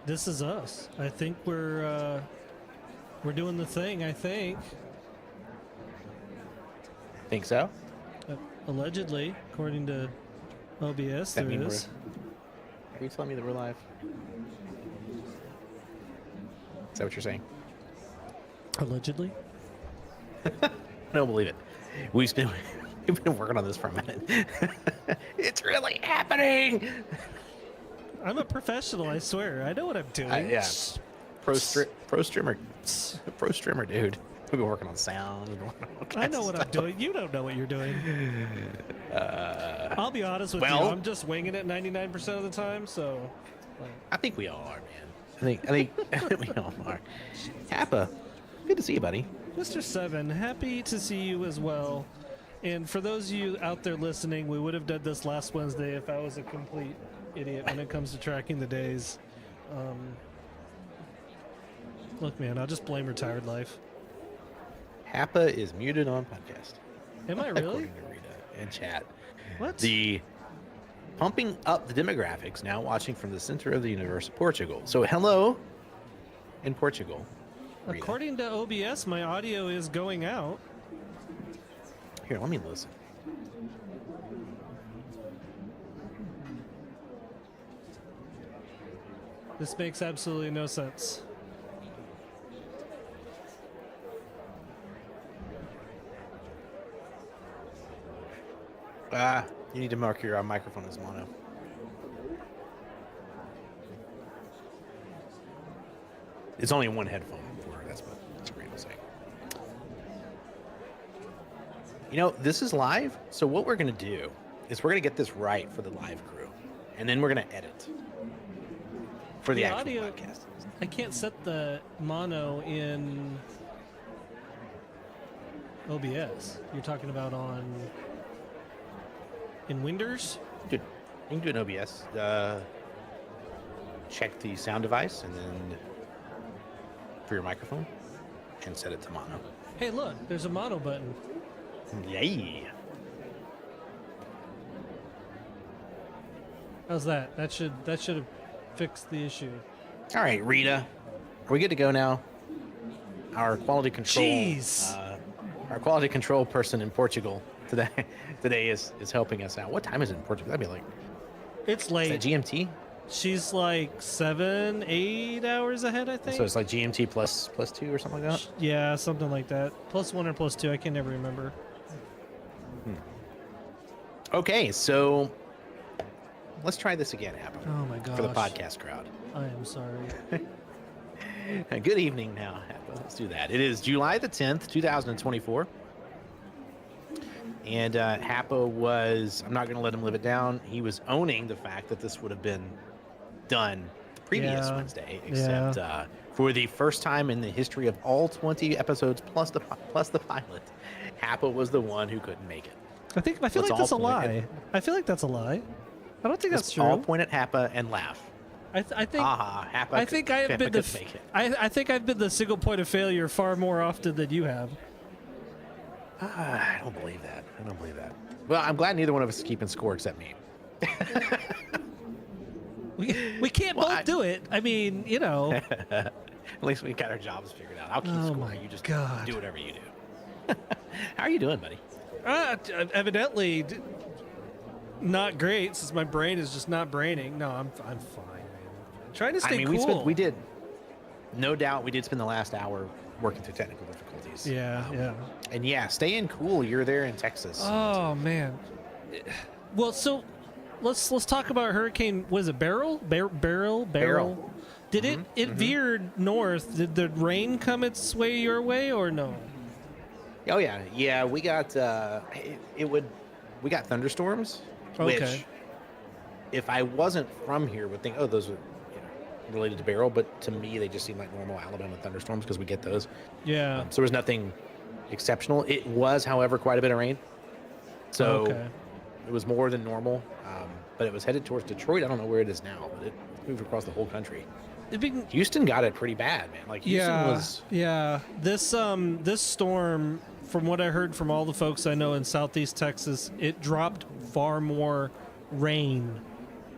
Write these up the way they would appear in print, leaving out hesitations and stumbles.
This is us. I think we're doing the thing. I think Think so? Allegedly, according to OBS, That there mean is. Are you telling me that we're live? Is that what you're saying? Allegedly. I don't believe it. We've been working on this for a minute. It's really happening. I'm a professional. I swear. I know what I'm doing. Yeah. Pro streamer, dude. We've been working on sound. I know what I'm doing. You don't know what you're doing. I'll be honest with you. I'm just winging it 99% of the time. So, I think we all are, man. I think we all are. Hapa, good to see you, buddy. Mr. Seven, happy to see you as well. And for those of you out there listening, we would have done this last Wednesday if I was a complete idiot when it comes to tracking the days. Look, man, I'll just blame retired life. Hapa is muted on podcast. Am I really? According to Rita in chat. What? The pumping up the demographics, now watching from the center of the universe, Portugal. So hello in Portugal. Rita. According to OBS, my audio is going out. Here, let me listen. This makes absolutely no sense. You need to mark your microphone as mono. It's only one headphone for her. That's what Rita was saying. You know, this is live, so what we're going to do is we're going to get this right for the live crew, and then we're going to edit for the actual audio podcast. I can't set the mono in OBS. You're talking about in Windows? Dude, you can do an OBS. Check the sound device, and then for your microphone, and set it to mono. Hey, look, there's a mono button. Yay! How's that? That should have fixed the issue. All right, Rita, are we good to go now? Our quality control, Jeez. Our quality control person in Portugal today is helping us out. What time is it in Portugal? That'd be like, It's is late. that GMT? She's like 7, 8 hours ahead, I think. So it's like GMT plus 2 or something like that? Yeah, something like that. +1 or +2, I can never remember. Okay, so let's try this again, Hapa. Oh my gosh. For the podcast crowd. I am sorry. Good evening now, Hapa. Let's do that. It is July the 10th, 2024. And Hapa was, I'm not going to let him live it down. He was owning the fact that this would have been done the previous Wednesday, except for the first time in the history of all 20 episodes plus the pilot, Hapa was the one who couldn't make it. I feel like that's a lie. I feel like that's a lie. I don't think that's true. All point at Hapa and laugh. I think Hapa. I think I have been make it. I think I've been the single point of failure far more often than you have. I don't believe that. Well, I'm glad neither one of us is keeping score except me. We can't both do it. I mean, you know. At least we got our jobs figured out. I'll keep score. You just do whatever you do. How are you doing, buddy? Evidently not great, since my brain is just not braining. No, I'm fine, man. Trying to stay cool. We did. No doubt we did spend the last hour working through technical difficulties. Yeah. And yeah, staying cool. You're there in Texas. Oh man. Well, so let's talk about Hurricane. Was it Beryl? Beryl. Did it veered north? Did the rain come its way your way or no? Oh yeah. We got we got thunderstorms. Okay. Which, if I wasn't from here, would think, oh, those are related to Beryl. But to me, they just seem like normal Alabama thunderstorms because we get those. Yeah. So there was nothing exceptional. It was, however, quite a bit of rain. So it was more than normal. But it was headed towards Detroit. I don't know where it is now, but it moved across the whole country. Houston got it pretty bad, man. Like Houston was. Yeah. This storm, from what I heard from all the folks I know in Southeast Texas, it dropped far more rain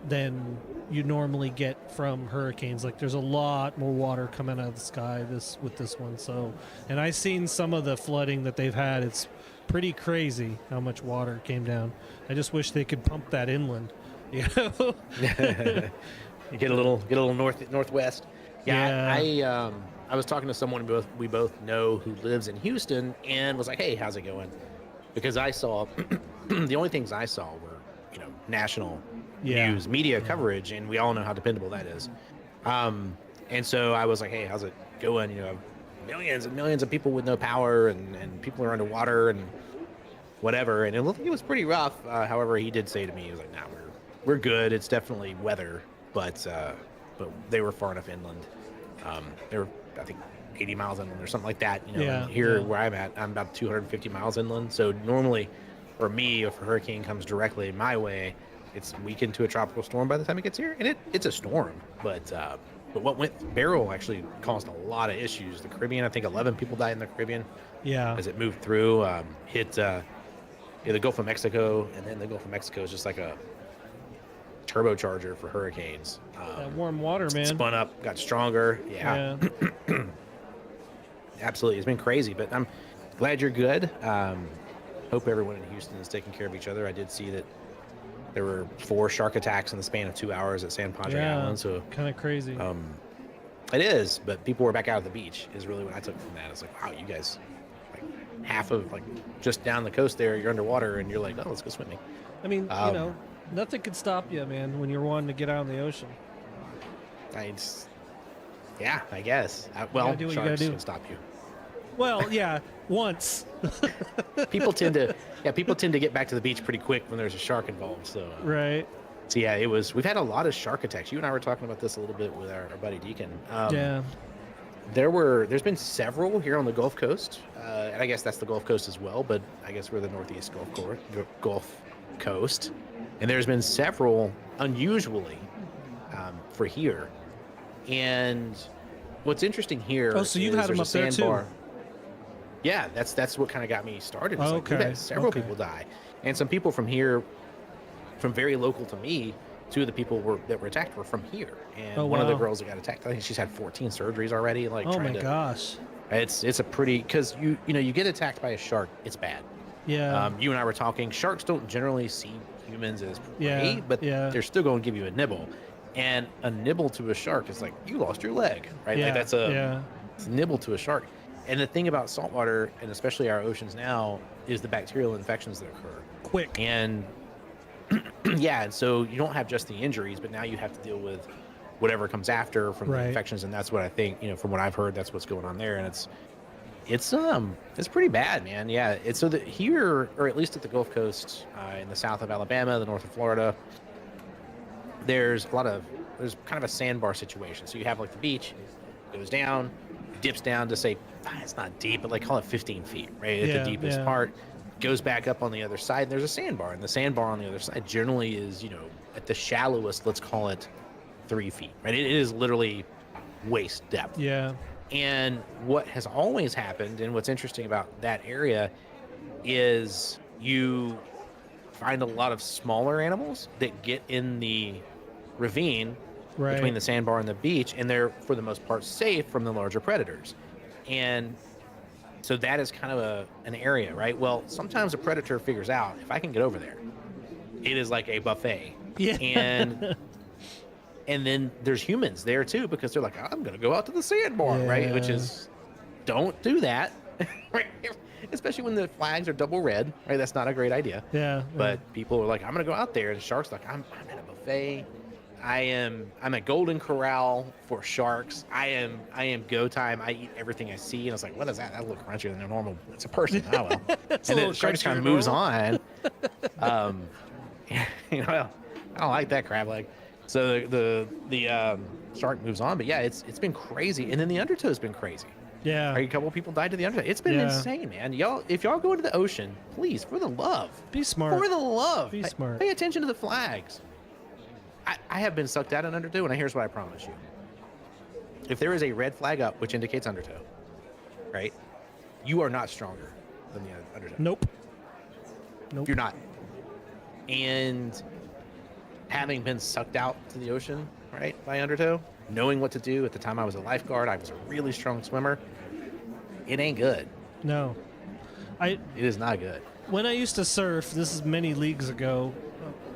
than you normally get from hurricanes. Like there's a lot more water coming out of the sky with this one. So, and I've seen some of the flooding that they've had. It's pretty crazy how much water came down. I just wish they could pump that inland. You know? You get a little northwest. Yeah. I was talking to someone we both know who lives in Houston and was like, "Hey, how's it going?" Because I saw the only things I saw were, national news media coverage, and we all know how dependable that is. And so I was like, "Hey, how's it going?" Millions and millions of people with no power, and people are underwater and whatever. And it looked like it was pretty rough. However, he did say to me, he was like, "Nah, we're good. It's definitely weather, but they were far enough inland. They were, I think, 80 miles inland or something like that. And here where I'm at, I'm about 250 miles inland. So normally, for me, if a hurricane comes directly my way, it's weakened to a tropical storm by the time it gets here, and it's a storm. But what Beryl actually caused a lot of issues. The Caribbean, I think 11 people died in the Caribbean. Yeah. As it moved through, hit the Gulf of Mexico, and then the Gulf of Mexico is just like a turbocharger for hurricanes. That warm water, man. Spun up, got stronger. Yeah. Absolutely. It's been crazy, but I'm glad you're good. Hope everyone in Houston is taking care of each other. I did see that there were 4 shark attacks in the span of 2 hours at San Padre Island. So kind of crazy. It is, but people were back out at the beach is really what I took from that. It's like, wow, you guys, like half of just down the coast there, you're underwater, and you're like, oh, let's go swimming. I mean, nothing could stop you, man, when you're wanting to get out in the ocean. I guess. Sharks can stop you. Well, yeah, once. People tend to get back to the beach pretty quick when there's a shark involved. So right. So yeah, we've had a lot of shark attacks. You and I were talking about this a little bit with our buddy Deacon. There's been several here on the Gulf Coast, and I guess that's the Gulf Coast as well. But I guess we're the Northeast Gulf Coast, and there's been several unusually for here. And what's interesting here? Oh, so you've had them up there too? Yeah, that's what kind of got me started. Okay. We've had several people die, and some people from here, from very local to me. 2 of the people that were attacked were from here, and one of the girls that got attacked, I think she's had 14 surgeries already. Gosh, it's a pretty, because you get attacked by a shark, it's bad. Yeah. You and I were talking. Sharks don't generally see humans as prey, but they're still going to give you a nibble, and a nibble to a shark is like you lost your leg, right? Like that's it's a nibble to a shark. And the thing about saltwater, and especially our oceans now, is the bacterial infections that occur quick. And and so you don't have just the injuries, but now you have to deal with whatever comes after from the infections, and that's what I think, from what I've heard, that's what's going on there, and it's pretty bad, man. Yeah, it's so that here, or at least at the Gulf Coast, in the south of Alabama, the north of Florida, there's kind of a sandbar situation. So you have like the beach goes down, dips down to say it's not deep, but call it 15 feet, right at the deepest part. Goes back up on the other side, and there's a sandbar, and the sandbar on the other side generally is, at the shallowest, let's call it 3 feet, right? It is literally waist depth. Yeah. And what has always happened, and what's interesting about that area, is you find a lot of smaller animals that get in the ravine between the sandbar and the beach, and they're, for the most part, safe from the larger predators. And so that is kind of an area, right? Well, sometimes a predator figures out, if I can get over there, it is like a buffet. Yeah. And then there's humans there too, because they're like, I'm going to go out to the sandbar, right? Which is, don't do that, right? Especially when the flags are double red, right? That's not a great idea. Yeah. But people are like, I'm going to go out there. And the shark's like, I'm at a buffet. I'm at Golden Corral for sharks. I am go time. I eat everything I see. And I was like, what is that? That looks crunchier than a normal. It's a person. Oh well. And then the shark just kind of moves on. I don't like that crab leg. So the shark moves on. But yeah, it's been crazy. And then the undertow's been crazy. Yeah. A couple people died to the undertow. It's been insane, man. If y'all go into the ocean, please, for the love, be smart. For the love, be smart. Pay attention to the flags. I have been sucked out in undertow, and here's what I promise you. If there is a red flag up, which indicates undertow, right, you are not stronger than the undertow. Nope. You're not. And having been sucked out to the ocean, right, by undertow, knowing what to do. At the time I was a lifeguard, I was a really strong swimmer. It ain't good. No. It is not good. When I used to surf, this is many leagues ago,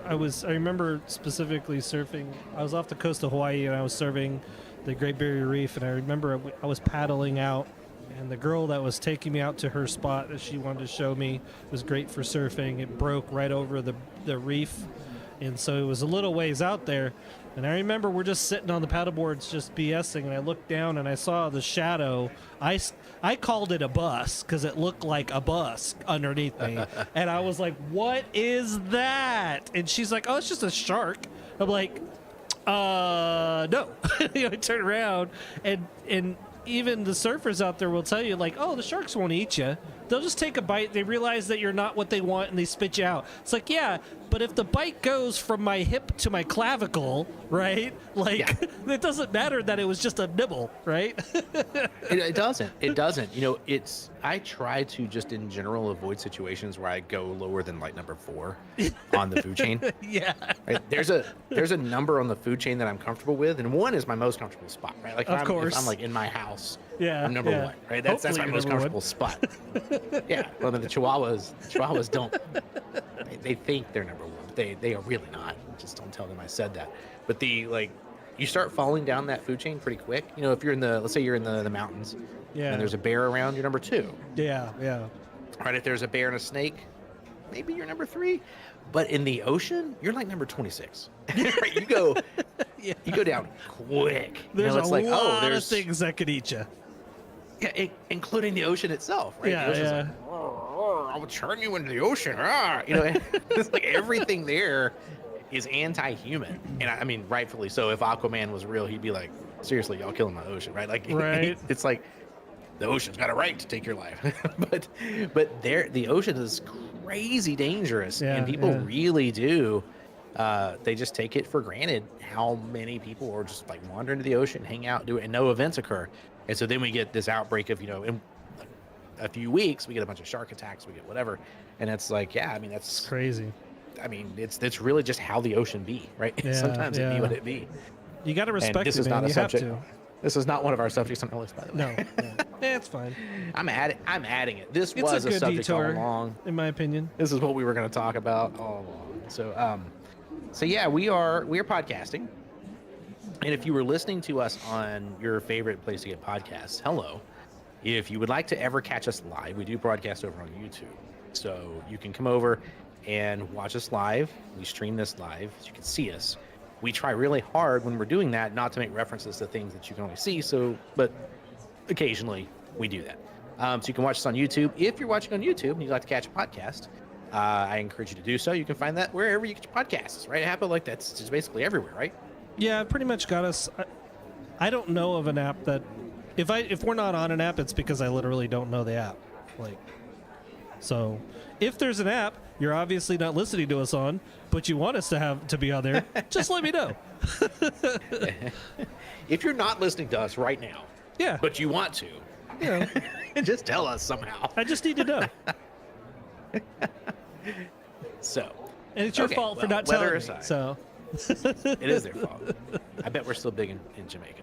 I remember specifically surfing. I was off the coast of Hawaii and I was surfing the Great Barrier Reef, and I remember I was paddling out, and the girl that was taking me out to her spot that she wanted to show me was great for surfing. It broke right over the reef, and so it was a little ways out there. And I remember we're just sitting on the paddleboards just BSing, and I looked down and I saw the shadow. I called it a bus because it looked like a bus underneath me. And I was like, what is that? And she's like, oh, it's just a shark. I'm like, no. I turn around, and even the surfers out there will tell you, like, oh, the sharks won't eat you. They'll just take a bite. They realize that you're not what they want, and they spit you out. It's like, yeah, but if the bite goes from my hip to my clavicle, right? Like, yeah. It doesn't matter that it was just a nibble, right? It doesn't. It doesn't. I try to just in general avoid situations where I go lower than like number 4 on the food chain. Yeah. Right? There's a number on the food chain that I'm comfortable with, and 1 is my most comfortable spot, right? Like of course. If I'm like in my house, yeah, I'm number 1, right? That's my most comfortable spot. Yeah. Well, then the Chihuahuas don't. They think they're number 1. They are really not. Just don't tell them I said that. But you start falling down that food chain pretty quick. If you're let's say you're in the mountains, yeah, and there's a bear around, you're number 2. Yeah. Right. If there's a bear and a snake, maybe you're number 3. But in the ocean, you're like number 26. Right? You go down quick. There's a lot of things that could eat you. Yeah, including the ocean itself, right? Yeah, yeah. Like, I will turn you into the ocean. It's like everything there is anti-human, and I mean, rightfully so. If Aquaman was real, he'd be like, seriously, y'all killing my ocean, right? Like, right. It's like the ocean's got a right to take your life, but the ocean is crazy dangerous, and people really do. They just take it for granted how many people are just like wander into the ocean, hang out, do it, and no events occur. And so then we get this outbreak of, in a few weeks, we get a bunch of shark attacks, we get whatever. And it's like, yeah, I mean, that's crazy. I mean, it's really just how the ocean be, right? Yeah, Sometimes it be what it be. You got to respect this it, is man. not a You subject. have to. This is not one of our subjects on our list, by the way. No. Yeah, it's fine. I'm adding it. This it's was a good subject all detour, along. in my opinion. This is what we were going to talk about all along. So yeah, we are podcasting. And if you were listening to us on your favorite place to get podcasts, hello. If you would like to ever catch us live, we do broadcast over on YouTube. So you can come over and watch us live. We stream this live, so you can see us. We try really hard when we're doing that not to make references to things that you can only see. But occasionally we do that. So you can watch us on YouTube. If you're watching on YouTube and you'd like to catch a podcast, I encourage you to do so. You can find that wherever you get your podcasts, right? Hapa, like that's just basically everywhere, right? Yeah, pretty much got us. I don't know of an app that if we're not on an app, it's because I literally don't know the app. So if there's an app you're obviously not listening to us on, but you want us to be on there, just let me know. If you're not listening to us right now, yeah, but you want to, just tell us somehow. I just need to know. And it's your fault for not telling me. So it is their fault. I bet we're still big in Jamaica.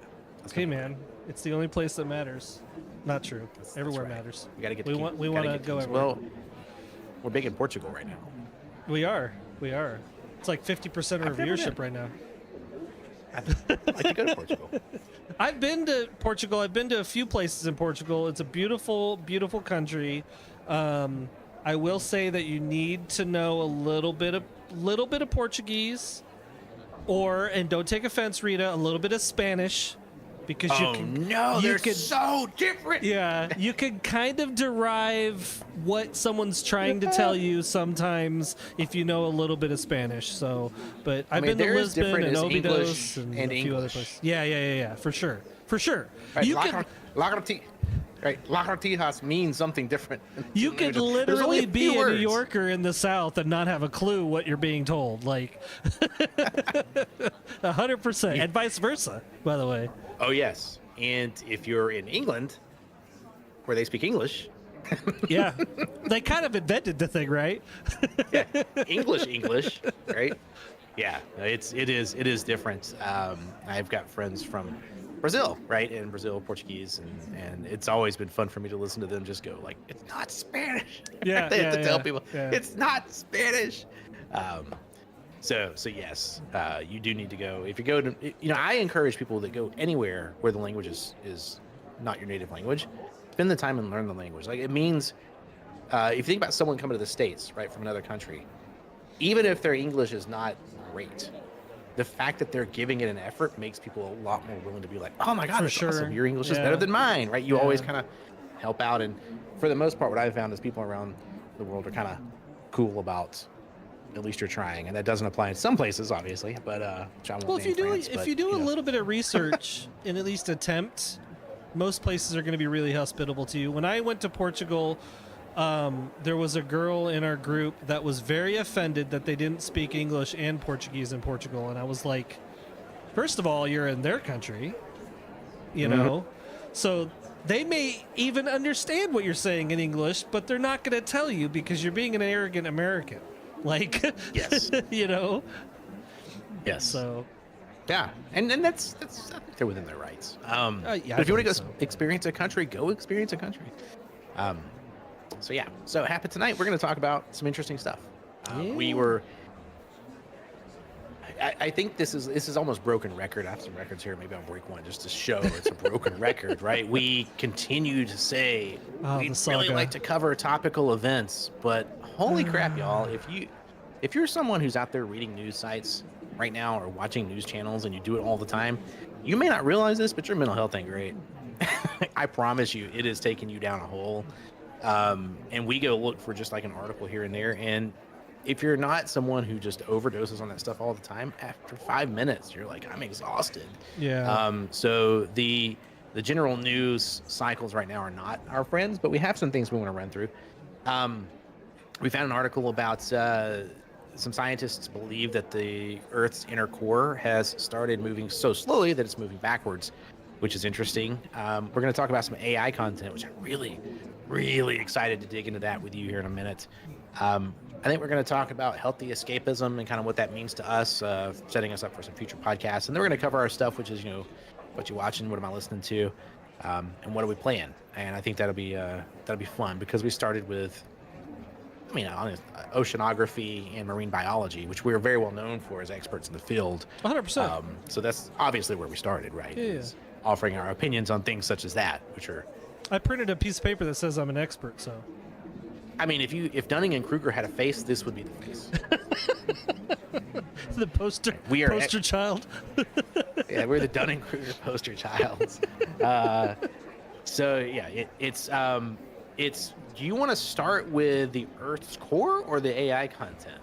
Hey man, it's the only place that matters. Not true. Everywhere right. matters. We gotta get. We want to go everywhere. Well, we're big in Portugal right now. We are. It's like 50% of our viewership right now. I'd like to go to Portugal. I've been to Portugal. I've been to a few places in Portugal. It's a beautiful, beautiful country. I will say that you need to know a little bit of Portuguese, and don't take offense, Rita, a little bit of Spanish, because they're so different. Yeah, you can kind of derive what someone's trying to tell you sometimes if you know a little bit of Spanish. So, but I've been to Lisbon and Óbidos and a few other places. Yeah, for sure. Right, You can. Right, La Cartijas means something different. You could literally be a New Yorker in the South and not have a clue what you're being told, 100%, and vice versa, by the way. Oh, yes. And if you're in England, where they speak English. Yeah. They kind of invented the thing, right? Yeah. English, right? Yeah, it is different. I've got friends from Brazil, right? In Brazil, Portuguese, and it's always been fun for me to listen to them just go like, "It's not Spanish." Yeah, They have to yeah, tell yeah, people yeah. it's not Spanish. Um, so yes, you do need to go. If you go to, I encourage people that go anywhere where the language is not your native language, spend the time and learn the language. Like it means, if you think about someone coming to the States, right, from another country, even if their English is not great, the fact that they're giving it an effort makes people a lot more willing to be like, oh my God, For that's sure. awesome. Your English is Yeah. better than mine, right? You always Yeah. kind of help out. And for the most part, what I've found is people around the world are kind of cool about at least you're trying. And that doesn't apply in some places, obviously, but which I won't Well, if name you do France, if but, you do a little bit of research and at least attempt, most places are going to be really hospitable to you. When I went to Portugal, there was a girl in our group that was very offended that they didn't speak English and Portuguese in Portugal, and I was like, first of all, you're in their country, you know, so they may even understand what you're saying in English, but they're not going to tell you because you're being an arrogant American, like, Yes. you know. Yes. So yeah, and that's I think they're within their rights. yeah, but if you want to go believe so. experience a country, go experience a country. So yeah, so Happy tonight we're going to talk about some interesting stuff. We were. I think this is almost broken record. I have some records here. Maybe I'll break one just to show it's a broken record, right? We continue to say Oh, we'd the really saga. like to cover topical events, but holy crap, y'all! If you're someone who's out there reading news sites right now or watching news channels and you do it all the time, you may not realize this, but your mental health ain't great. I promise you, it is taking you down a hole. And we go look for just like an article here and there, and if you're not someone who just overdoses on that stuff all the time, after 5 minutes, you're like, I'm exhausted. Yeah. So the general news cycles right now are not our friends, but we have some things we want to run through. We found an article about some scientists believe that the Earth's inner core has started moving so slowly that it's moving backwards, which is interesting. We're going to talk about some AI content, which I'm really, really excited to dig into that with you here in a minute. I think we're going to talk about healthy escapism and kind of what that means to us, setting us up for some future podcasts. And then we're going to cover our stuff, which is, what you watching, what am I listening to, and what are we playing? And I think that'll be fun because we started with, oceanography and marine biology, which we're very well known for as experts in the field. 100%. So that's obviously where we started, right? Yeah. Is offering our opinions on things such as that, which are, I printed a piece of paper that says I'm an expert, so. I mean, if Dunning-Kruger had a face, this would be the face. The poster We are poster child. Yeah, we're the Dunning-Kruger poster childs. So yeah, it's. Do you want to start with the Earth's core or the AI content?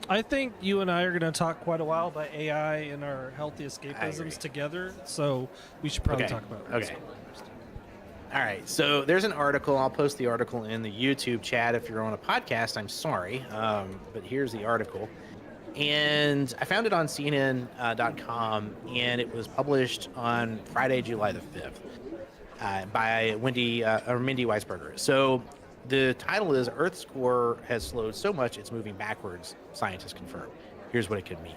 I think you and I are going to talk quite a while about AI and our healthy agree. escapisms together, so we should probably Okay. talk about it. Okay. All right, so there's an article. I'll post the article in the YouTube chat. If you're on a podcast, I'm sorry, but here's the article. And I found it on CNN.com, and it was published on Friday, July the 5th, by Mindy Weisberger. So the title is Earth's core has slowed so much it's moving backwards, scientists confirm. Here's what it could mean.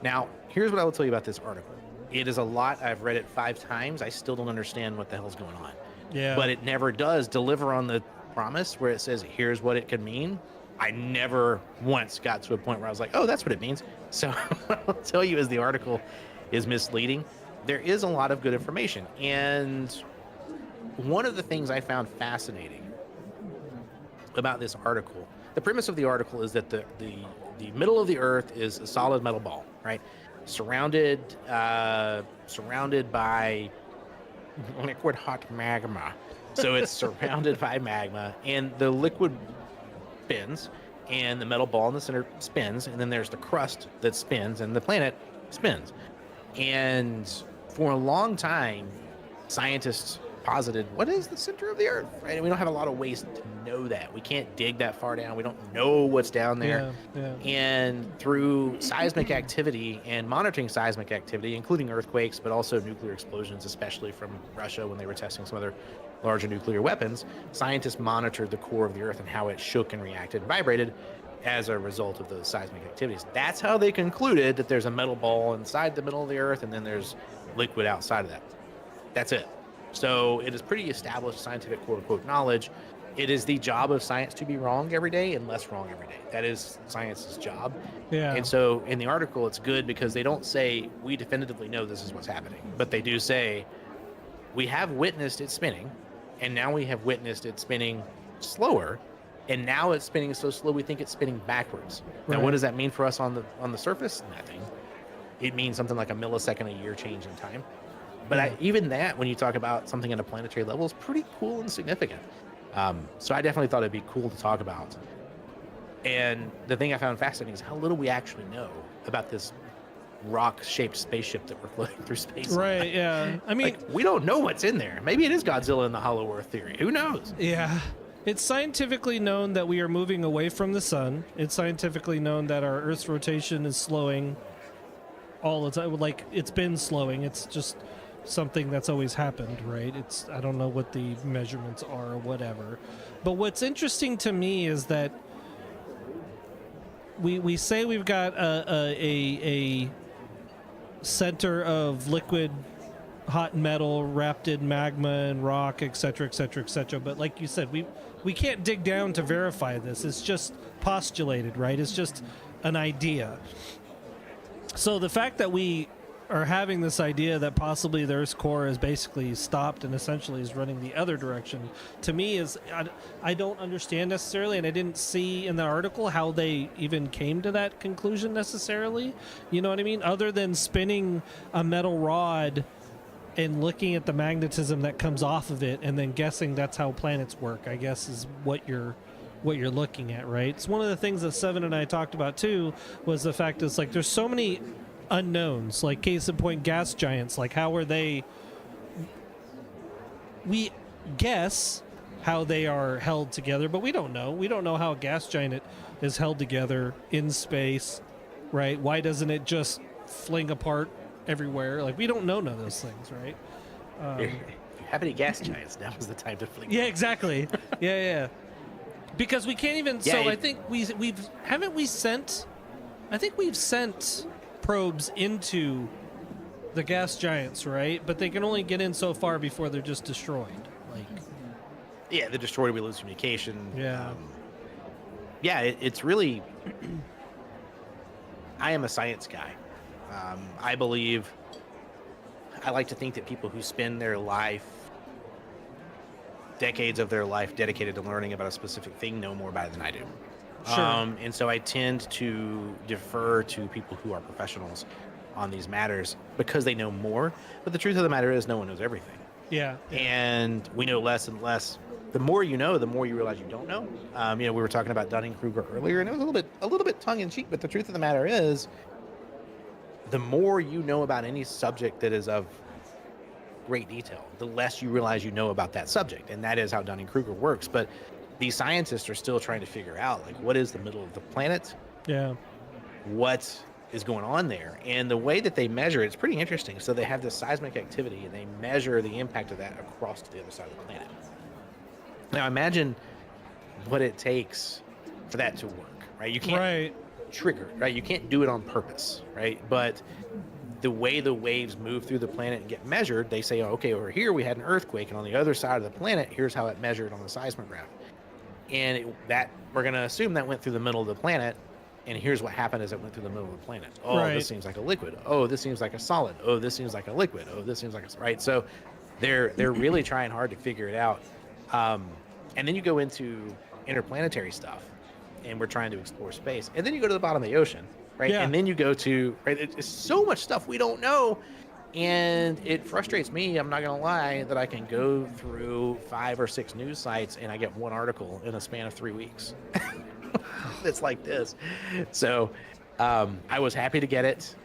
Now, here's what I will tell you about this article. It is a lot. I've read it 5 times. I still don't understand what the hell's going on. Yeah. But it never does deliver on the promise where it says, here's what it could mean. I never once got to a point where I was like, oh, that's what it means. So what I'll tell you is the article is misleading. There is a lot of good information. And one of the things I found fascinating about this article, the premise of the article is that the middle of the Earth is a solid metal ball, right? Surrounded by liquid hot magma. So it's surrounded by magma, and the liquid spins, and the metal ball in the center spins, and then there's the crust that spins, and the planet spins. And for a long time, scientists posited, what is the center of the Earth? Right? And we don't have a lot of ways to know that. We can't dig that far down. We don't know what's down there. Yeah. And through seismic activity and monitoring seismic activity, including earthquakes, but also nuclear explosions, especially from Russia when they were testing some other larger nuclear weapons, scientists monitored the core of the Earth and how it shook and reacted and vibrated as a result of those seismic activities. That's how they concluded that there's a metal ball inside the middle of the Earth, and then there's liquid outside of that. That's it. So it is pretty established scientific quote-unquote knowledge. It is the job of science to be wrong every day and less wrong every day. That is science's job. Yeah. And so in the article, it's good because they don't say, we definitively know this is what's happening. But they do say, we have witnessed it spinning, and now we have witnessed it spinning slower, and now it's spinning so slow we think it's spinning backwards. Now, what does that mean for us on the surface? Nothing. It means something like a millisecond a year change in time. But even that, when you talk about something at a planetary level, is pretty cool and significant. So I definitely thought it'd be cool to talk about. And the thing I found fascinating is how little we actually know about this rock-shaped spaceship that we're floating through space. Right, yeah. I mean, like, we don't know what's in there. Maybe it is Godzilla in the Hollow Earth theory. Who knows? Yeah. It's scientifically known that we are moving away from the sun. It's scientifically known that our Earth's rotation is slowing all the time. Like, it's been slowing. It's just something that's always happened, right? I don't know what the measurements are or whatever. But what's interesting to me is that we say we've got a center of liquid hot metal wrapped in magma and rock, etc., etc., etc. But like you said, we can't dig down to verify this. It's just postulated, right? It's just an idea. So the fact that we are having this idea that possibly the Earth's core is basically stopped and essentially is running the other direction, to me is, I don't understand necessarily, and I didn't see in the article how they even came to that conclusion necessarily. You know what I mean? Other than spinning a metal rod and looking at the magnetism that comes off of it and then guessing that's how planets work, I guess is what you're looking at, right? It's one of the things that Seven and I talked about too, was the fact is like there's so many unknowns, like case in point gas giants. Like how are they, we guess how they are held together, but we don't know how a gas giant is held together in space, right? Why doesn't it just fling apart everywhere? Like we don't know none of those things, right? If you have any gas giants, now is the time to fling. Yeah, exactly. yeah because we can't even I think we've sent probes into the gas giants, right? But they can only get in so far before they're just destroyed. Like, yeah, they're destroyed. We lose communication. Yeah, it's really. I am a science guy. I like to think that people who spend their life, decades of their life dedicated to learning about a specific thing, know more about it than I do. Sure. And so I tend to defer to people who are professionals on these matters because they know more. But the truth of the matter is no one knows everything. Yeah. And we know less and less. The more you know, the more you realize you don't know. We were talking about Dunning-Kruger earlier, and it was a little bit tongue-in-cheek, but the truth of the matter is the more you know about any subject that is of great detail, the less you realize you know about that subject. And that is how Dunning-Kruger works. But these scientists are still trying to figure out, like, what is the middle of the planet? Yeah. What is going on there? And the way that they measure it's pretty interesting. So they have this seismic activity, and they measure the impact of that across to the other side of the planet. Now imagine what it takes for that to work, right? You can't trigger, right? You can't do it on purpose, right? But the way the waves move through the planet and get measured, they say, oh, okay, over here we had an earthquake, and on the other side of the planet, here's how it measured on the seismograph. And that we're going to assume that went through the middle of the planet, and here's what happened as it went through the middle of the planet. Oh, this seems like a liquid. Oh, this seems like a solid. Oh, this seems like a liquid. Oh, this seems like a... Right? So they're really trying hard to figure it out. And then you go into interplanetary stuff, and we're trying to explore space. And then you go to the bottom of the ocean, right? Yeah. And then you go to... Right? It's so much stuff we don't know. And it frustrates me, I'm not going to lie, that I can go through 5 or 6 news sites and I get one article in a span of 3 weeks. It's like this. So I was happy to get it.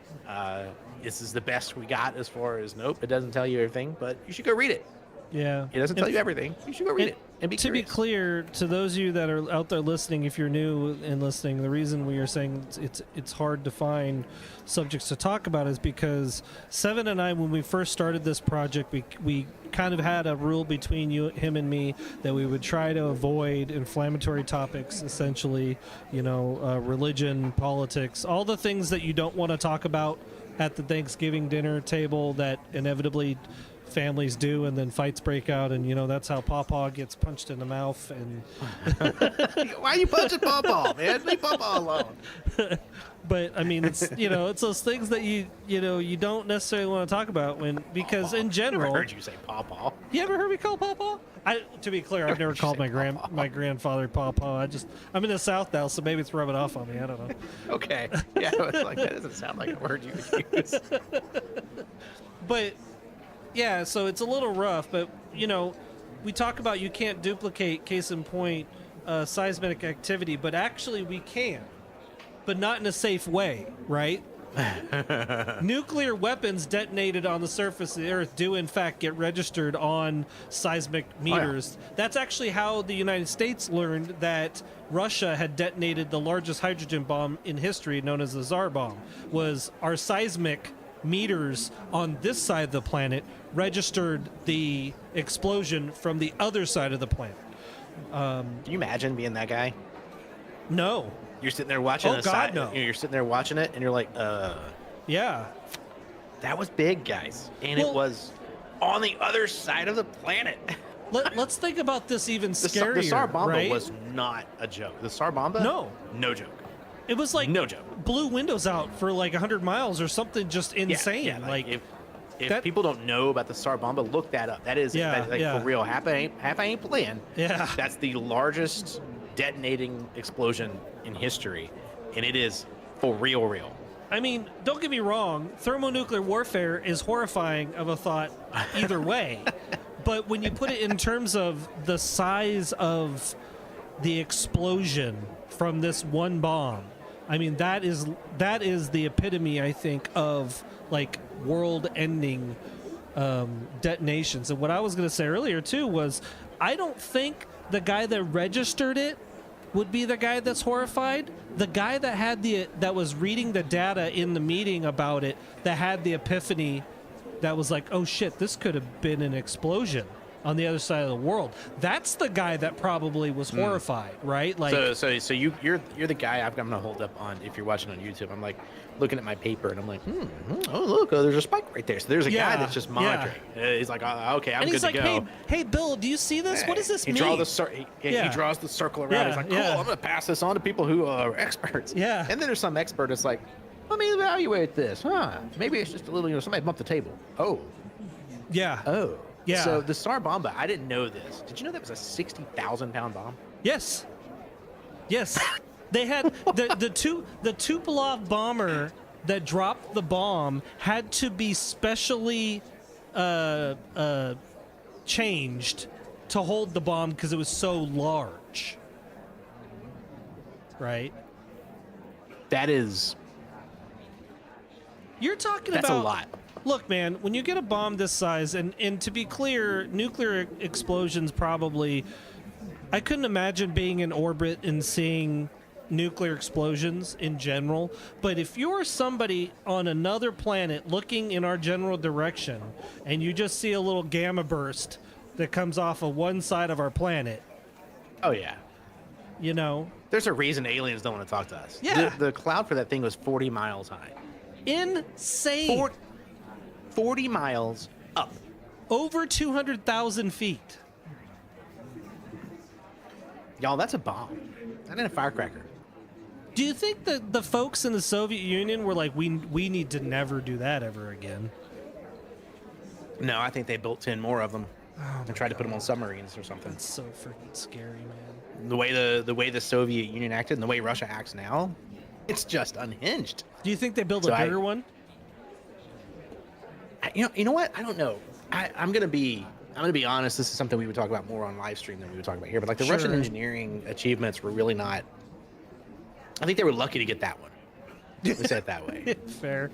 This is the best we got as far as, nope, it doesn't tell you everything, but you should go read it. Yeah. It doesn't tell you everything. You should go read it. and be to be curious. clear, to those of you that are out there listening, if you're new and listening, the reason we are saying it's hard to find subjects to talk about is because Seven and I, when we first started this project, we kind of had a rule between him and me that we would try to avoid inflammatory topics, essentially, religion, politics, all the things that you don't want to talk about at the Thanksgiving dinner table that inevitably families do, and then fights break out, and that's how Pawpaw gets punched in the mouth. And why are you punching Pawpaw, man? Leave Pawpaw alone. But I mean, it's it's those things that you don't necessarily want to talk about because in general. Never heard you say Pawpaw. You ever heard me call Pawpaw? To be clear, I've never called my grandfather Pawpaw. I'm in the South now, so maybe it's rubbing off on me. I don't know. Okay. Yeah, it's like that doesn't sound like a word you would use. But yeah, so it's a little rough. But we talk about you can't duplicate, case in point, seismic activity, but actually we can, but not in a safe way, right? Nuclear weapons detonated on the surface of the Earth do, in fact, get registered on seismic meters. Yeah. That's actually how the United States learned that Russia had detonated the largest hydrogen bomb in history, known as the Tsar bomb. Was our seismic meters on this side of the planet registered the explosion from the other side of the planet. Can you imagine being that guy? No. You're sitting there watching no. You're sitting there watching it, and you're like, Yeah. that was big, guys. And it was on the other side of the planet. Let's think about this even scarier, The Tsar Bomba right? was not a joke. The Tsar Bomba? No joke. It was like no joke. Blew windows out for like 100 miles or something just insane. Yeah, like if that, people don't know about the Tsar Bomba, look that up. That is for real. Half I ain't playing. Yeah. That's the largest detonating explosion in history, and it is for real. I mean, don't get me wrong, thermonuclear warfare is horrifying of a thought either way. But when you put it in terms of the size of the explosion from this one bomb, I mean, that is the epitome, I think, of like world-ending detonations. And what I was going to say earlier too was, I don't think the guy that registered it would be the guy that's horrified. The guy that was reading the data in the meeting about it, that had the epiphany, that was like, oh shit, this could have been an explosion on the other side of the world. That's the guy that probably was horrified, right? Like, so you're the guy I'm gonna hold up on. If you're watching on YouTube, I'm like looking at my paper, and I'm like, oh look, there's a spike right there. So there's a guy that's just monitoring. He's like, okay, I'm good to go. Hey, Bill, do you see this? What does this mean? He draws the circle around. He's like, cool, I'm gonna pass this on to people who are experts. Yeah. And then there's some expert that's like, let me evaluate this. Maybe it's just a little, somebody bumped the table. Oh. Yeah. Oh. Yeah. So the Tsar Bomba, I didn't know this. Did you know that was a 60,000-pound bomb? Yes. They had the Tupolev bomber that dropped the bomb had to be specially changed to hold the bomb because it was so large. Right? You're talking that's about... a lot. Look, man, when you get a bomb this size, and to be clear, nuclear explosions probably... I couldn't imagine being in orbit and seeing nuclear explosions in general, but if you're somebody on another planet looking in our general direction, and you just see a little gamma burst that comes off of one side of our planet... Oh, yeah. There's a reason aliens don't want to talk to us. Yeah. The cloud for that thing was 40 miles high. Insane. 40 miles up. Over 200,000 feet. Y'all, that's a bomb. That ain't a firecracker. Do you think that the folks in the Soviet Union were like, we need to never do that ever again? No, I think they built 10 more of them and tried to put them on submarines or something. That's so freaking scary, man. The way the Soviet Union acted and the way Russia acts now, it's just unhinged. Do you think they built a bigger one? You know what? I don't know. I'm gonna be honest. This is something we would talk about more on live stream than we would talk about here. But like the Russian engineering achievements were really not. I think they were lucky to get that one. Let's say it that way. Fair.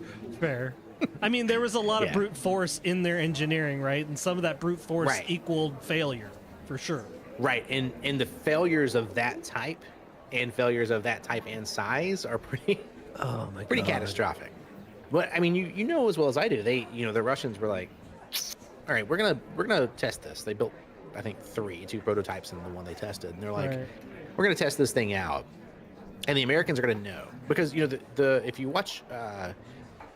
I mean, there was a lot of brute force in their engineering, right? And some of that brute force equaled failure, for sure. Right, and the failures of that type and failures of that type and size are pretty Oh my pretty god. catastrophic. But I mean, you know as well as I do, the Russians were like, all right, we're gonna test this. They built, I think, two prototypes and the one they tested, and they're like, Right. we're gonna test this thing out, and the Americans are gonna know because the if you watch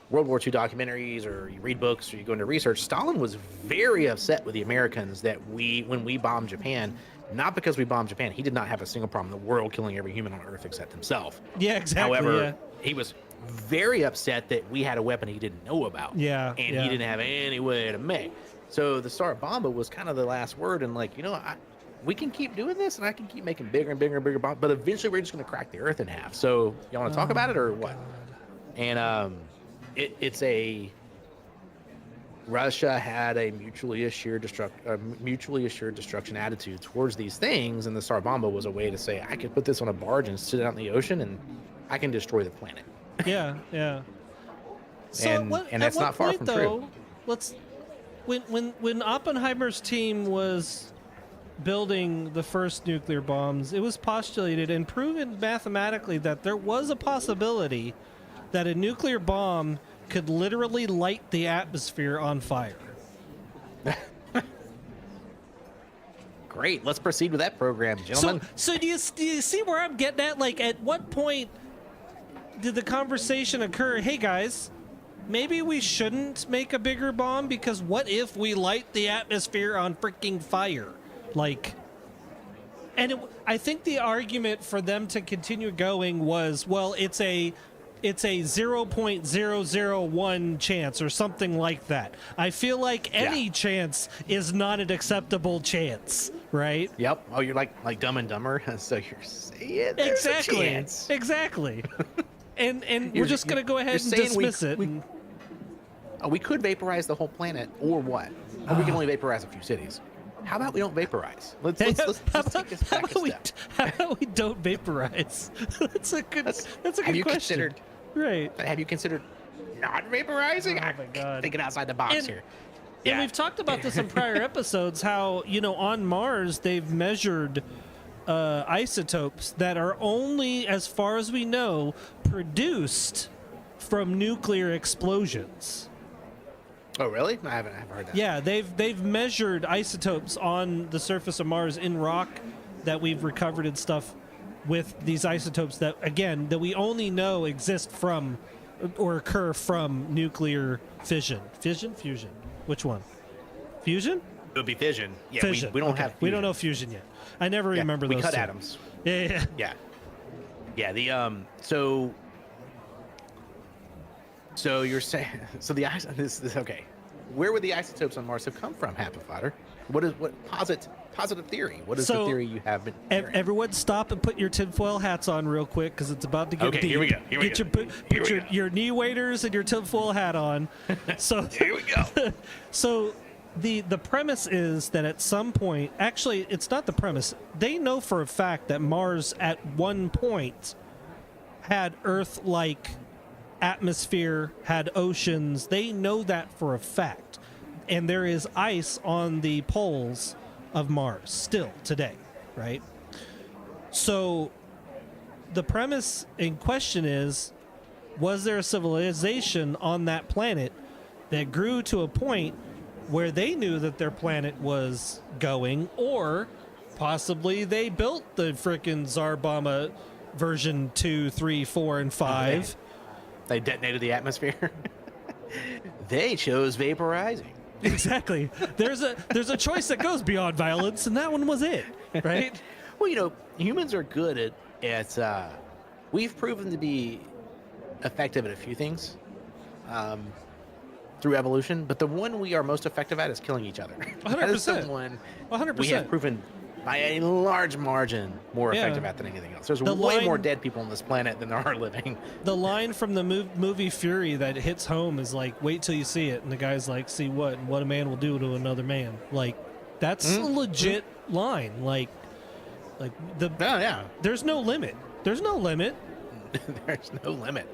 World War II documentaries or you read books or you go into research, Stalin was very upset with the Americans that when we bombed Japan, not because we bombed Japan, he did not have a single problem in the world killing every human on Earth except himself. Yeah, exactly. However, he was very upset that we had a weapon he didn't know about. Yeah, And yeah. he didn't have any way to make. So the Tsar Bomba was kind of the last word, and like, we can keep doing this, and I can keep making bigger and bigger and bigger bombs, but eventually we're just going to crack the Earth in half. So y'all want to talk about it or what? And it's a Russia had a mutually assured destruction attitude towards these things, and the Tsar Bomba was a way to say, I could put this on a barge and sit it out in the ocean, and I can destroy the planet. Yeah, yeah. So And that's not far from true. Let's when Oppenheimer's team was building the first nuclear bombs, it was postulated and proven mathematically that there was a possibility that a nuclear bomb could literally light the atmosphere on fire. Great. Let's proceed with that program, gentlemen. So do you see where I'm getting at? Like, at what point did the conversation occur? Hey, guys, maybe we shouldn't make a bigger bomb because what if we light the atmosphere on freaking fire? Like, and I think the argument for them to continue going was, well, it's a 0.001 chance or something like that. I feel like any chance is not an acceptable chance, right? Yep. Oh, you're like Dumb and Dumber, so you're saying there's a chance. Exactly. And we're just going to go ahead and dismiss it. We could vaporize the whole planet, or what? Or we can only vaporize a few cities. How about we don't vaporize? Let's take this back a step. How about we don't vaporize? That's a good question. Right. Have you considered not vaporizing? Oh my God. Thinking outside the box here. And we've talked about this in prior episodes, how, on Mars, they've measured isotopes that are only, as far as we know, produced from nuclear explosions. Oh, really? I haven't heard that. Yeah, they've measured isotopes on the surface of Mars in rock that we've recovered and stuff with these isotopes that, again, that we only know exist from or occur from nuclear fission. Fusion? Which one? Fusion? It would be fission. Yeah, fission. We don't have fusion. We don't know fusion yet. I never remember those. We cut two. atoms. Yeah. So you're saying this okay? Where would the isotopes on Mars have come from, Hapa Fodder? What positive theory? What is the theory you have been hearing? Everyone stop and put your tinfoil hats on real quick because it's about to get deep. Here we go. Put your knee waders and your tinfoil hat on. So here we go. So the premise is that at some point, actually, it's not the premise. They know for a fact that Mars at one point had Earth-like atmosphere, had oceans. They know that for a fact. And there is ice on the poles of Mars still today, right? So the premise in question is, was there a civilization on that planet that grew to a point where they knew that their planet was going, or possibly they built the frickin' Tsar Bomba version 2, 3, 4, and 5. They detonated the atmosphere. They chose vaporizing. Exactly. There's a choice that goes beyond violence, and that one was it, right? Well, humans are good at we've proven to be effective at a few things through evolution, but the one we are most effective at is killing each other. 100%. That is the one 100%. we have proven by a large margin more effective at than anything else. There's way more dead people on this planet than there are living. The line from the movie Fury that hits home is like, wait till you see it. And the guy's like, see what? And what a man will do to another man. Like, that's a legit line. Like there's no limit. There's no limit. There's no limit.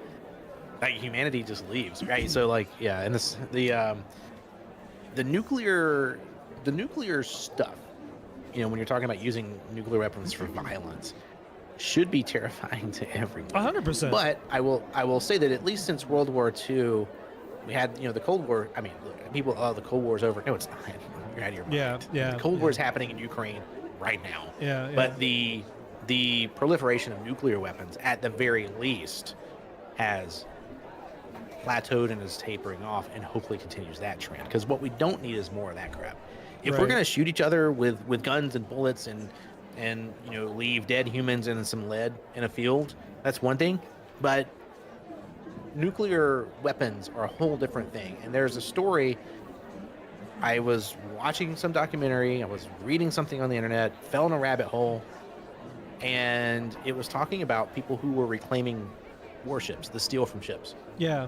Like, humanity just leaves, right? So, and the nuclear stuff when you're talking about using nuclear weapons for violence, should be terrifying to everyone. 100%. But I will say that at least since World War II, we had the Cold War. I mean, look, people, the Cold War's over. No, it's not. You're out of your mind. Yeah. The Cold War is happening in Ukraine right now. Yeah. But the proliferation of nuclear weapons, at the very least, has plateaued and is tapering off, and hopefully continues that trend. Because what we don't need is more of that crap. If we're going to shoot each other with guns and bullets and leave dead humans and some lead in a field, that's one thing. But nuclear weapons are a whole different thing. And there's a story. I was watching some documentary, I was reading something on the internet, fell in a rabbit hole, and it was talking about people who were reclaiming warships, the steel from ships. Yeah.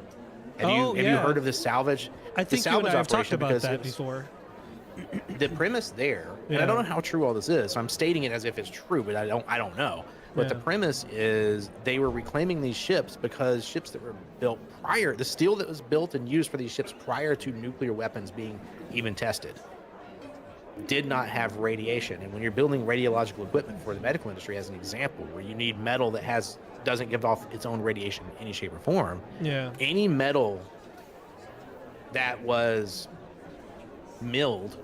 Have you heard of this salvage? I think you and I have talked about that before. The premise there, and I don't know how true all this is, so I'm stating it as if it's true, but I don't know. But the premise is they were reclaiming these ships because ships that were built prior, the steel that was built and used for these ships prior to nuclear weapons being even tested, did not have radiation. And when you're building radiological equipment for the medical industry, as an example, where you need metal that doesn't give off its own radiation in any shape or form, any metal that was milled,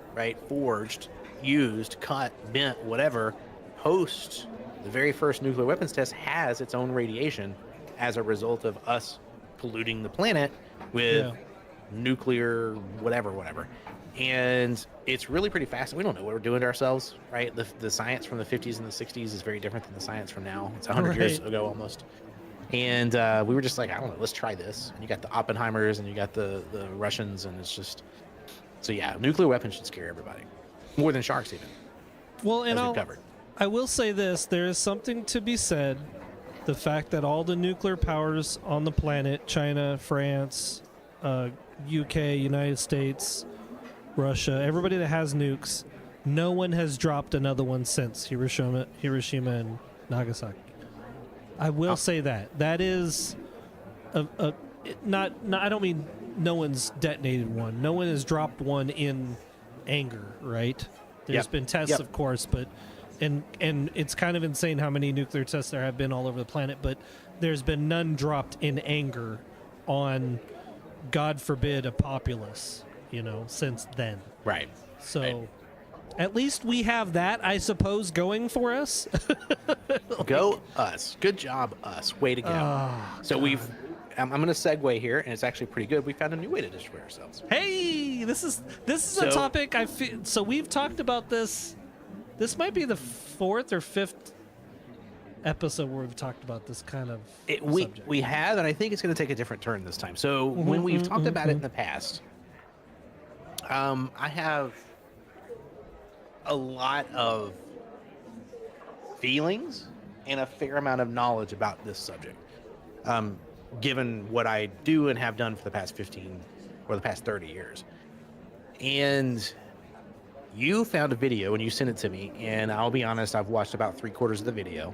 forged, used, cut, bent, whatever, post the very first nuclear weapons test has its own radiation as a result of us polluting the planet with nuclear whatever. And it's really pretty fast. We don't know what we're doing to ourselves, right? The science from the 50s and the 60s is very different than the science from now. It's 100 years ago almost. And we were just like, I don't know, let's try this. And you got the Oppenheimers and you got the Russians, and it's just... So yeah, nuclear weapons should scare everybody. More than sharks even. Well, and covered. I will say this, there is something to be said. The fact that all the nuclear powers on the planet, China, France, UK, United States, Russia, everybody that has nukes, no one has dropped another one since Hiroshima and Nagasaki. I will say that. That is not I don't mean no one's detonated one. No one has dropped one in anger, right? There's been tests, of course, but and it's kind of insane how many nuclear tests there have been all over the planet, but there's been none dropped in anger on, God forbid, a populace, since then. Right. So at least we have that, I suppose, going for us. Go us. Good job, us. Way to go. Oh, so God. I'm going to segue here, and it's actually pretty good. We found a new way to destroy ourselves. Hey, this is a topic I feel. So we've talked about this. This might be the 4th or 5th episode where we've talked about this kind of subject. We have, and I think it's going to take a different turn this time. So when we've talked about it in the past, I have a lot of feelings and a fair amount of knowledge about this subject. Given what I do and have done for the past 15 or the past 30 years. And you found a video and you sent it to me, and I'll be honest, I've watched about 3/4 of the video,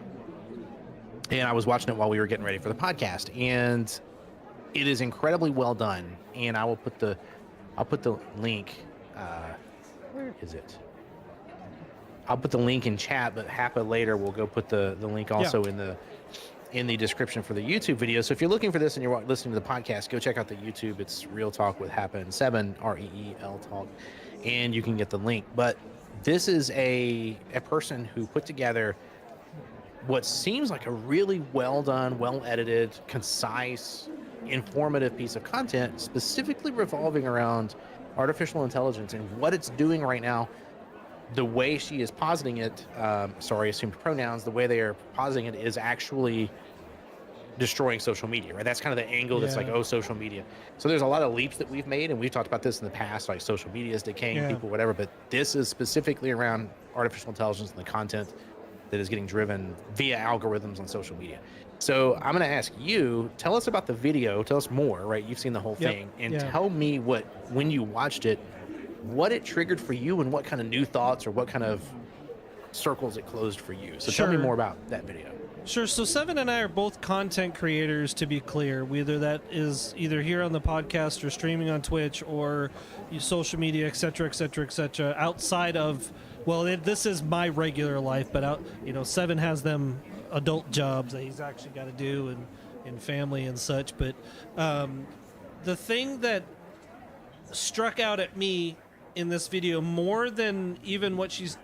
and I was watching it while we were getting ready for the podcast, and it is incredibly well done. And I'll put the link, where is it? I'll put the link in chat, but Hapa later will go put the link also in the description for the YouTube video. So if you're looking for this and you're listening to the podcast, go check out the YouTube. It's Real Talk with Hapa S3VYN, REEL Talk, and you can get the link. But this is a person who put together what seems like a really well done, well edited, concise, informative piece of content, specifically revolving around artificial intelligence and what it's doing right now. The way she is positing it, assumed pronouns, the way they are positing it is actually destroying social media, right? That's kind of the angle that's like, social media. So there's a lot of leaps that we've made, and we've talked about this in the past, like social media is decaying people, whatever, but this is specifically around artificial intelligence and the content that is getting driven via algorithms on social media. So I'm going to ask you, tell us about the video, tell us more, right? You've seen the whole thing, and tell me when you watched it, what it triggered for you and what kind of new thoughts or what kind of circles it closed for you. So tell me more about that video. Sure. So Seven and I are both content creators, to be clear, whether that is either here on the podcast or streaming on Twitch or social media, et cetera, outside of well, this is my regular life, but out, Seven has them adult jobs that he's actually got to do and family and such. But the thing that struck out at me in this video more than even what she's,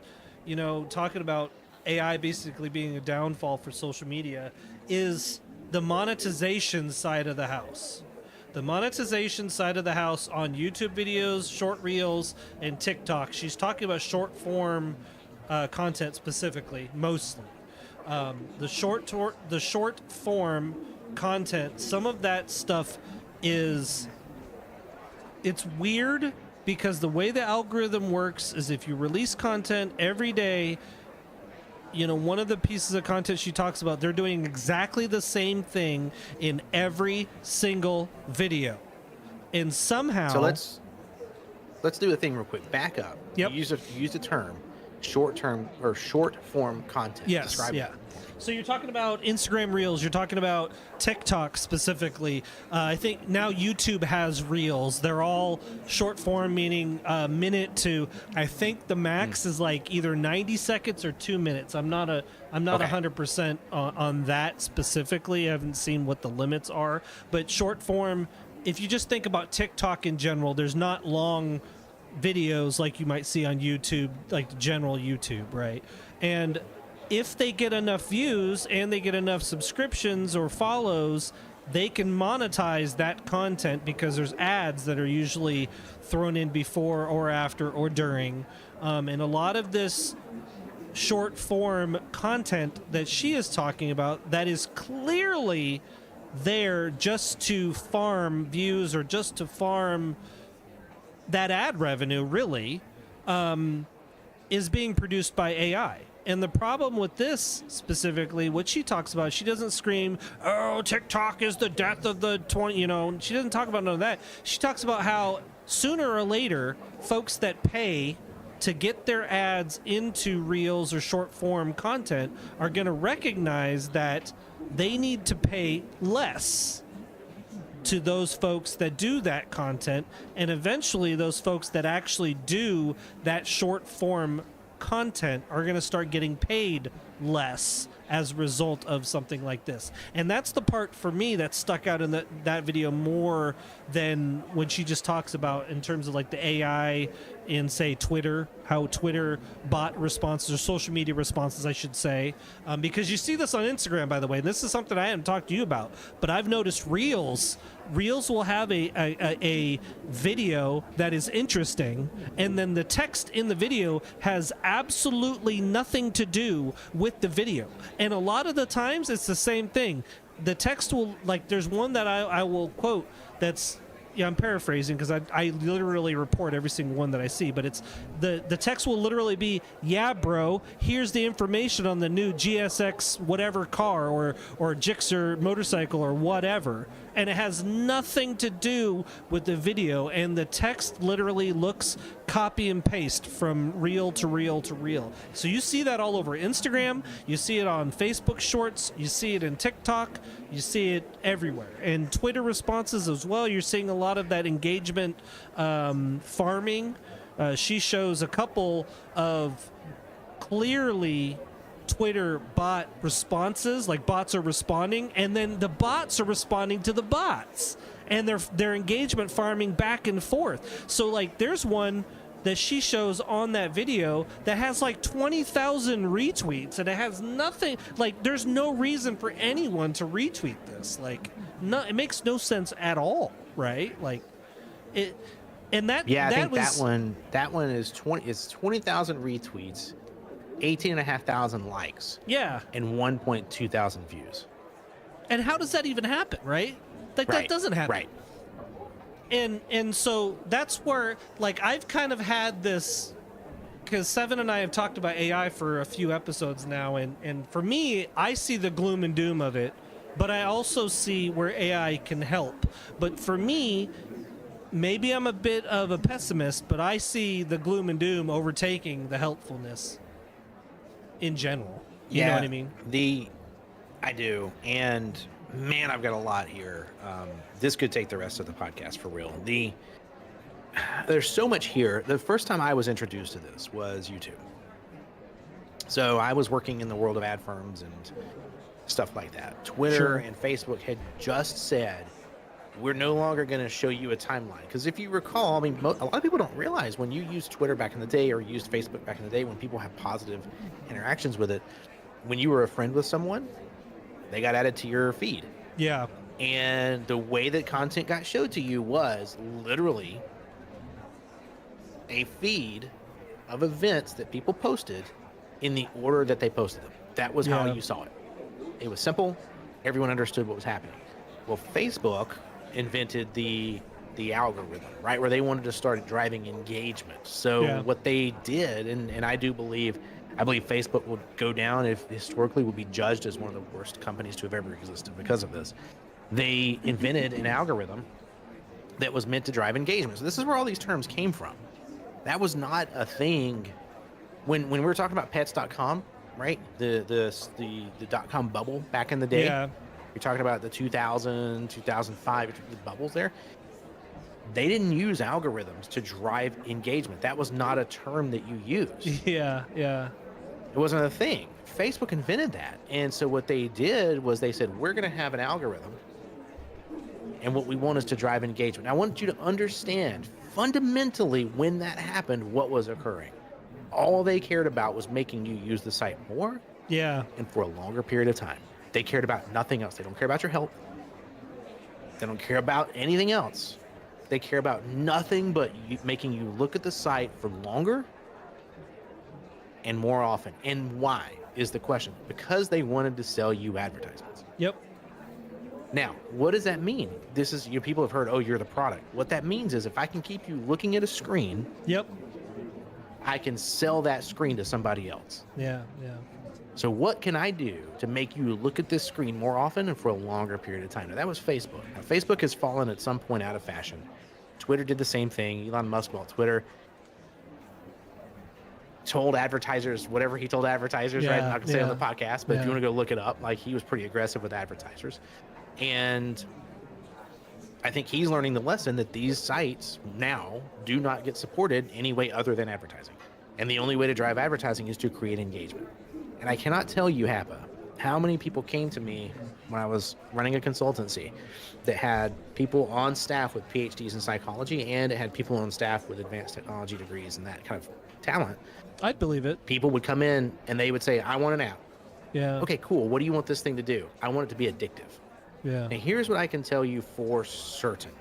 talking about AI basically being a downfall for social media is the monetization side of the house. The monetization side of the house on YouTube videos, short reels, and TikTok. She's talking about short form content specifically, mostly. The short form content, some of that stuff it's weird because the way the algorithm works is if you release content every day, one of the pieces of content she talks about, they're doing exactly the same thing in every single video. And somehow... So let's do a thing real quick. Back up. Yep. You use the term short form content. Yes, Describe yeah. it. So you're talking about Instagram Reels. You're talking about TikTok specifically. I think now YouTube has Reels. They're all short form, meaning a minute to. I think the max is like either 90 seconds or 2 minutes. I'm not 100% on that specifically. I haven't seen what the limits are. But short form, if you just think about TikTok in general, there's not long videos like you might see on YouTube, like general YouTube, right? And if they get enough views and they get enough subscriptions or follows, they can monetize that content because there's ads that are usually thrown in before or after or during. And a lot of this short form content that she is talking about that is clearly there just to farm views or just to farm that ad revenue, really, is being produced by AI. And the problem with this specifically, what she talks about, she doesn't scream, oh, TikTok is the death of the 20, she doesn't talk about none of that. She talks about how sooner or later, folks that pay to get their ads into Reels or short form content are going to recognize that they need to pay less to those folks that do that content. And eventually those folks that actually do that short form content are going to start getting paid less as a result of something like this. And that's the part for me that stuck out in that video more than when she just talks about in terms of like the AI in, say, Twitter, how Twitter bot responses or social media responses, I should say, because you see this on Instagram, by the way, and this is something I haven't talked to you about, but I've noticed Reels will have a video that is interesting, and then the text in the video has absolutely nothing to do with the video. And a lot of the times it's the same thing. The text will, like, there's one that I will quote that's, I'm paraphrasing because I literally report every single one that I see, but it's the text will literally be, yeah, bro, here's the information on the new GSX whatever car or Gixxer motorcycle or whatever. And it has nothing to do with the video, and the text literally looks copy and paste from reel to reel to reel. So you see that all over Instagram, you see it on Facebook Shorts, you see it in TikTok, you see it everywhere. And Twitter responses as well, you're seeing a lot of that engagement farming. She shows a couple of clearly Twitter bot responses, like bots are responding, and then the bots are responding to the bots, and their engagement farming back and forth. So like there's one that she shows on that video that has like 20,000 retweets, and it has nothing, like there's no reason for anyone to retweet this. Like it makes no sense at all, right? Like it, and that, yeah, I think was, that one is 20,000 retweets, 18,500 likes, yeah, and 1.2 thousand views. And how does that even happen, right? Like that doesn't happen, right? And so that's where, like, I've kind of had this, because Seven and I have talked about AI for a few episodes now, and for me, I see the gloom and doom of it, but I also see where AI can help. But for me, maybe I'm a bit of a pessimist, but I see the gloom and doom overtaking the helpfulness in general. You know what I mean? I do. And man, I've got a lot here. This could take the rest of the podcast for real. There's so much here. The first time I was introduced to this was YouTube. So I was working in the world of ad firms and stuff like that. Twitter Sure. and Facebook had just said, we're no longer going to show you a timeline. Because if you recall, I mean, a lot of people don't realize when you used Twitter back in the day or used Facebook back in the day, when people have positive interactions with it, when you were a friend with someone, they got added to your feed. Yeah. And the way that content got showed to you was literally a feed of events that people posted in the order that they posted them. That was how Yeah. you saw it. It was simple. Everyone understood what was happening. Well, Facebook invented the algorithm, right? Where they wanted to start driving engagement. So Yeah. what they did, and I believe Facebook will go down, if historically will be judged as one of the worst companies to have ever existed because of this. They invented an algorithm that was meant to drive engagement. So this is where all these terms came from. That was not a thing when we were talking about pets.com, right? The .com bubble back in the day. Yeah. You're talking about the 2000, 2005, the bubbles there. They didn't use algorithms to drive engagement. That was not a term that you used. Yeah. Yeah. It wasn't a thing. Facebook invented that. And so what they did was they said, we're going to have an algorithm. And what we want is to drive engagement. I want you to understand fundamentally when that happened, what was occurring. All they cared about was making you use the site more Yeah. and for a longer period of time. They cared about nothing else. They don't care about your health. They don't care about anything else. They care about nothing but making you look at the site for longer and more often. And why is the question? Because they wanted to sell you advertisements. Yep. Now, what does that mean? This is, people have heard, oh, you're the product. What that means is if I can keep you looking at a screen, Yep. I can sell that screen to somebody else. Yeah. Yeah. So what can I do to make you look at this screen more often and for a longer period of time? Now, that was Facebook. Now, Facebook has fallen at some point out of fashion. Twitter did the same thing. Elon Musk bought Twitter. Told advertisers whatever he told advertisers, right? I'm not going to say on the podcast, but if you want to go look it up, like, he was pretty aggressive with advertisers. And I think he's learning the lesson that these sites now do not get supported any way other than advertising. And the only way to drive advertising is to create engagement. And I cannot tell you, Hapa, how many people came to me when I was running a consultancy that had people on staff with PhDs in psychology, and it had people on staff with advanced technology degrees and that kind of talent. I'd believe it. People would come in and they would say, I want an app. Yeah. Okay, cool. What do you want this thing to do? I want it to be addictive. Yeah. And here's what I can tell you for certain.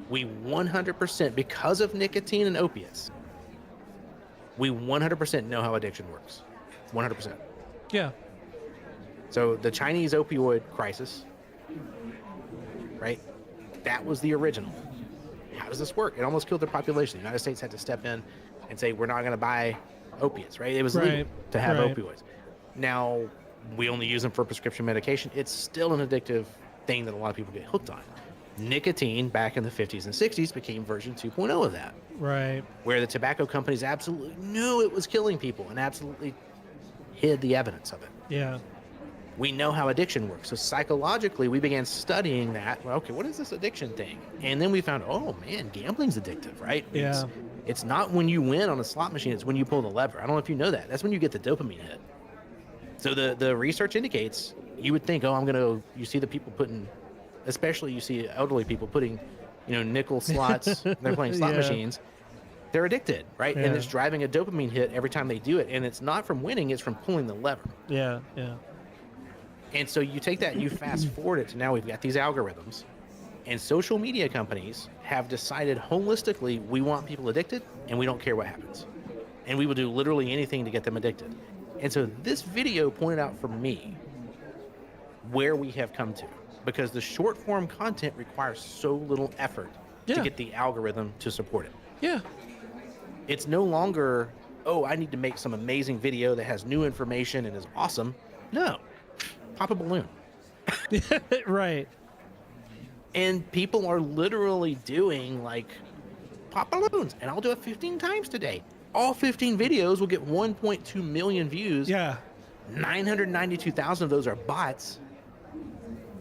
We 100%, because of nicotine and opiates, we 100% know how addiction works. 100%. Yeah. So the Chinese opioid crisis, right? That was the original. How does this work? It almost killed their population. The United States had to step in and say, we're not going to buy opiates, right? It was legal to have opioids. Now, we only use them for prescription medication. It's still an addictive thing that a lot of people get hooked on. Nicotine back in the 50s and 60s became version 2.0 of that. Right. Where the tobacco companies absolutely knew it was killing people and absolutely hid the evidence of it. Yeah. We know how addiction works. So psychologically, we began studying that. Well, okay, what is this addiction thing? And then we found, oh man, gambling's addictive, right? Yeah. It's not when you win on a slot machine, it's when you pull the lever. I don't know if you know that. That's when you get the dopamine hit. So the research indicates, you would think, oh, you see the people putting, especially you see elderly people putting, nickel slots, they're playing slot machines. They're addicted, right? Yeah. And it's driving a dopamine hit every time they do it. And it's not from winning, it's from pulling the lever. Yeah. Yeah. And so you take that, you fast forward it to now we've got these algorithms, and social media companies have decided holistically, we want people addicted and we don't care what happens. And we will do literally anything to get them addicted. And so this video pointed out for me where we have come to, because the short form content requires so little effort to get the algorithm to support it. Yeah. It's no longer, oh, I need to make some amazing video that has new information and is awesome. No. Pop a balloon. Right. And people are literally doing like pop balloons, and I'll do it 15 times today. All 15 videos will get 1.2 million views. Yeah. 992,000 of those are bots,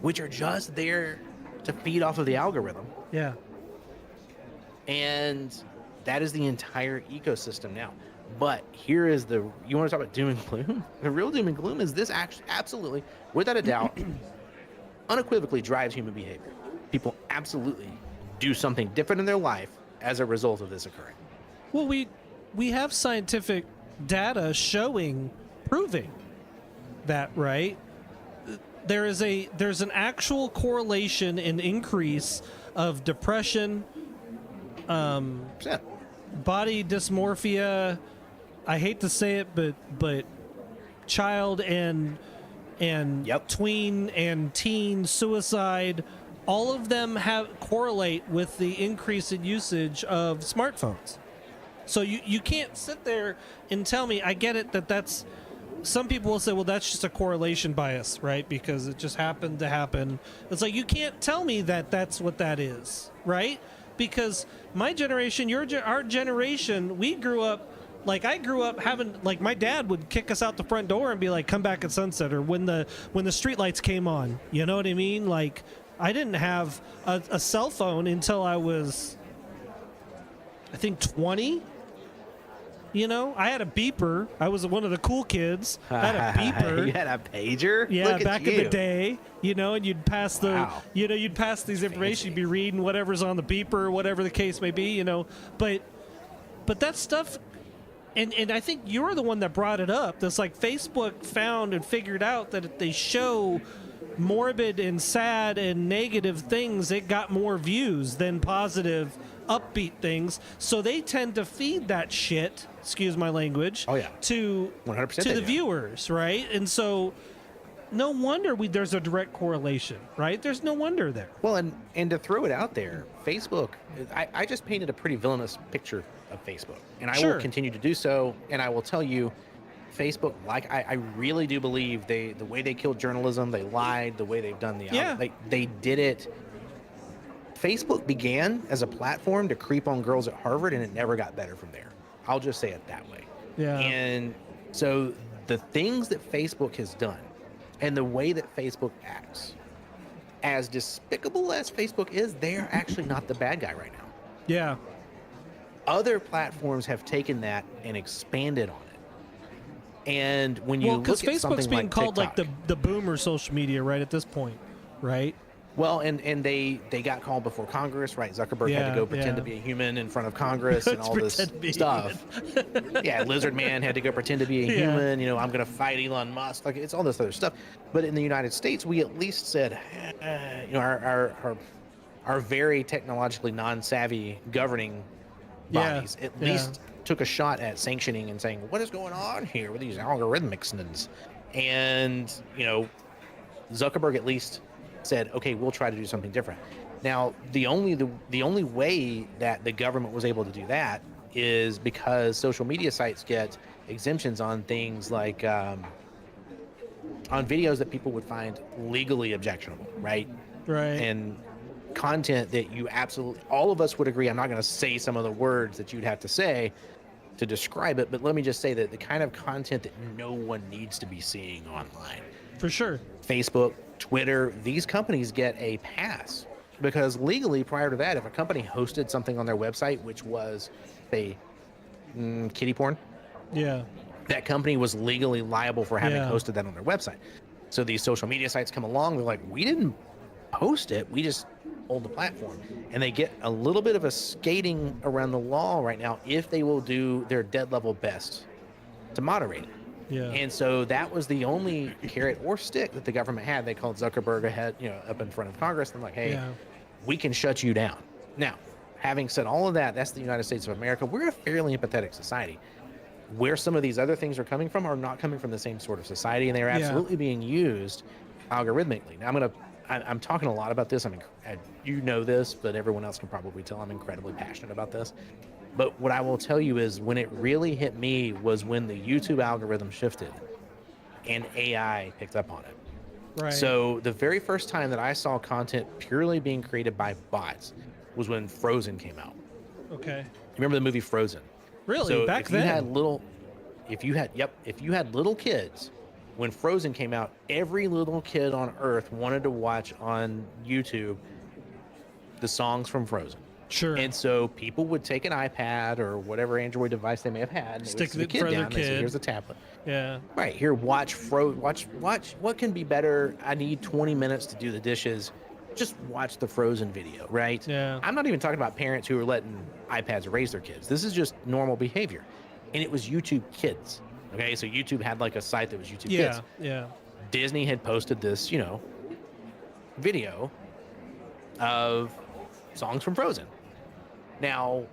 which are just there to feed off of the algorithm. Yeah. And that is the entire ecosystem now. But here is you want to talk about doom and gloom? The real doom and gloom is this actually absolutely, without a doubt, unequivocally drives human behavior. People absolutely do something different in their life as a result of this occurring. Well, we have scientific data proving that, right? There's an actual correlation and increase of depression, body dysmorphia. I hate to say it, but child and tween and teen suicide, all of them correlate with the increase in usage of smartphones. So you can't sit there and tell me, I get it that's, some people will say, well, that's just a correlation bias, right? Because it just happened to happen. It's like, you can't tell me that that's what that is, right? Because my generation, our generation, we grew up, like I grew up having, like my dad would kick us out the front door and be like, come back at sunset, or when the street lights came on, you know what I mean? Like I didn't have a cell phone until I was, I think 20. You know, I had a beeper. I was one of the cool kids. I had a beeper. You had a pager? Yeah, Look back at in the day, you know, and you'd pass you'd pass these information. You'd be reading whatever's on the beeper, whatever the case may be, you know. But that stuff, and I think you're the one that brought it up. That's like Facebook found and figured out that if they show morbid and sad and negative things, it got more views than positive, upbeat things. So they tend to feed that shit, excuse my language, to 100% to the viewers, right? And so no wonder there's a direct correlation, right? There's no wonder there. Well, and to throw it out there, Facebook, I just painted a pretty villainous picture of Facebook, and I will continue to do so. And I will tell you, Facebook, like I really do believe the way they killed journalism, they lied, the way they've done they did it. Facebook began as a platform to creep on girls at Harvard, and it never got better from there. I'll just say it that way. Yeah. And so the things that Facebook has done and the way that Facebook acts, as despicable as Facebook is, they're actually not the bad guy right now. Yeah. Other platforms have taken that and expanded on it. And when you look at Facebook's something being like called TikTok, like the boomer social media, right, at this point, right? well, and they got called before Congress, right? Zuckerberg had to go pretend to be a human in front of Congress and all this stuff. Yeah, Lizard Man had to go pretend to be a human. You know, I'm going to fight Elon Musk. Like, it's all this other stuff. But in the United States, we at least said, you know, our very technologically non-savvy governing bodies at least took a shot at sanctioning and saying, what is going on here with these algorithmics? And, you know, Zuckerberg at least said, okay, we'll try to do something different. Now, the only way that the government was able to do that is because social media sites get exemptions on things like on videos that people would find legally objectionable, right? Right. And content that you absolutely, all of us would agree, I'm not going to say some of the words that you'd have to say to describe it, but let me just say that the kind of content that no one needs to be seeing online. For sure. Facebook, Twitter, these companies get a pass because legally prior to that, if a company hosted something on their website, which was, say, kiddie porn, that company was legally liable for having hosted that on their website. So these social media sites come along, they're like, we didn't post it, we just hold the platform. And they get a little bit of a skating around the law right now if they will do their dead level best to moderate it. Yeah. And so that was the only carrot or stick that the government had. They called Zuckerberg ahead, you know, up in front of Congress and like, hey, we can shut you down. Now, having said all of that, that's the United States of America. We're a fairly empathetic society. Where some of these other things are coming from are not coming from the same sort of society, and they're absolutely being used algorithmically. Now, I'm talking a lot about this. You know this, but everyone else can probably tell I'm incredibly passionate about this. But what I will tell you is when it really hit me was when the YouTube algorithm shifted and AI picked up on it. Right. So the very first time that I saw content purely being created by bots was when Frozen came out. Okay. Remember the movie Frozen? Really? So back then? If you had little kids, when Frozen came out, every little kid on Earth wanted to watch on YouTube the songs from Frozen. Sure. And so people would take an iPad or whatever Android device they may have had, and they Stick would sit the it for kid their down and they say, kid. here's a tablet. Yeah. Right, here, watch. What can be better? I need 20 minutes to do the dishes. Just watch the Frozen video, right? Yeah. I'm not even talking about parents who are letting iPads raise their kids. This is just normal behavior. And it was YouTube Kids. Okay, so YouTube had like a site that was YouTube Kids. Yeah. Disney had posted this, video of songs from Frozen. Now,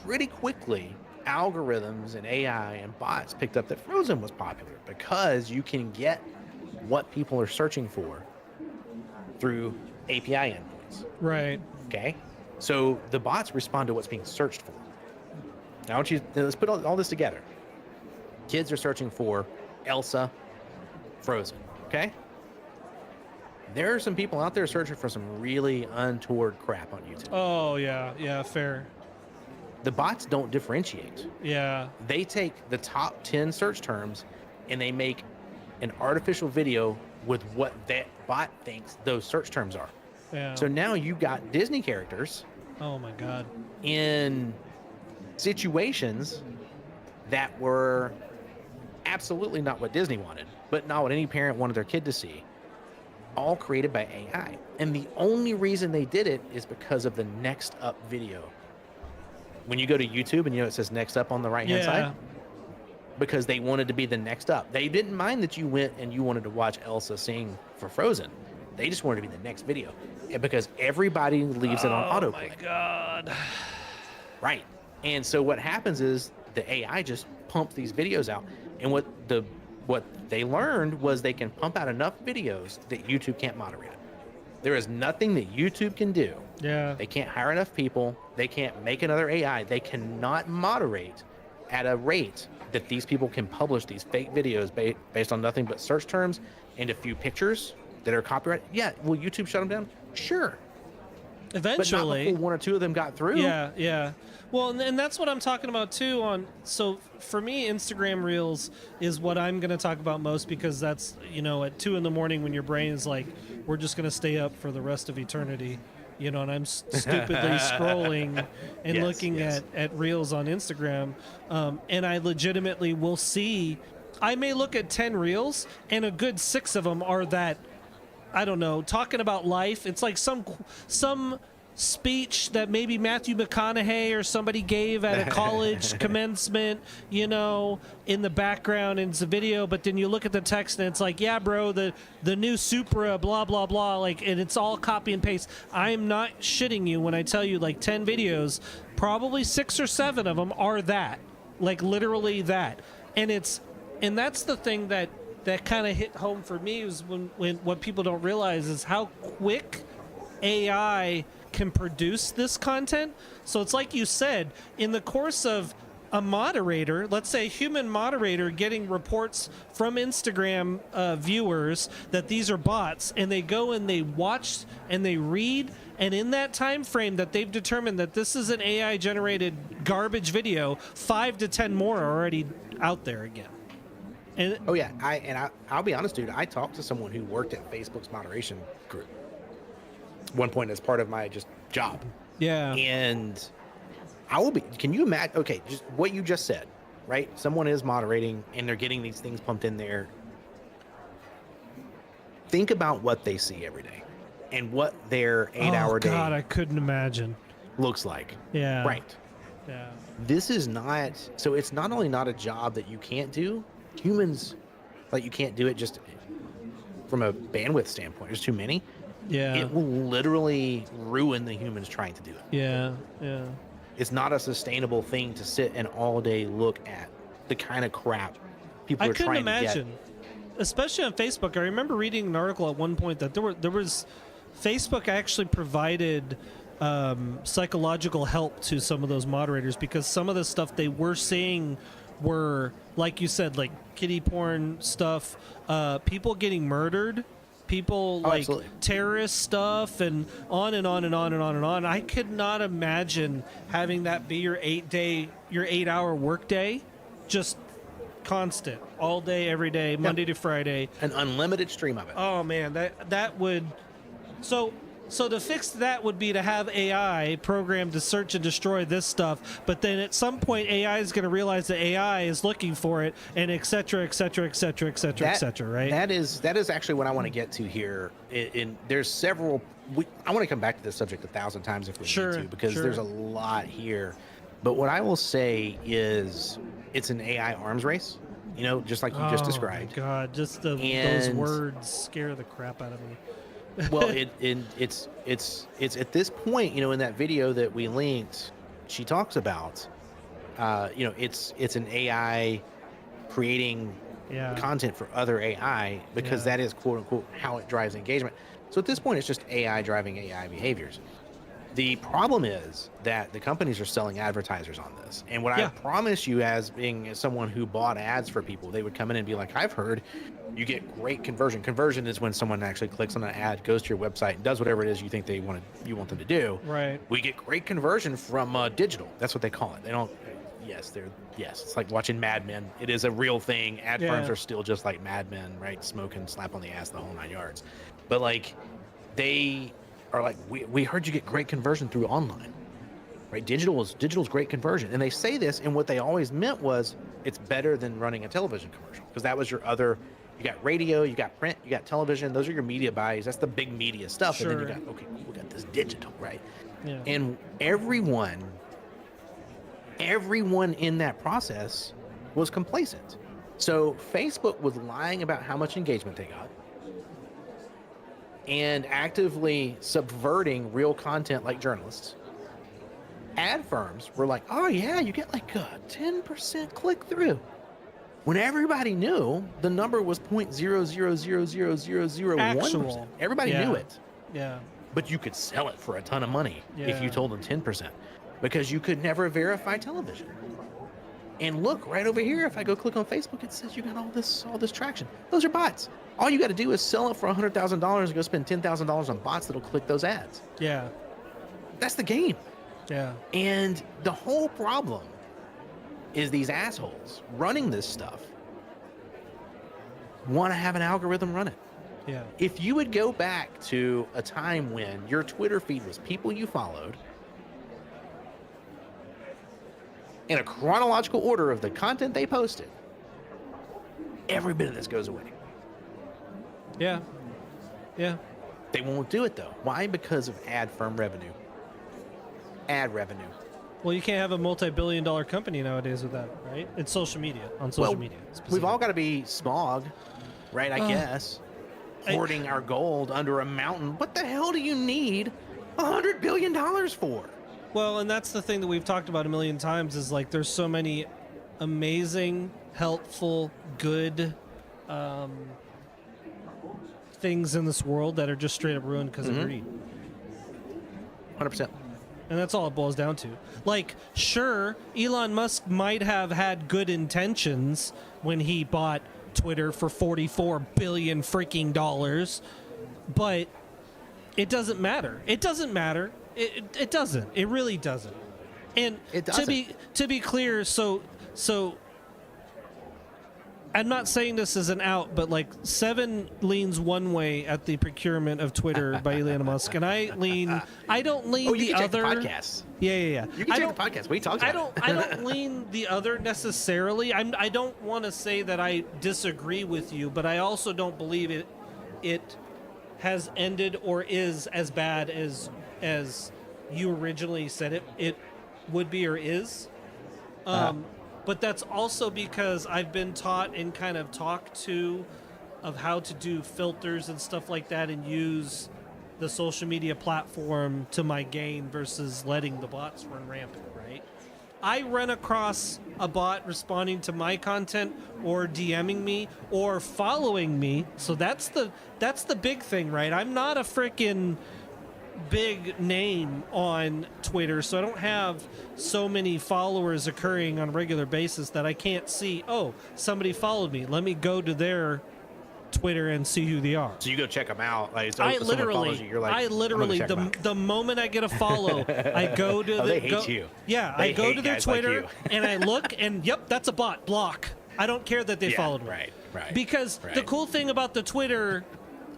pretty quickly, algorithms and AI and bots picked up that Frozen was popular because you can get what people are searching for through API endpoints. Right. Okay? So the bots respond to what's being searched for. Now, let's put all this together. Kids are searching for Elsa, Frozen. Okay? There are some people out there searching for some really untoward crap on YouTube. Oh, yeah, fair. The bots don't differentiate. Yeah. They take the top 10 search terms and they make an artificial video with what that bot thinks those search terms are. Yeah. So now you got Disney characters Oh my God. in situations that were absolutely not what Disney wanted, but not what any parent wanted their kid to see, all created by AI. And the only reason they did it is because of the next up video. When you go to YouTube and it says next up on the right hand side, because they wanted to be the next up. They didn't mind that you went and you wanted to watch Elsa sing for Frozen. They just wanted to be the next video, and because everybody leaves it on autoplay. Oh my God. Right. And so what happens is the AI just pumps these videos out, and what they learned was they can pump out enough videos that YouTube can't moderate it. There is nothing that YouTube can do. Yeah. They can't hire enough people. They can't make another AI. They cannot moderate at a rate that these people can publish these fake videos based on nothing but search terms and a few pictures that are copyrighted. Yeah, will YouTube shut them down? Sure. Eventually. But not before one or two of them got through. Yeah. Well, and that's what I'm talking about too. So for me, Instagram Reels is what I'm going to talk about most, because that's, at 2 a.m. when your brain is like, we're just going to stay up for the rest of eternity. And I'm stupidly scrolling and looking at Reels on Instagram. And I legitimately will see, I may look at 10 Reels and a good 6 of them are that, I don't know, talking about life. It's like some speech that maybe Matthew McConaughey or somebody gave at a college commencement, in the background, and it's a video, but then you look at the text and it's like, yeah, bro, the new Supra, blah, blah, blah, and it's all copy and paste. I'm not shitting you when I tell you 10 videos, probably 6 or 7 of them are that, literally that. And that's the thing that kind of hit home for me, is when what people don't realize is how quick AI can produce this content. So it's like you said, in the course of a moderator, let's say a human moderator, getting reports from Instagram viewers that these are bots, and they go and they watch and they read, and in that time frame that they've determined that this is an AI generated garbage video, 5 to 10 more are already out there again. And Oh yeah, I'll be honest, dude. I talked to someone who worked at Facebook's moderation group at one point as part of my just job. yeah, And I will be. Can you imagine? Okay, just what you just said, right? Someone is moderating and they're getting these things pumped in there. Think about what they see every day, and what their 8-hour day God, I couldn't imagine. looks like. Yeah. Right. Yeah. This is not. So it's not only not a job that you can't do. Humans, you can't do it just from a bandwidth standpoint. There's too many. Yeah. It will literally ruin the humans trying to do it. Yeah. It's not a sustainable thing to sit and all day look at the kind of crap people I are couldn't trying imagine, especially on Facebook. I remember reading an article at one point that there was Facebook actually provided psychological help to some of those moderators, because some of the stuff they were seeing were, like you said, kiddie porn stuff, people getting murdered, people absolutely. terrorist stuff, and on and on and on and on and on. I could not imagine having that be your 8-hour work day, just constant, all day, every day, Monday to Friday. An unlimited stream of it. Oh man, that would. So So to fix that would be to have AI programmed to search and destroy this stuff, but then at some point AI is going to realize that AI is looking for it, and et cetera, et cetera, et cetera, et cetera, et cetera, right? That is actually what I want to get to here. There's several. I want to come back to this subject 1,000 times if we need to, because there's a lot here. But what I will say is, it's an AI arms race. You know, just like you just described. Oh my God, just those words scare the crap out of me. Well, it's at this point, you know, in that video that we linked, she talks about, you know, it's an AI creating content for other AI, because that is, quote unquote, how it drives engagement. So at this point, it's just AI driving AI behaviors. The problem is that the companies are selling advertisers on this. And what I promise you, as being someone who bought ads for people, they would come in and be like, I've heard you get great conversion. Conversion is when someone actually clicks on an ad, goes to your website, and does whatever it is you think you want them to do. Right. We get great conversion from digital. That's what they call it. They don't. Yes, it's like watching Mad Men. It is a real thing. Ad firms are still just like Mad Men, right? Smoking, slap on the ass, the whole 9 yards. But like, they are like, we heard you get great conversion through online, right? Digital's great conversion. And they say this, and what they always meant was, it's better than running a television commercial, because that was your other. You got radio, you got print, you got television. Those are your media buys. That's the big media stuff. And then you got, we got this digital, right? Yeah. And everyone in that process was complacent. So Facebook was lying about how much engagement they got, and actively subverting real content like journalists. Ad firms were like, oh yeah, you get like a 10% click through. When everybody knew the number was 0.0000001%. Everybody knew it. Yeah. But you could sell it for a ton of money if you told them 10%, because you could never verify television. And look right over here, if I go click on Facebook, it says you got all this traction. Those are bots. All you got to do is sell it for $100,000 and go spend $10,000 on bots that'll click those ads. Yeah. That's the game. Yeah. And the whole problem is these assholes running this stuff want to have an algorithm run it. Yeah. If you would go back to a time when your Twitter feed was people you followed in a chronological order of the content they posted, every bit of this goes away. Yeah. Yeah. They won't do it though. Why? Because of ad firm revenue. Ad revenue. Well, you can't have a multi-billion-dollar company nowadays with that, right? It's social media, on social media. We've all got to be smog, right? I guess. Hoarding our gold under a mountain. What the hell do you need $100 billion for? Well, and that's the thing that we've talked about a million times, is like, there's so many amazing, helpful, good things in this world that are just straight up ruined because of greed. 100%. And that's all it boils down to. Like, sure, Elon Musk might have had good intentions when he bought Twitter for $44 billion freaking dollars, but it doesn't matter. It doesn't matter. It doesn't. It really doesn't. And it doesn't. To be clear, so I'm not saying this as an out, but like, Seven leans one way at the procurement of Twitter by Elon Musk, and I don't lean the other. Check the podcasts. Yeah. You can check the podcast. We talked about it. I don't lean the other necessarily. I don't want to say that I disagree with you, but I also don't believe it has ended or is as bad as you originally said it would be or is. But that's also because I've been taught and kind of talked to of how to do filters and stuff like that, and use the social media platform to my gain versus letting the bots run rampant, right? I run across a bot responding to my content or DMing me or following me. So that's the big thing, right? I'm not a freaking big name on Twitter, so I don't have so many followers occurring on a regular basis that I can't see, oh, somebody followed me, let me go to their Twitter and see who they are. So you go check them out. Like, so I literally the moment I get a follow, I go to they hate you. Yeah, I go to their Twitter and I look, and yep, that's a bot. Block. I don't care that they followed me. Right. Because the cool thing about the Twitter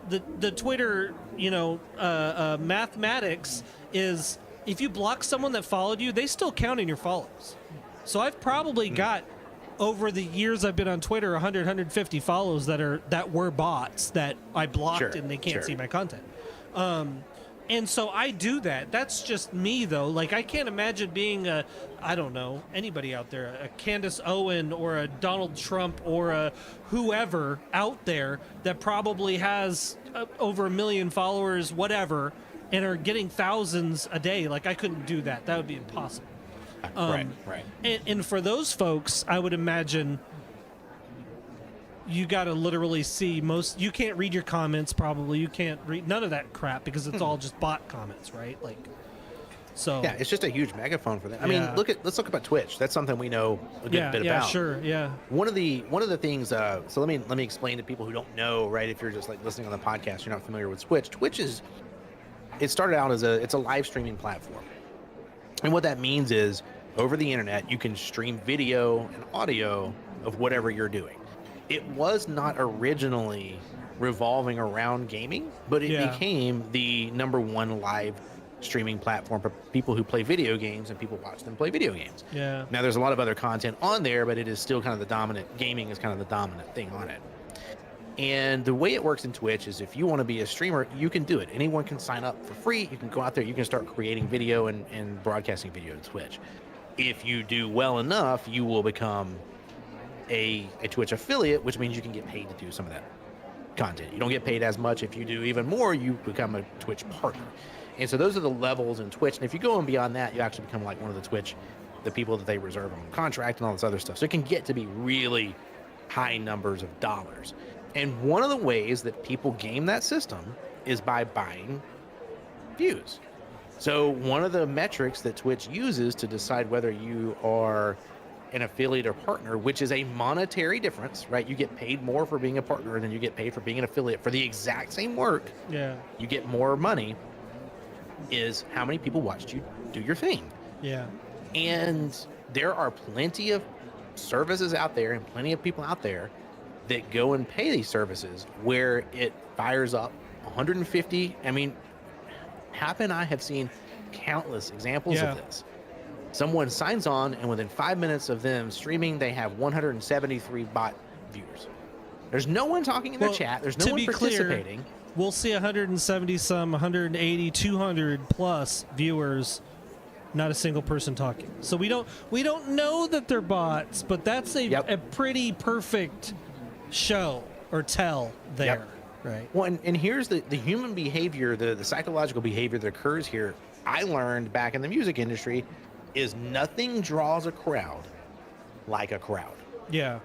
the Twitter, mathematics is if you block someone that followed you, they still count in your follows. So I've probably got over the years I've been on Twitter 100, 150 follows that were bots that I blocked and they can't see my content. And so I do that. That's just me, though. Like, I can't imagine being I don't know, anybody out there, a Candace Owen or a Donald Trump or a whoever out there that probably has over 1 million followers, whatever, and are getting thousands a day. Like, I couldn't do that. That would be impossible. Right. And for those folks, I would imagine you got to literally see you can't read your comments, probably. You can't read none of that crap because it's all just bot comments, right? Like, so. Yeah, it's just a huge megaphone for them. I mean, let's look about Twitch. That's something we know a good bit about. Yeah, sure, yeah. One of the things, so let me explain to people who don't know, right? If you're just like listening on the podcast, you're not familiar with Twitch. It started out as it's a live streaming platform. And what that means is over the internet, you can stream video and audio of whatever you're doing. It was not originally revolving around gaming, but it became the #1 live streaming platform for people who play video games and people watch them play video games. Yeah. Now there's a lot of other content on there, but it is still kind of the dominant, gaming is kind of the dominant thing on it. And the way it works in Twitch is if you want to be a streamer, you can do it. Anyone can sign up for free. You can go out there, you can start creating video and broadcasting video to Twitch. If you do well enough, you will become a Twitch affiliate, which means you can get paid to do some of that content. You don't get paid as much. If you do even more, you become a Twitch partner. And so those are the levels in Twitch. And if you go on beyond that, you actually become like one of the people that they reserve on contract and all this other stuff. So it can get to be really high numbers of dollars. And one of the ways that people game that system is by buying views. So one of the metrics that Twitch uses to decide whether you are an affiliate or partner, which is a monetary difference, right? You get paid more for being a partner than you get paid for being an affiliate for the exact same work. Yeah. You get more money, is how many people watched you do your thing. Yeah. And there are plenty of services out there and plenty of people out there that go and pay these services where it fires up 150. I mean, Hapa and I have seen countless examples of this. Someone signs on, and within 5 minutes of them streaming, they have 173 bot viewers. There's no one talking in their chat. There's no one participating. Clear, we'll see 170 some, 180, 200 plus viewers. Not a single person talking. So we don't know that they're bots, but that's a pretty perfect show or tell there, right? Well, and here's the human behavior, the psychological behavior that occurs here. I learned back in the music industry is nothing draws a crowd like a crowd. Yeah.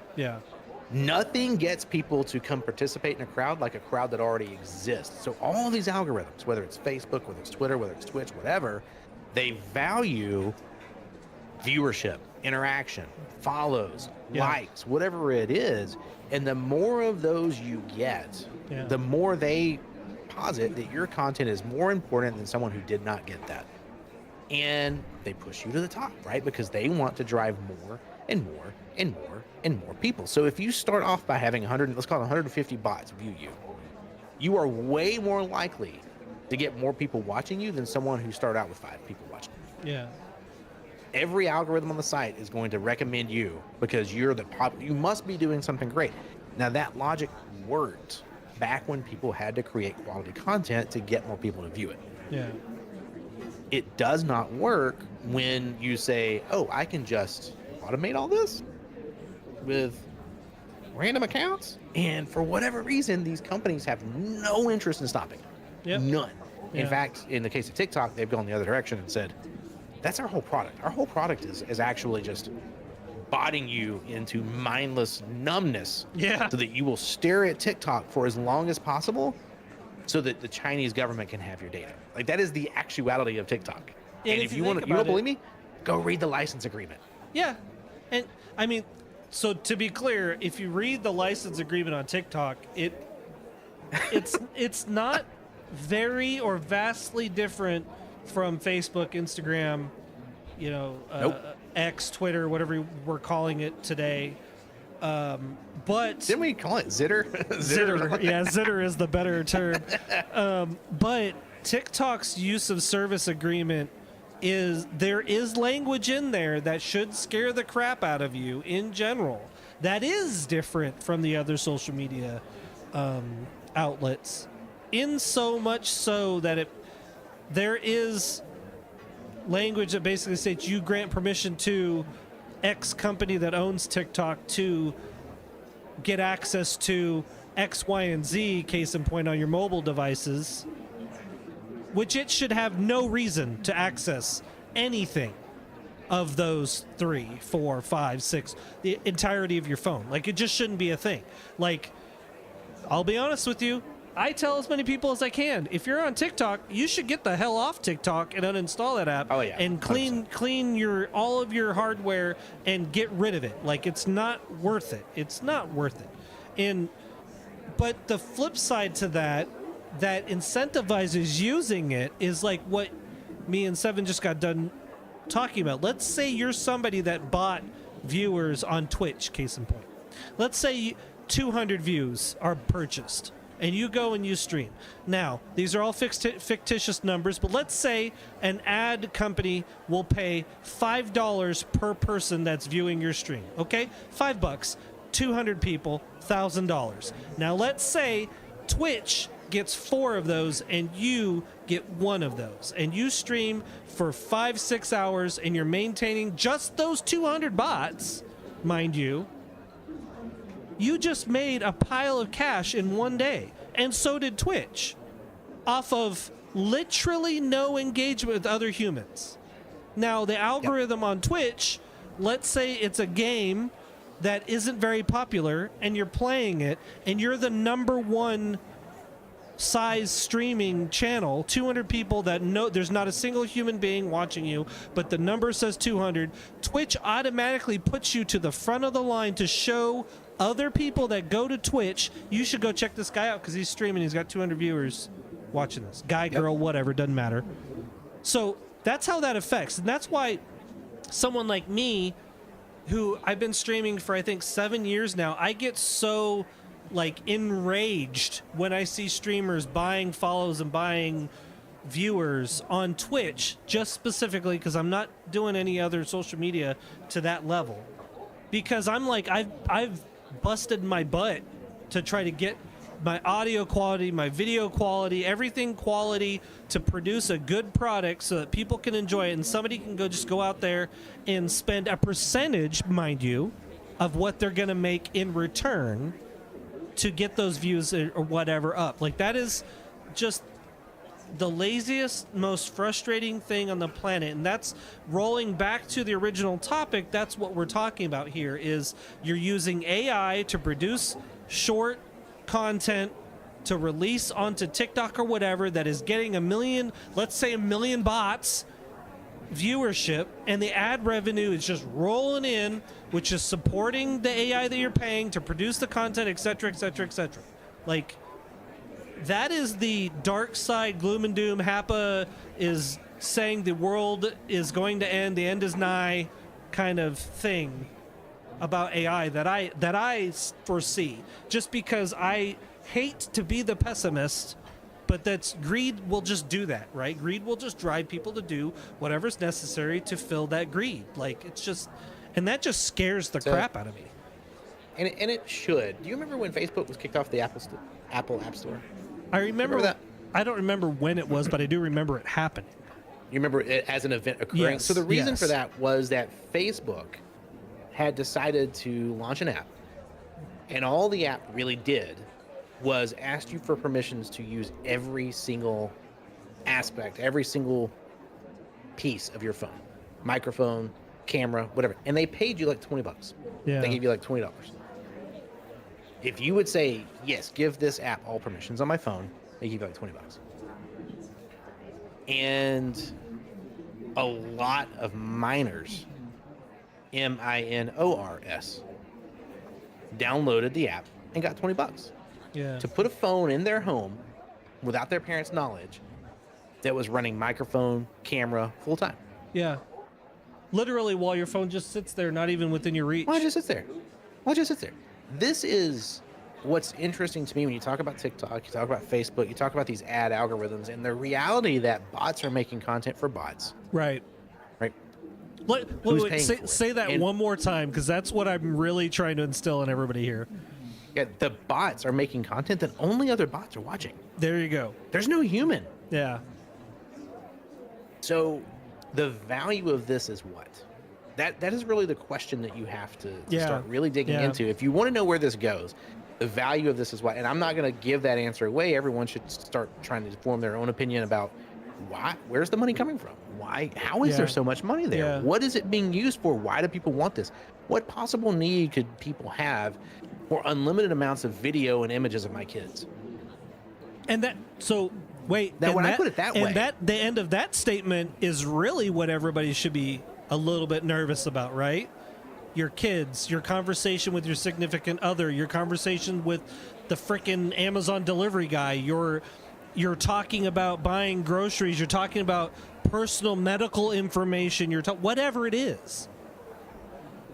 Nothing gets people to come participate in a crowd like a crowd that already exists. So all these algorithms, whether it's Facebook, whether it's Twitter, whether it's Twitch, whatever, they value viewership, interaction, follows, likes, whatever it is. And the more of those you get, the more they posit that your content is more important than someone who did not get that. And they push you to the top, right? Because they want to drive more and more and more and more people. So if you start off by having 100, let's call it 150 bots view you, you are way more likely to get more people watching you than someone who started out with 5 people watching. Yeah. Every algorithm on the site is going to recommend you because you're you must be doing something great. Now that logic worked back when people had to create quality content to get more people to view it. Yeah. It does not work when you say, oh, I can just automate all this with random accounts. And for whatever reason, these companies have no interest in stopping it. Yep. None. Yeah. In fact, in the case of TikTok, they've gone the other direction and said, that's our whole product. Our whole product is actually just botting you into mindless numbness so that you will stare at TikTok for as long as possible so that the Chinese government can have your data. Like, that is the actuality of TikTok. Yeah, and if you don't believe me, go read the license agreement. Yeah. And I mean, so to be clear, if you read the license agreement on TikTok, it's not very or vastly different from Facebook, Instagram, Nope. X, Twitter, whatever we're calling it today. But didn't we call it zitter? zitter, yeah, zitter is the better term. But TikTok's use of service agreement there is language in there that should scare the crap out of you in general. That is different from the other social media outlets, in so much so that there is language that basically states you grant permission to X company that owns TikTok to get access to X, Y, and Z, case in point, on your mobile devices, which it should have no reason to access anything of those 3, 4, 5, 6, the entirety of your phone. Like, it just shouldn't be a thing. Like, I'll be honest with you, I tell as many people as I can, if you're on TikTok, you should get the hell off TikTok and uninstall that app. Oh, yeah, and clean all of your hardware and get rid of it. Like, it's not worth it. It's not worth it. But the flip side to that incentivizes using it is like what me and Seven just got done talking about. Let's say you're somebody that bought viewers on Twitch, case in point. Let's say 200 views are purchased and you go and you stream. Now, these are all fictitious numbers, but let's say an ad company will pay $5 per person that's viewing your stream. Okay? $5, 200 people, $1,000. Now, let's say Twitch gets 4 of those and you get 1 of those, and you stream for 5-6 hours and you're maintaining just those 200 bots, mind you. You just made a pile of cash in one day, and so did Twitch, off of literally no engagement with other humans. Now, the algorithm on Twitch, let's say it's a game that isn't very popular and you're playing it and you're the #1 size streaming channel, 200 people that know there's not a single human being watching you, but the number says 200, Twitch automatically puts you to the front of the line to show other people that go to Twitch, you should go check this guy out because he's streaming, he's got 200 viewers watching this. Guy, girl, whatever, doesn't matter. So that's how that affects. And that's why someone like me, who I've been streaming for I think 7 years now, I get so like enraged when I see streamers buying follows and buying viewers on Twitch, just specifically because I'm not doing any other social media to that level. Because I'm like, I've busted my butt to try to get my audio quality, my video quality, everything quality to produce a good product so that people can enjoy it and somebody can just go out there and spend a percentage, mind you, of what they're going to make in return to get those views or whatever up. Like, that is just the laziest, most frustrating thing on the planet. And that's rolling back to the original topic. That's what we're talking about here, is you're using AI to produce short content to release onto TikTok or whatever that is getting 1 million, let's say 1 million bots viewership, and the ad revenue is just rolling in, which is supporting the AI that you're paying to produce the content, etc., etc., etc. Like, that is the dark side, gloom and doom. Hapa is saying the world is going to end, the end is nigh kind of thing about AI that I foresee, just because I hate to be the pessimist, but that's greed will just do that, right? Greed will just drive people to do whatever's necessary to fill that greed. Like, it's just, and that just scares the crap out of me. And it should. Do you remember when Facebook was kicked off the Apple App Store? I remember that. I don't remember when it was, but I do remember it happening. You remember it as an event occurring? Yes, so the reason yes. for that was that Facebook had decided to launch an app, and all the app really did was asked you for permissions to use every single aspect, every single piece of your phone, microphone, camera, whatever, and they paid you like $20. Yeah. They gave you like $20. If you would say, yes, give this app all permissions on my phone, they give you like $20. And a lot of minors, minors, downloaded the app and got $20 to put a phone in their home without their parents' knowledge that was running microphone, camera, full time. Yeah. Literally while your phone just sits there, not even within your reach. Well, it just sits there. Well, just sit there. This is what's interesting to me when you talk about TikTok, you talk about Facebook, you talk about these ad algorithms, and the reality that bots are making content for bots. Right. Right. Wait, say that and, one more time, because that's what I'm really trying to instill in everybody here. Yeah, the bots are making content that only other bots are watching. There you go. There's no human. Yeah. So the value of this is what? That is really the question that you have to start really digging into. If you want to know where this goes, the value of this is what, and I'm not going to give that answer away. Everyone should start trying to form their own opinion about where's the money coming from? How is there so much money there? Yeah. What is it being used for? Why do people want this? What possible need could people have for unlimited amounts of video and images of my kids? And that, so wait, now when I put it that way, and that the end of that statement is really what everybody should be a little bit nervous about, right? Your kids, your conversation with your significant other, your conversation with the frickin' Amazon delivery guy, you're talking about buying groceries, you're talking about personal medical information, whatever it is.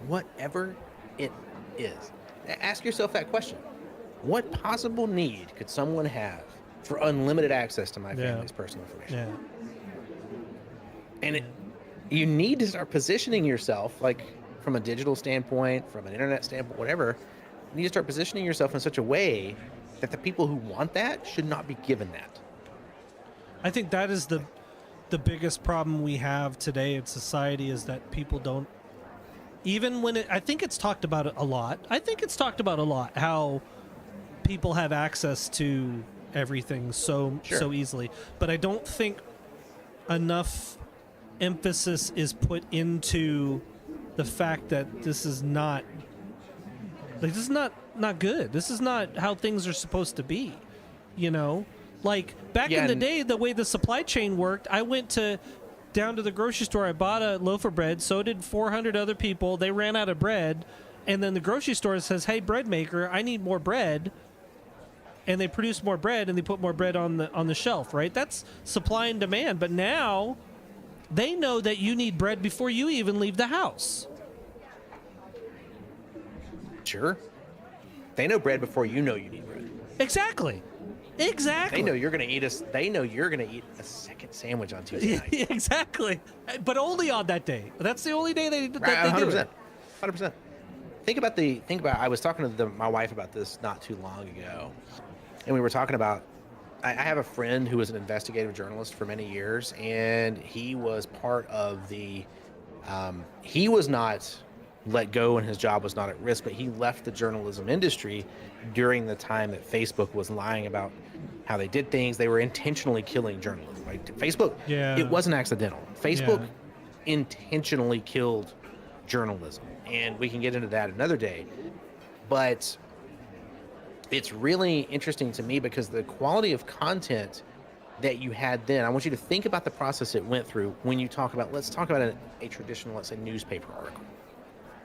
Whatever it is. Ask yourself that question. What possible need could someone have for unlimited access to my family's personal information? Yeah. And you need to start positioning yourself, like from a digital standpoint, from an internet standpoint, whatever. You need to start positioning yourself in such a way that the people who want that should not be given that. I think that is the biggest problem we have today in society, is that people don't, even when I think it's talked about a lot. I think it's talked about a lot how people have access to everything so easily, but I don't think enough emphasis is put into the fact that this is not good. This is not how things are supposed to be, you know? Like back in the day, the way the supply chain worked, I went down to the grocery store, I bought a loaf of bread, so did 400 other people. They ran out of bread, and then the grocery store says, "Hey, bread maker, I need more bread." And they produce more bread, and they put more bread on the shelf, right? That's supply and demand. But now they know that you need bread before you even leave the house. Sure. They know bread before you know you need bread. Exactly. They know you're going to eat a second sandwich on Tuesday night. Exactly. But only on that day. That's the only day they do 100%. it. 100%. Think about I was talking to my wife about this not too long ago. And we were talking about, I have a friend who was an investigative journalist for many years, and he was part of he was not let go and his job was not at risk, but he left the journalism industry during the time that Facebook was lying about how they did things. They were intentionally killing journalism. Right? Facebook, it wasn't accidental. Facebook intentionally killed journalism, and we can get into that another day. But it's really interesting to me because the quality of content that you had then, I want you to think about the process it went through when you talk about, let's talk about a traditional, let's say, newspaper article.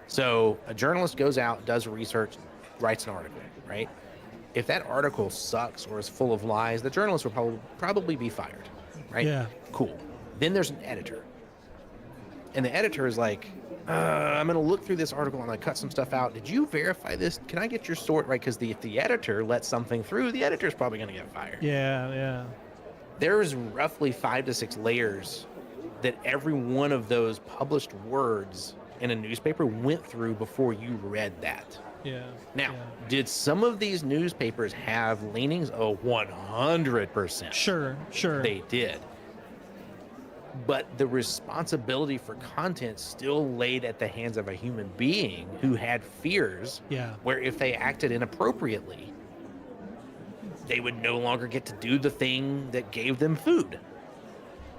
So a journalist goes out, does research, writes an article, right? If that article sucks or is full of lies, the journalist will probably be fired, right? Yeah. Cool. Then there's an editor. And the editor is like, I'm going to look through this article and I cut some stuff out. Did you verify this? Can I get your sort right? Because if the editor lets something through, the editor's probably going to get fired. Yeah. There's roughly 5 to 6 layers that every one of those published words in a newspaper went through before you read that. Yeah. Now, did some of these newspapers have leanings? Oh, 100%. Sure. They did. But the responsibility for content still laid at the hands of a human being who had fears where if they acted inappropriately, they would no longer get to do the thing that gave them food.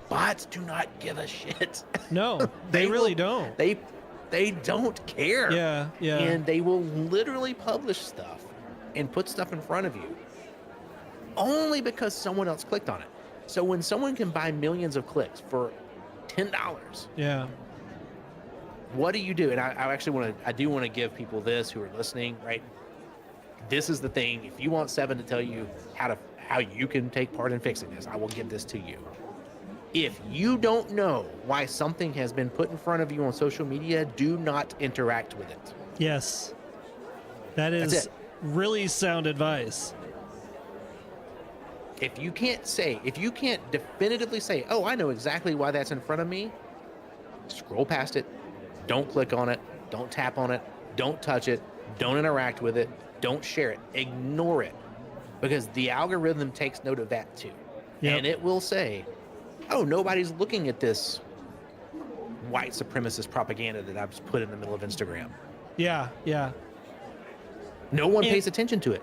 Bots do not give a shit. No, they really don't. They don't care. Yeah. And they will literally publish stuff and put stuff in front of you only because someone else clicked on it. So when someone can buy millions of clicks for $10, what do you do? And I do want to give people this who are listening, right? This is the thing. If you want Seven to tell you how you can take part in fixing this, I will give this to you. If you don't know why something has been put in front of you on social media, do not interact with it. Yes. That That's is it. really sound advice. If you can't definitively say, oh, I know exactly why that's in front of me, scroll past it. Don't click on it. Don't tap on it. Don't touch it. Don't interact with it. Don't share it. Ignore it. Because the algorithm takes note of that too. Yep. And it will say, oh, nobody's looking at this white supremacist propaganda that I've just put in the middle of Instagram. Yeah, yeah. No one pays attention to it.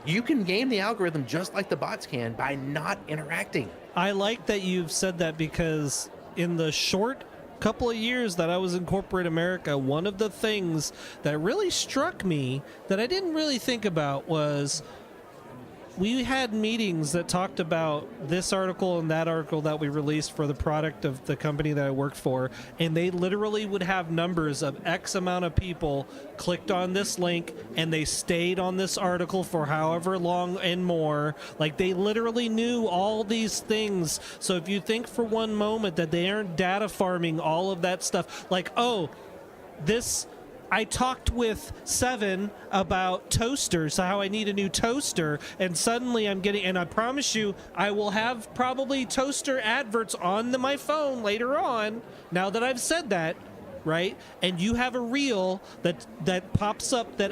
You can game the algorithm just like the bots can by not interacting. I like that you've said that, because in the short couple of years that I was in corporate America, one of the things that really struck me that I didn't really think about was we had meetings that talked about this article and that article that we released for the product of the company that I worked for, and they literally would have numbers of X amount of people clicked on this link and they stayed on this article for however long and more. Like, they literally knew all these things. So if you think for one moment that they aren't data farming all of that stuff, like, oh, this... I talked with Seven about toasters, how I need a new toaster, and suddenly I'm getting, and I promise you, I will have probably toaster adverts on my phone later on, now that I've said that, right? And you have a reel that pops up that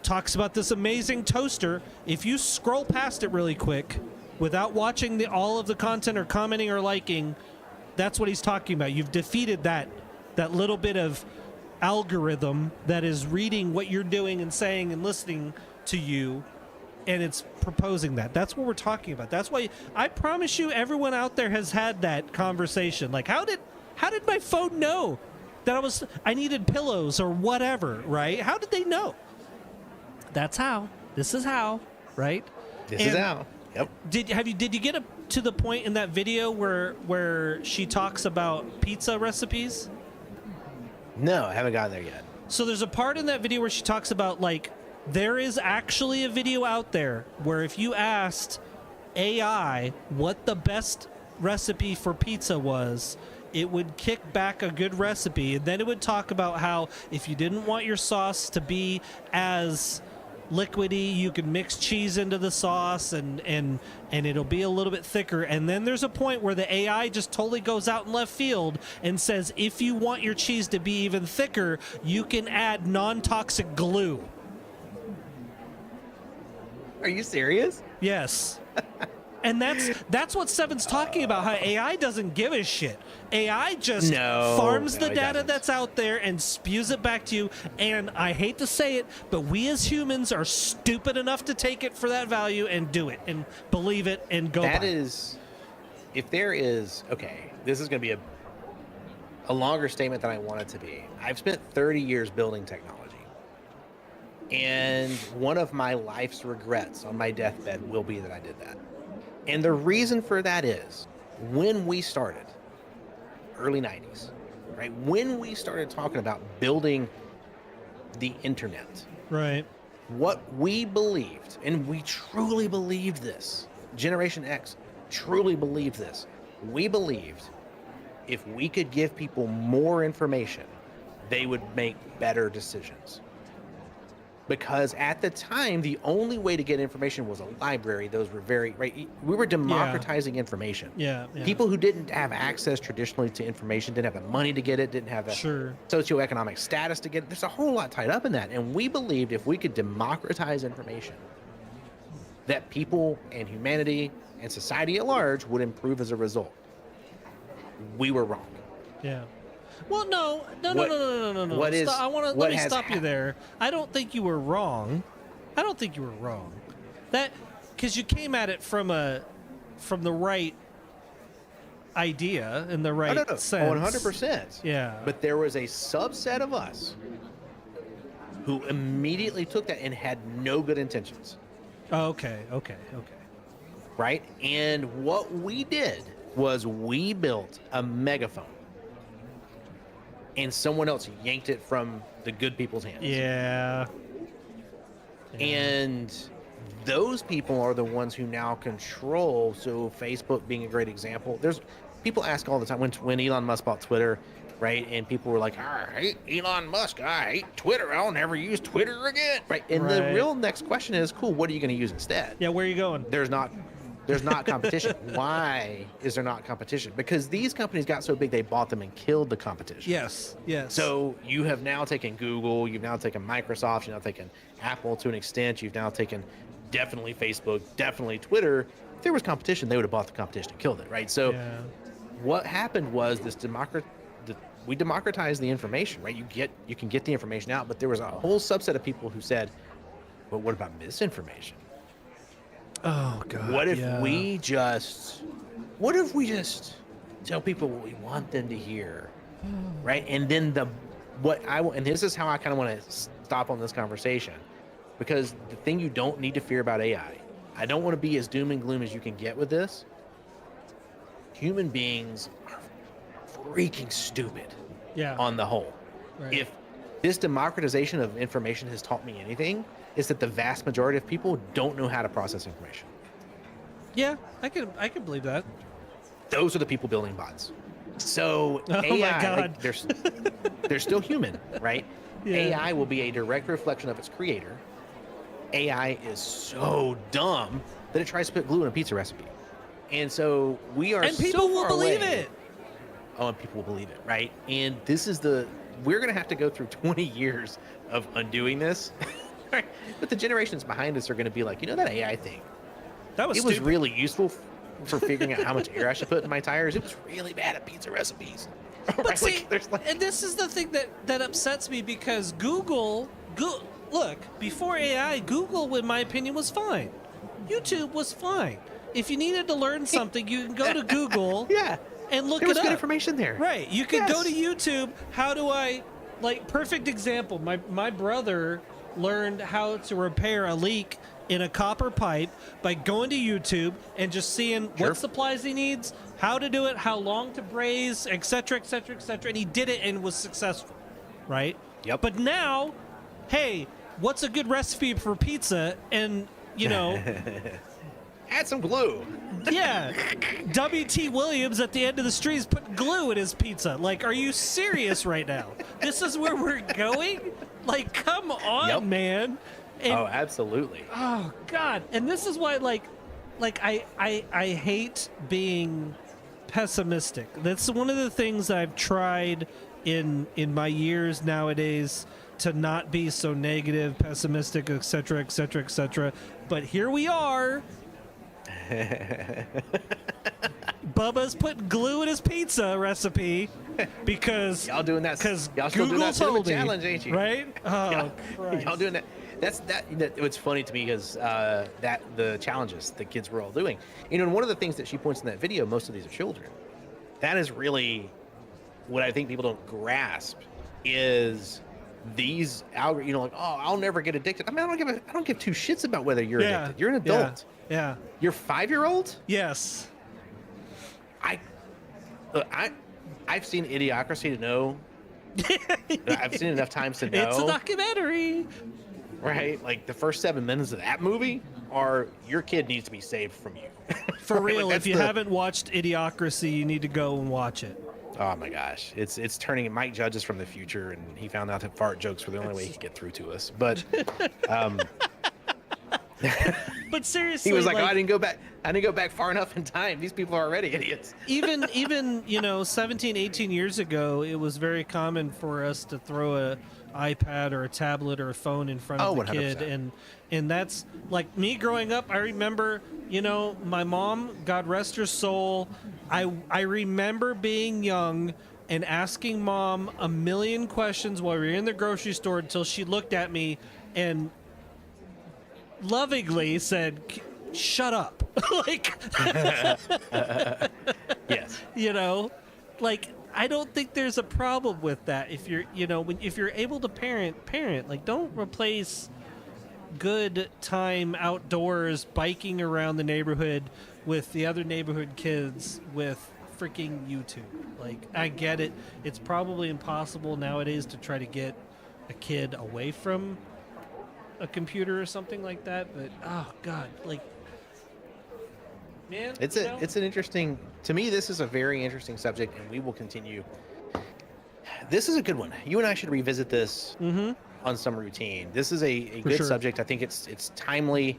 talks about this amazing toaster. If you scroll past it really quick, without watching all of the content or commenting or liking, that's what he's talking about. You've defeated that little bit of algorithm that is reading what you're doing and saying and listening to you, and it's proposing that. That's what we're talking about. That's why I promise you everyone out there has had that conversation. Like, how did my phone know that I needed pillows or whatever, right? How did they know? That's how. This is how, right? This is how. Yep. Did you get to the point in that video where she talks about pizza recipes? No, I haven't gotten there yet. So there's a part in that video where she talks about, like, there is actually a video out there where if you asked AI what the best recipe for pizza was, it would kick back a good recipe, and then it would talk about how if you didn't want your sauce to be as liquidy, you can mix cheese into the sauce and it'll be a little bit thicker. And then there's a point where the AI just totally goes out in left field and says, if you want your cheese to be even thicker, you can add non-toxic glue. Are you serious? Yes. And that's what Seven's talking about, how AI doesn't give a shit. AI just farms the data that's out there and spews it back to you. And I hate to say it, but we as humans are stupid enough to take it for that value and do it and believe it and go That by. is, if there is, okay, this is going to be a longer statement than I want it to be. I've spent 30 years building technology. And one of my life's regrets on my deathbed will be that I did that. And the reason for that is when we started, early 90s, right? When we started talking about building the internet, Right. what we believed, and we truly believed this, Generation X truly believed this. We believed if we could give people more information, they would make better decisions. Because at the time, the only way to get information was a library. Those were very, right? We were democratizing information. Yeah. People who didn't have access traditionally to information, didn't have the money to get it, didn't have the socioeconomic status to get it. There's a whole lot tied up in that. And we believed if we could democratize information, that people and humanity and society at large would improve as a result. We were wrong. Yeah. Well, no. Let me stop you there. I don't think you were wrong. That, because you came at it from the right idea and the right sense. 100%. Yeah. But there was a subset of us who immediately took that and had no good intentions. Okay. Right? And what we did was we built a megaphone. And someone else yanked it from the good people's hands. Yeah. And those people are the ones who now control. So Facebook being a great example. There's people ask all the time when Elon Musk bought Twitter, right? And people were like, I hate Elon Musk. I hate Twitter. I'll never use Twitter again. Right. And the real next question is, cool, what are you going to use instead? Yeah, where are you going? There's not competition. Why is there not competition? Because these companies got so big they bought them and killed the competition. Yes. So you have now taken Google, you've now taken Microsoft, you've now taken Apple to an extent, you've now taken definitely Facebook, definitely Twitter. If there was competition, they would have bought the competition and killed it, right? So what happened was we democratized the information, right? You can get the information out, but there was a whole subset of people who said, but what about misinformation? Oh God! What if we just tell people what we want them to hear, right? And then and this is how I kind of want to stop on this conversation, because the thing you don't need to fear about AI, I don't want to be as doom and gloom as you can get with this. Human beings are freaking stupid. Yeah. On the whole, Right. If this democratization of information has taught me anything, is that the vast majority of people don't know how to process information. Yeah, I could believe that. Those are the people building bots. So Oh AI, my God. like, they're still human, right? Yeah. AI will be a direct reflection of its creator. AI is so dumb that it tries to put glue in a pizza recipe, and so we are. And people so will far believe away. it. Oh, and people will believe it, right? And this is we're going to have to go through 20 years of undoing this. Right? But the generations behind us are going to be like, that AI thing, That was it stupid. was really useful for figuring out how much air I should put in my tires. It was really bad at pizza recipes. But Right? see, Like, and this is the thing that upsets me, because Google, look, before AI, Google, in my opinion, was fine. YouTube was fine. If you needed to learn something, you can go to Google yeah. and look There was it good up. information there. Right. You could Yes. go to YouTube. How do I, perfect example, my brother learned how to repair a leak in a copper pipe by going to YouTube and just seeing what supplies he needs, how to do it, how long to braise, etc., etc., etc., and he did it and was successful, right? Yep. But now, hey, what's a good recipe for pizza? And Add some glue. yeah, W.T. Williams at the end of the street is putting glue in his pizza. Like, are you serious right now? This is where we're going? Like, come on, man. And, Oh, absolutely. oh God! And this is why, I hate being pessimistic. That's one of the things I've tried in my years nowadays, to not be so negative, pessimistic, etc., etc., etc. But here we are. Bubba's putting glue in his pizza recipe because Y'all doing that? Because Y'all still Google doing that cinema told me, challenge, ain't you? right? Oh, Christ. Y'all doing that? It's funny to me because that the challenges the kids were all doing. And one of the things that she points in that video, most of these are children. That is really what I think people don't grasp is these like, oh, I'll never get addicted. I mean, I don't give two shits about whether you're addicted. You're an adult. Yeah. You're 5-year-old. Yes. I've seen Idiocracy to know. I've seen enough times to know. It's a documentary. Right? Like the first 7 minutes of that movie are your kid needs to be saved from you. For Right? real, Like, if you haven't watched Idiocracy, you need to go and watch it. Oh my gosh. It's turning Mike Judge is from the future and he found out that fart jokes were the only way he could get through to us. But But seriously, he was like, oh, I didn't go back far enough in time. These people are already idiots. even 17, 18 years ago, it was very common for us to throw a iPad or a tablet or a phone in front of the 100%. kid, and that's like me growing up. I remember, my mom, God rest her soul, I remember being young and asking mom a million questions while we were in the grocery store until she looked at me and lovingly said, shut up. Like, Yes. I don't think there's a problem with that. If you're, if you're able to parent, like, don't replace good time outdoors biking around the neighborhood with the other neighborhood kids with freaking YouTube. Like, I get it. It's probably impossible nowadays to try to get a kid away from a computer or something like that. But oh god, like, man, It's an interesting, to me, this is a very interesting subject, and we will continue. This is a good one. You and I should revisit this on some routine. This is a good subject. I think it's timely.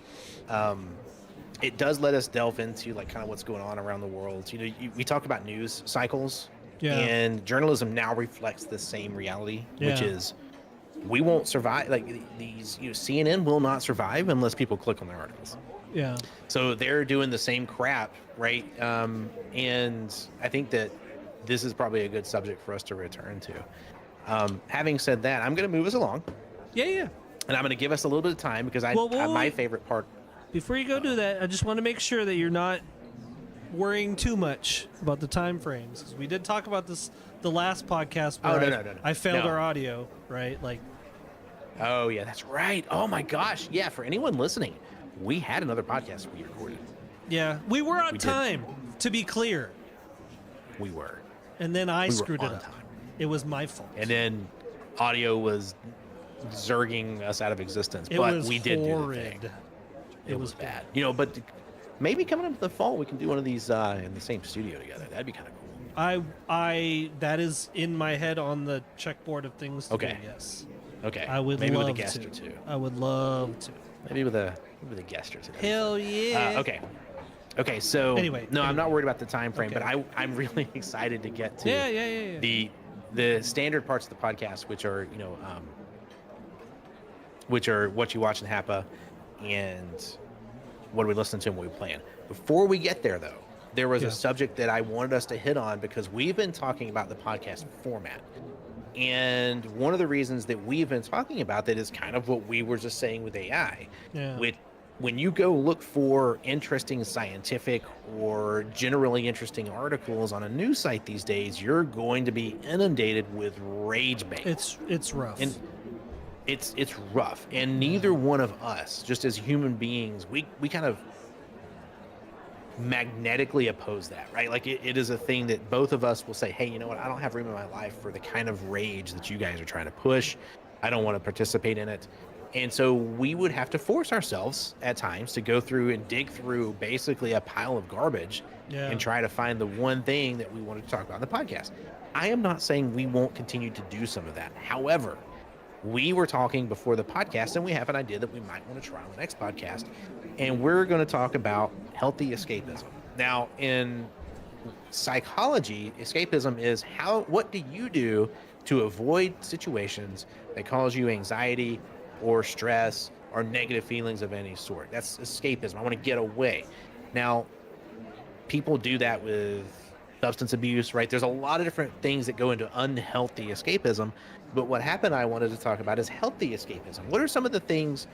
It does let us delve into like kind of what's going on around the world. We talk about news cycles, and journalism now reflects the same reality, which is we won't survive. Like these, CNN will not survive unless people click on their articles. Yeah. So they're doing the same crap, right? And I think that this is probably a good subject for us to return to. Having said that, I'm going to move us along. Yeah. And I'm going to give us a little bit of time because my favorite part. Before you go do that, I just want to make sure that you're not worrying too much about the time frames. 'Cause we did talk about this the last podcast where No. I failed our audio, right? Like, oh, yeah, that's right. Oh, my gosh. Yeah, for anyone listening, we had another podcast we recorded. yeah, we were on time, to be clear. We were. And then I screwed it on up. time. It was my fault. And then audio was zerging us out of existence. It but was we did horrid. do the thing. It was bad. But maybe coming up in the fall, we can do one of these in the same studio together. That'd be kind of cool. That is in my head on the checkboard of things to do, yes. Okay. I would maybe love with a guest to. or two. I would love to. Maybe with a guest or two. Hell yeah. Okay, so Anyway, I'm not worried about the time frame, Okay. but I'm really excited to get to Yeah. the standard parts of the podcast, which are what you watch in Hapa and what we listen to and what we plan. Before we get there, though, there was a subject that I wanted us to hit on because we've been talking about the podcast format. And one of the reasons that we've been talking about that is kind of what we were just saying with AI. Yeah. When you go look for interesting scientific or generally interesting articles on a news site these days, you're going to be inundated with rage bait. It's rough. And it's rough. And neither one of us, just as human beings, we kind of magnetically oppose that, right? Like it is a thing that both of us will say, hey, you know what? I don't have room in my life for the kind of rage that you guys are trying to push. I don't want to participate in it. And so we would have to force ourselves at times to go through and dig through basically a pile of garbage and try to find the one thing that we wanted to talk about in the podcast. I am not saying we won't continue to do some of that. However, we were talking before the podcast and we have an idea that we might want to try on the next podcast. And we're going to talk about healthy escapism. Now, in psychology, escapism is what do you do to avoid situations that cause you anxiety or stress or negative feelings of any sort? That's escapism. I want to get away. Now, people do that with substance abuse, right? There's a lot of different things that go into unhealthy escapism. But what happened, I wanted to talk about is healthy escapism. What are some of the things?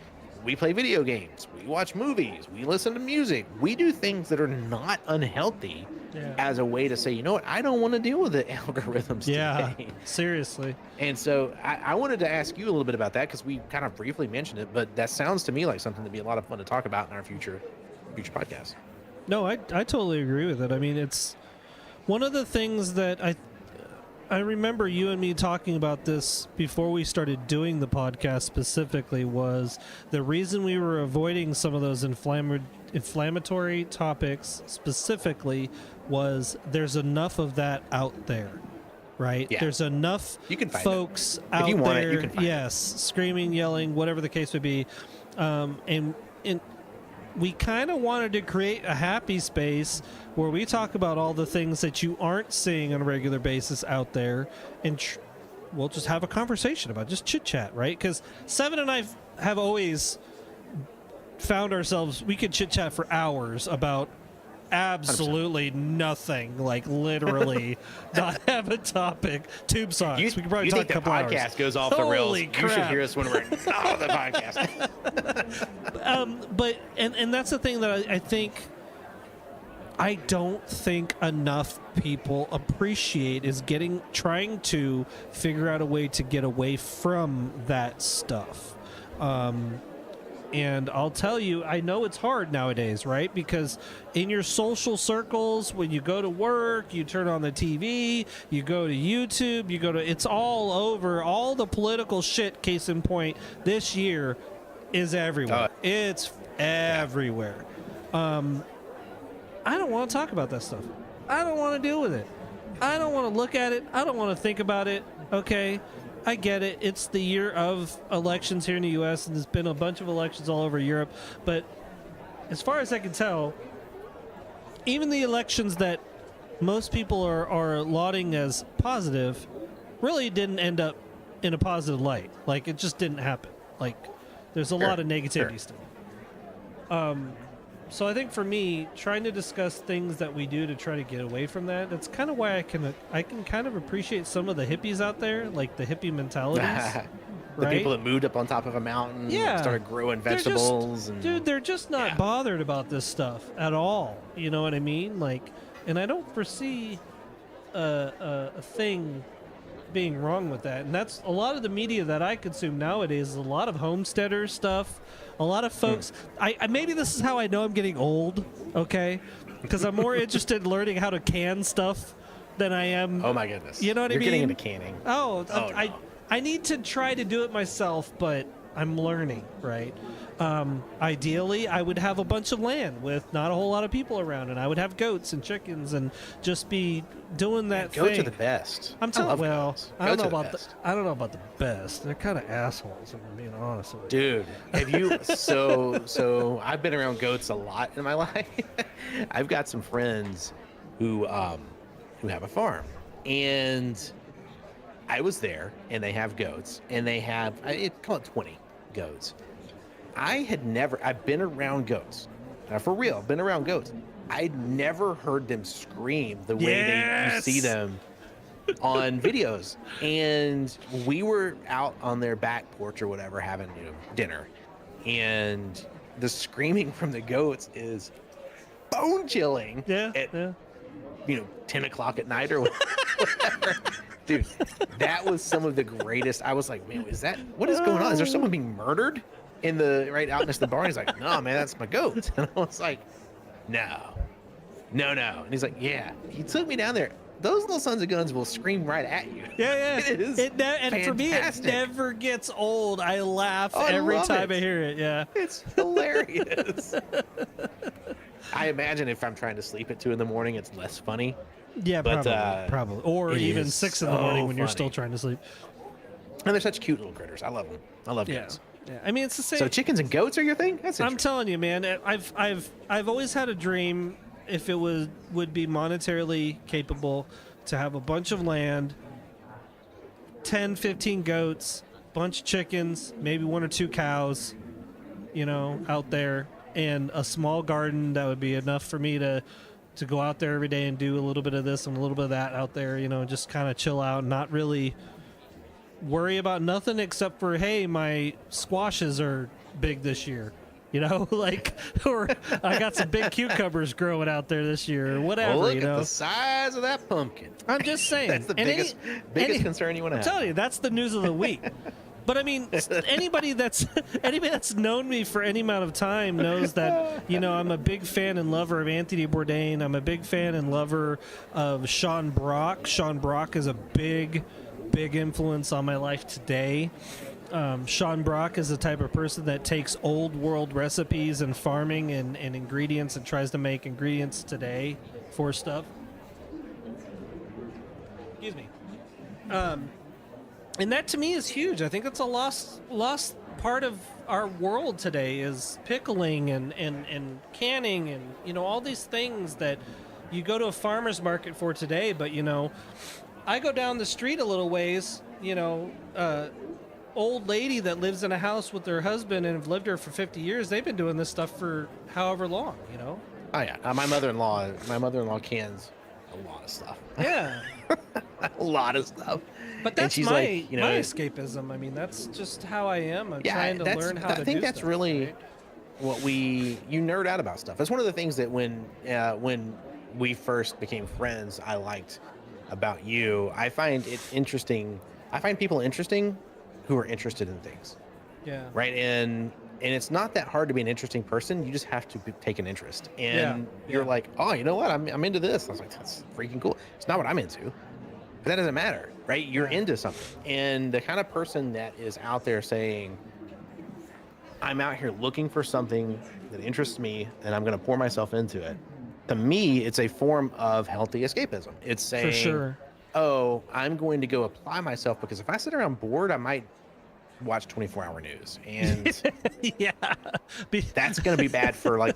We play video games, we watch movies, we listen to music, we do things that are not unhealthy as a way to say, you know what, I don't want to deal with the algorithms today. Seriously. And so I wanted to ask you a little bit about that because we kind of briefly mentioned it, but that sounds to me like something that'd be a lot of fun to talk about in our future podcast. No, I totally agree with it. I mean, it's one of the things that I remember you and me talking about this before we started doing the podcast specifically was the reason we were avoiding some of those inflammatory topics specifically was there's enough of that out there, right? Yeah. There's enough you can find folks it. out if you want there, it, you can find yes, screaming, yelling, whatever the case would be. And we kind of wanted to create a happy space where we talk about all the things that you aren't seeing on a regular basis out there, and we'll just have a conversation about it, just chit chat, right? Because Seven and I have always found ourselves, we could chit chat for hours about absolutely 100%. Nothing, like literally not have a topic. Tube songs. We could probably talk a couple hours. The podcast goes off the rails. Crap. You should hear us when we're on the podcast. But that's the thing that I think I don't think enough people appreciate is trying to figure out a way to get away from that stuff. And I'll tell you, I know it's hard nowadays, right? Because in your social circles, when you go to work, you turn on the TV, you go to YouTube, it's all over. All the political shit, case in point, this year, is everywhere. It's everywhere. I don't want to talk about that stuff. I don't want to deal with it. I don't want to look at it. I don't want to think about it. Okay, I get it. It's the year of elections here in the U.S., and there's been a bunch of elections all over Europe. But as far as I can tell, even the elections that most people are lauding as positive really didn't end up in a positive light. Like, it just didn't happen. Like, there's a lot of negativity still. So I think for me, trying to discuss things that we do to try to get away from that, that's kind of why I can kind of appreciate some of the hippies out there, like the hippie mentalities. The people that moved up on top of a mountain, started growing vegetables. Dude, they're just not bothered about this stuff at all. You know what I mean? Like, and I don't foresee a thing being wrong with that. And that's a lot of the media that I consume nowadays is a lot of homesteader stuff. A lot of folks, I maybe this is how I know I'm getting old, okay? Because I'm more interested in learning how to can stuff than I am. Oh my goodness! You know what I mean? You're getting into canning. Oh, I need to try to do it myself, but I'm learning, right? Ideally, I would have a bunch of land with not a whole lot of people around, and I would have goats and chickens and just be doing that thing. Goats are the best. I'm telling. Well, I don't know about the best. They're kind of assholes, if I'm being honest with you. Dude, have you? So I've been around goats a lot in my life. I've got some friends who have a farm, and I was there, and they have goats, and they have call it 20 goats. I've been around goats. Now, for real, I've been around goats. I'd never heard them scream the way you see them on videos. And we were out on their back porch or whatever having dinner. And the screaming from the goats is bone chilling at 10 o'clock at night or whatever. Dude, that was some of the greatest. I was like, man, what is going on? Is there someone being murdered? Right out next to the barn? He's like, no, man, that's my goat. And I was like, no. And he's like, yeah. He took me down there. Those little sons of guns will scream right at you. Yeah. It is and for me, it never gets old. I laugh every time I hear it. Yeah. It's hilarious. I imagine if I'm trying to sleep at 2 a.m, it's less funny. Yeah, but, probably. Or even 6 a.m. when funny. you're still trying to sleep. And they're such cute little critters. I love them. I love goats. Yeah, I mean, it's the same. So chickens and goats are your thing? That's I'm telling you, man. I've always had a dream, if it would be monetarily capable, to have a bunch of land, 10, 15 goats, bunch of chickens, maybe 1 or 2 cows, out there, and a small garden that would be enough for me to go out there every day and do a little bit of this and a little bit of that out there, just kind of chill out, not really worry about nothing except for, hey, my squashes are big this year, or I got some big cucumbers growing out there this year, or whatever. Well, look at the size of that pumpkin. I'm just saying. That's the biggest concern you want to have. I'm telling you, that's the news of the week. But I mean, anybody that's known me for any amount of time knows that I'm a big fan and lover of Anthony Bourdain. I'm a big fan and lover of Sean Brock. Sean Brock is a big influence on my life today. Sean Brock is the type of person that takes old world recipes and farming and ingredients and tries to make ingredients today for stuff. Excuse me. And that to me is huge. I think that's a lost part of our world today is pickling and canning and all these things that you go to a farmer's market for today. But I go down the street a little ways, old lady that lives in a house with her husband and have lived there for 50 years. They've been doing this stuff for however long, Oh yeah, my mother-in-law cans a lot of stuff. Yeah, a lot of stuff. But that's my escapism. I mean, that's just how I am. I'm trying to learn how to do stuff. I think that's really what you nerd out about stuff. That's one of the things that when we first became friends, I liked about you. I find it interesting. I find people interesting who are interested in things. Yeah. Right. And it's not that hard to be an interesting person. You just have to take an interest. And you're like, oh, you know what? I'm into this. I was like, that's freaking cool. It's not what I'm into, but that doesn't matter, right? You're into something. And the kind of person that is out there saying, I'm out here looking for something that interests me and I'm going to pour myself into it. To me, it's a form of healthy escapism. It's For saying, sure. oh, I'm going to go apply myself because if I sit around bored, I might watch 24-hour news. And Yeah. Be- that's going to be bad for like,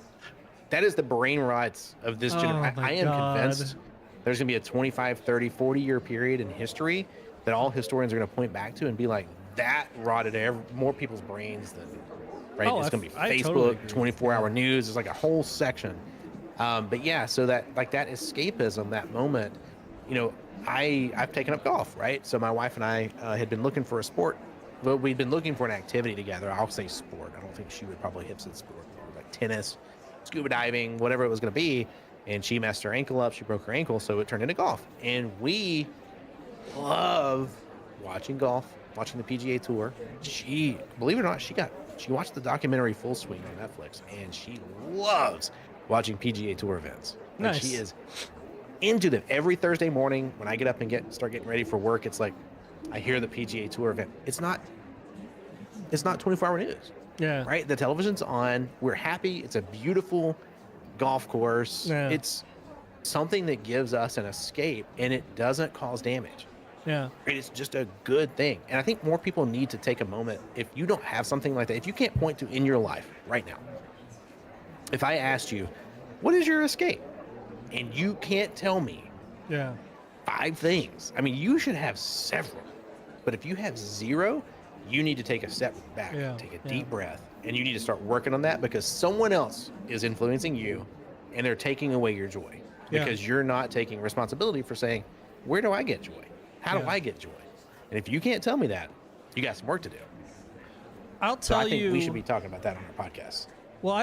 that is the brain rots of this oh generation. my I am God. convinced there's going to be a 25, 30, 40-year period in history that all historians are going to point back to and be like, that rotted more people's brains than, right? Oh, It's going to be I Facebook, totally agree. 24-hour news. It's like a whole section. But yeah, so that like that escapism, that moment, you know, I've taken up golf, right? So my wife and I had been looking for a sport. Well, we'd been looking for an activity together. I'll say sport. I don't think she would probably hit said sport, like tennis, scuba diving, whatever it was going to be. And she messed her ankle up. She broke her ankle, so it turned into golf. And we love watching golf, watching the PGA Tour. She, believe it or not, she watched the documentary Full Swing on Netflix, and she loves watching PGA Tour events. Like, Nice. she is into them. Every Thursday morning when I get up and start getting ready for work, it's like I hear the PGA Tour event. It's not 24-hour news. Yeah. Right? The television's on. We're happy. It's a beautiful golf course. Yeah. It's something that gives us an escape, and it doesn't cause damage. Yeah. Right? It's just a good thing. And I think more people need to take a moment. If you don't have something like that, if you can't point to in your life right now, if I asked you, what is your escape? And you can't tell me Yeah. 5 things. I mean, you should have several. But if you have 0, you need to take a step back, Yeah, take a yeah. deep breath, and you need to start working on that because someone else is influencing you and they're taking away your joy Yeah. because you're not taking responsibility for saying, where do I get joy? How do Yeah. I get joy? And if you can't tell me that, you got some work to do. I'll So tell I think you. we should be talking about that on our podcast. Well,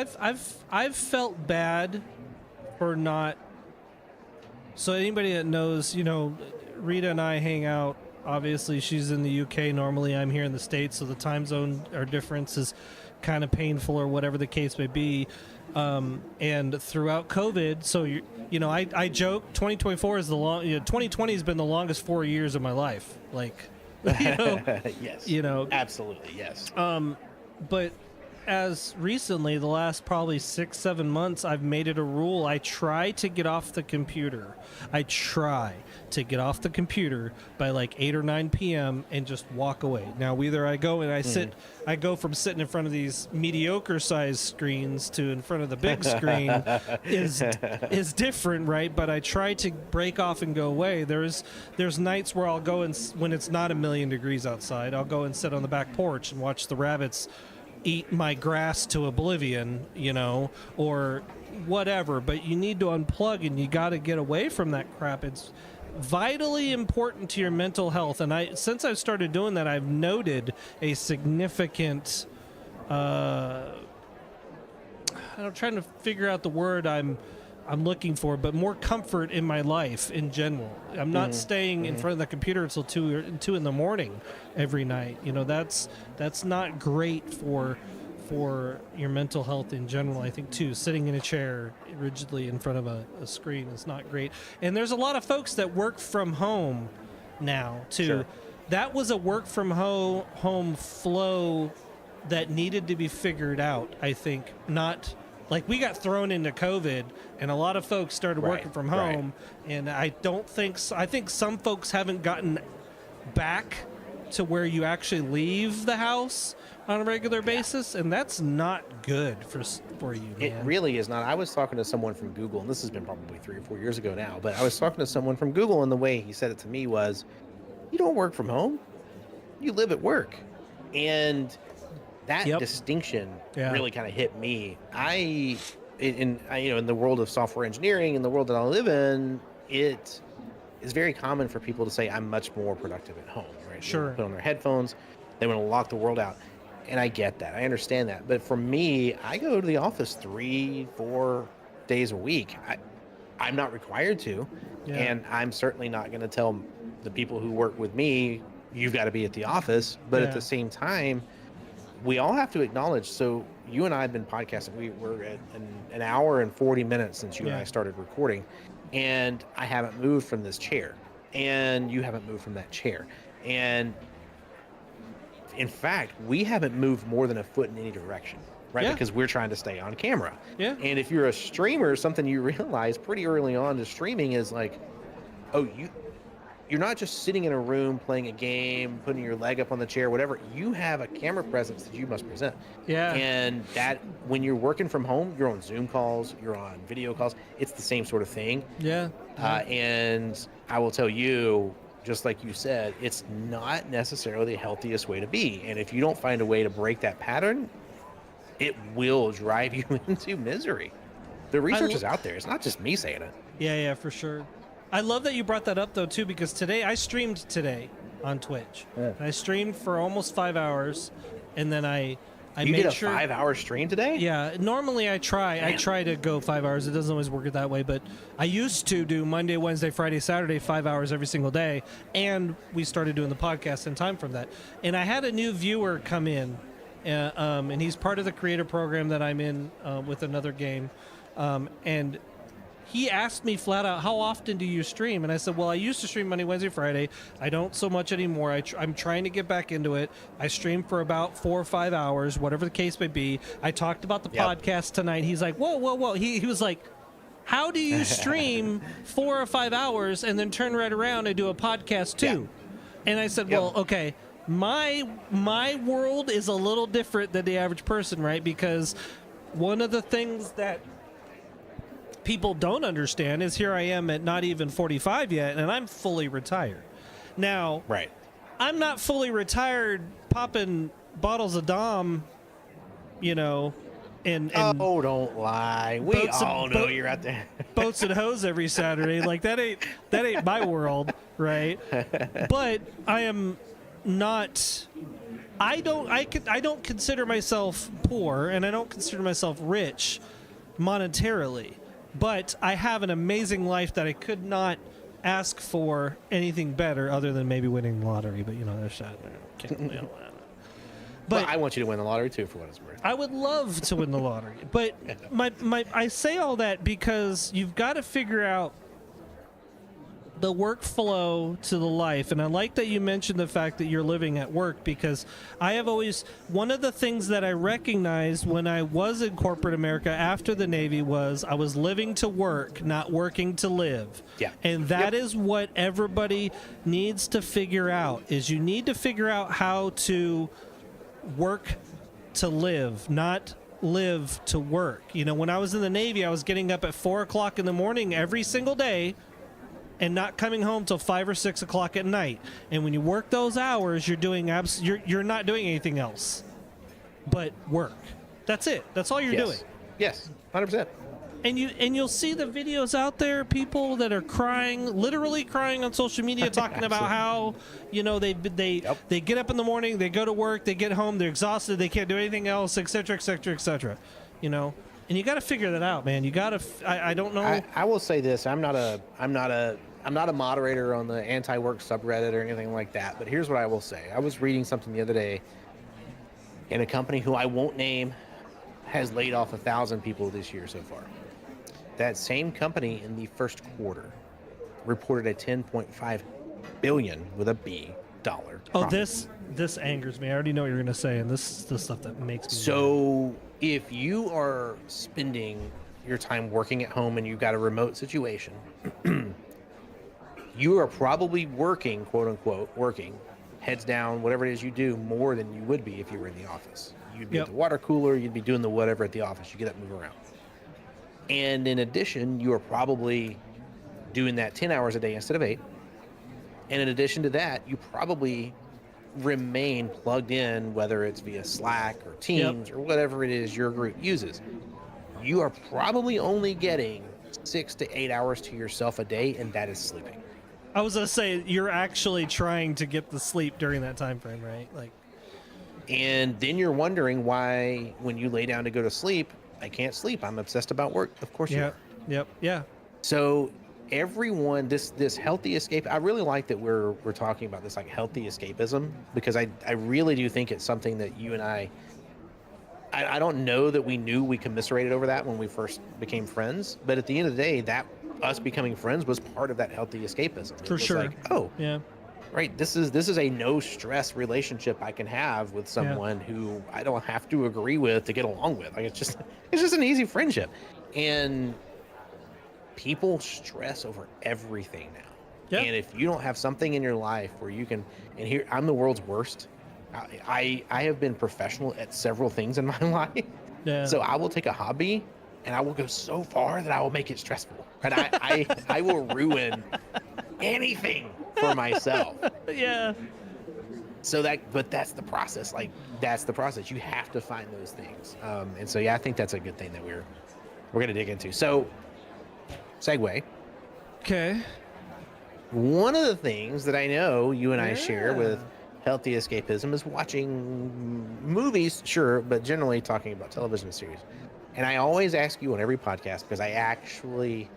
I've felt bad for not. So anybody that knows, you know, Rita and I hang out. Obviously, she's in the UK. Normally, I'm here in the States, so the time zone or difference is kind of painful, or whatever the case may be. And throughout COVID, so you know, I joke 2024 is the 2020 has been the longest 4 years of my life. Like, you know, Yes. you know, Absolutely. Yes. but as recently, the last probably 6-7 months, I've made it a rule. I try to get off the computer. I try to get off the computer by like 8 or 9 p.m. and just walk away. Now, either I go and I go from sitting in front of these mediocre sized screens to in front of the big screen is different, right? But I try to break off and go away. There's nights where I'll go and when it's not 1,000,000 degrees outside, I'll go and sit on the back porch and watch the rabbits eat my grass to oblivion, you know, or whatever. But you need to unplug and you got to get away from that crap. It's vitally important to your mental health. And since I've started doing that, I've noted a significant, I'm trying to figure out the word I'm looking for, but more comfort in my life in general. I'm not staying in front of the computer until 2 in the morning every night. You know, that's not great for your mental health in general. I think too, sitting in a chair rigidly in front of a screen is not great. And there's a lot of folks that work from home now too. Sure. That was a work from home flow that needed to be figured out. I think not. Like, we got thrown into COVID, and a lot of folks started Right, working from home, and I think some folks haven't gotten back to where you actually leave the house on a regular basis, and that's not good for you, man. It really is not. I was talking to someone from Google, and this has been probably 3 or 4 years ago now, but I was talking to someone from Google, and the way he said it to me was, you don't work from home, you live at work. And that distinction really kind of hit me. In the world of software engineering, in the world that I live in, it is very common for people to say, I'm much more productive at home, right? Sure. They put on their headphones, they want to lock the world out. And I get that. I understand that. But for me, I go to the office 3-4 days a week. I'm not required to. Yeah. And I'm certainly not going to tell the people who work with me, you've got to be at the office. But at the same time, we all have to acknowledge. So you and I have been podcasting. We're at an hour and 40 minutes since you and I started recording. And I haven't moved from this chair. And you haven't moved from that chair. And in fact, we haven't moved more than a foot in any direction, right? Yeah. Because we're trying to stay on camera. Yeah. And if you're a streamer, something you realize pretty early on to streaming is like, oh, you're not just sitting in a room playing a game, putting your leg up on the chair, whatever. You have a camera presence that you must present. Yeah. And that when you're working from home, you're on Zoom calls, you're on video calls. It's the same sort of thing. Yeah. And I will tell you, just like you said, it's not necessarily the healthiest way to be. And if you don't find a way to break that pattern, it will drive you into misery. The research is out there. It's not just me saying it. Yeah, for sure. I love that you brought that up, though, too, because today, I streamed today on Twitch. Yeah. And I streamed for almost 5 hours, and then I You made did a sure... 5-hour stream today? Yeah, normally I try to go 5 hours. It doesn't always work it that way, but I used to do Monday, Wednesday, Friday, Saturday, 5 hours every single day, and we started doing the podcast in time from that. And I had a new viewer come in, and he's part of the creator program that I'm in with another game, and he asked me flat out, how often do you stream? And I said, well, I used to stream Monday, Wednesday, Friday. I don't so much anymore. I'm trying to get back into it. I stream for about 4 or 5 hours, whatever the case may be. I talked about the podcast tonight. He's like, whoa. He was like, how do you stream 4 or 5 hours and then turn right around and do a podcast too? And I said, well, okay, my world is a little different than the average person, right? Because one of the things that people don't understand is here I am at not even 45 yet, and I'm fully retired. Now, Right. I'm not fully retired popping bottles of Dom, and Oh, don't lie. We boats and- all know boat- you're out there. boats and hoes every Saturday. Like that ain't my world, right? But I am not. I don't consider myself poor, and I don't consider myself rich monetarily. But I have an amazing life that I could not ask for anything better other than maybe winning the lottery. But there's that. But I want you to win the lottery too, for what it's worth. I would love to win the lottery, but I say all that because you've got to figure out the workflow to the life. And I like that you mentioned the fact that you're living at work, because I have always, one of the things that I recognized when I was in corporate America after the Navy was I was living to work, not working to live. Yeah. And that is what everybody needs to figure out, is you need to figure out how to work to live, not live to work. When I was in the Navy, I was getting up at 4 o'clock in the morning every single day and not coming home till 5 or 6 o'clock at night. And when you work those hours, you're doing you're not doing anything else but work. That's it. That's all you're doing. Yes, 100%. And you'll see the videos out there, people that are crying, literally crying on social media, talking about how they get up in the morning, they go to work, they get home, they're exhausted, they can't do anything else, etc., etc., etc. And you got to figure that out, man. You got to. I don't know. I will say this: I'm not a moderator on the anti-work subreddit or anything like that. But here's what I will say: I was reading something the other day, and a company who I won't name has laid off 1,000 people this year so far. That same company in the first quarter reported a $10.5 billion with a B dollar. Oh, profit. this angers me. I already know what you're going to say, and this is the stuff that makes me. So if you are spending your time working at home and you've got a remote situation, you are probably working, quote unquote, working, heads down, whatever it is you do, more than you would be if you were in the office. You'd be at the water cooler, you'd be doing the whatever at the office. You get up and move around. And in addition, you are probably doing that 10 hours a day instead of 8. And in addition to that, you probably remain plugged in, whether it's via Slack or Teams or whatever it is your group uses. You are probably only getting 6 to 8 hours to yourself a day, and that is sleeping. I was going to say, you're actually trying to get the sleep during that time frame, right? And then you're wondering why, when you lay down to go to sleep, I can't sleep. I'm obsessed about work. Of course you are. Yeah. So everyone, this healthy escape, I really like that we're talking about this like healthy escapism, because I really do think it's something that you and I don't know that we knew we commiserated over that when we first became friends, but at the end of the day, that us becoming friends was part of that healthy escapism. For sure. Like, oh, yeah, right, this is a no stress relationship I can have with someone who I don't have to agree with to get along with. Like it's just an easy friendship. And people stress over everything now. Yeah. And if you don't have something in your life where you can, and here I'm the world's worst. I have been professional at several things in my life. Yeah. So I will take a hobby and I will go so far that I will make it stressful. And I will ruin anything for myself. Yeah. So but that's the process. Like that's the process. You have to find those things. And so, yeah, I think that's a good thing that we're going to dig into. So segue. Okay. One of the things that I know you and I share Yeah. with Healthy Escapism is watching movies, sure, but generally talking about television series. And I always ask you on every podcast because I actually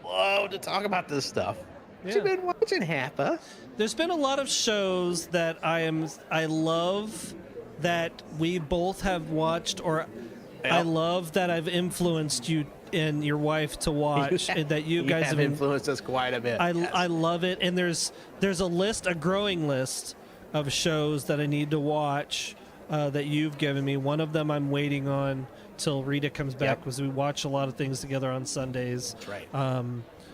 love to talk about this stuff. What you Yeah. been watching, Hapa? There's been a lot of shows that I love that we both have watched, or I Yep. love that I've influenced you and your wife to watch, and that you guys have influenced us quite a bit. Yes. I love it, and there's a growing list of shows that I need to watch that you've given me. One of them I'm waiting on till Rita comes back, because we watch a lot of things together on Sundays. That's right.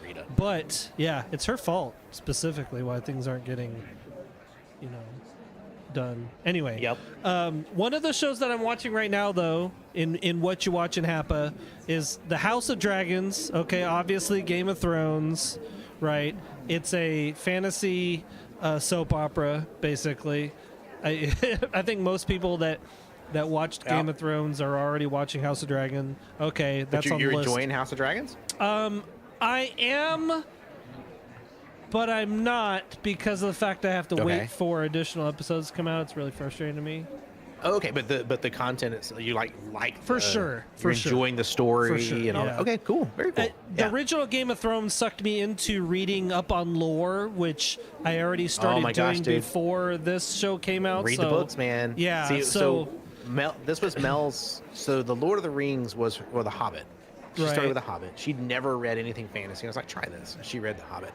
Rita. But yeah, it's her fault specifically why things aren't getting, done. Anyway. Yep. One of the shows that I'm watching right now, though, in What You Watch in Hapa, is The House of Dragons. Okay, obviously Game of Thrones, right? It's a fantasy soap opera, basically. I I think most people that watched Game of Thrones are already watching House of Dragon. Okay, that's But on you're the list. enjoying House of Dragons? I am, but I'm not, because of the fact I have to wait for additional episodes to come out. It's really frustrating to me. Oh, okay, but the content is you like For sure, you're for sure. enjoying the story For sure, and all yeah. that. Okay, cool, very cool. The original Game of Thrones sucked me into reading up on lore, which I already started my doing gosh, dude. before this show came out. Read the books, man. Yeah, See, so Mel, this was Mel's. So the Lord of the Rings was The Hobbit. She Right. started with The Hobbit. She'd never read anything fantasy. I was like, try this. She read The Hobbit.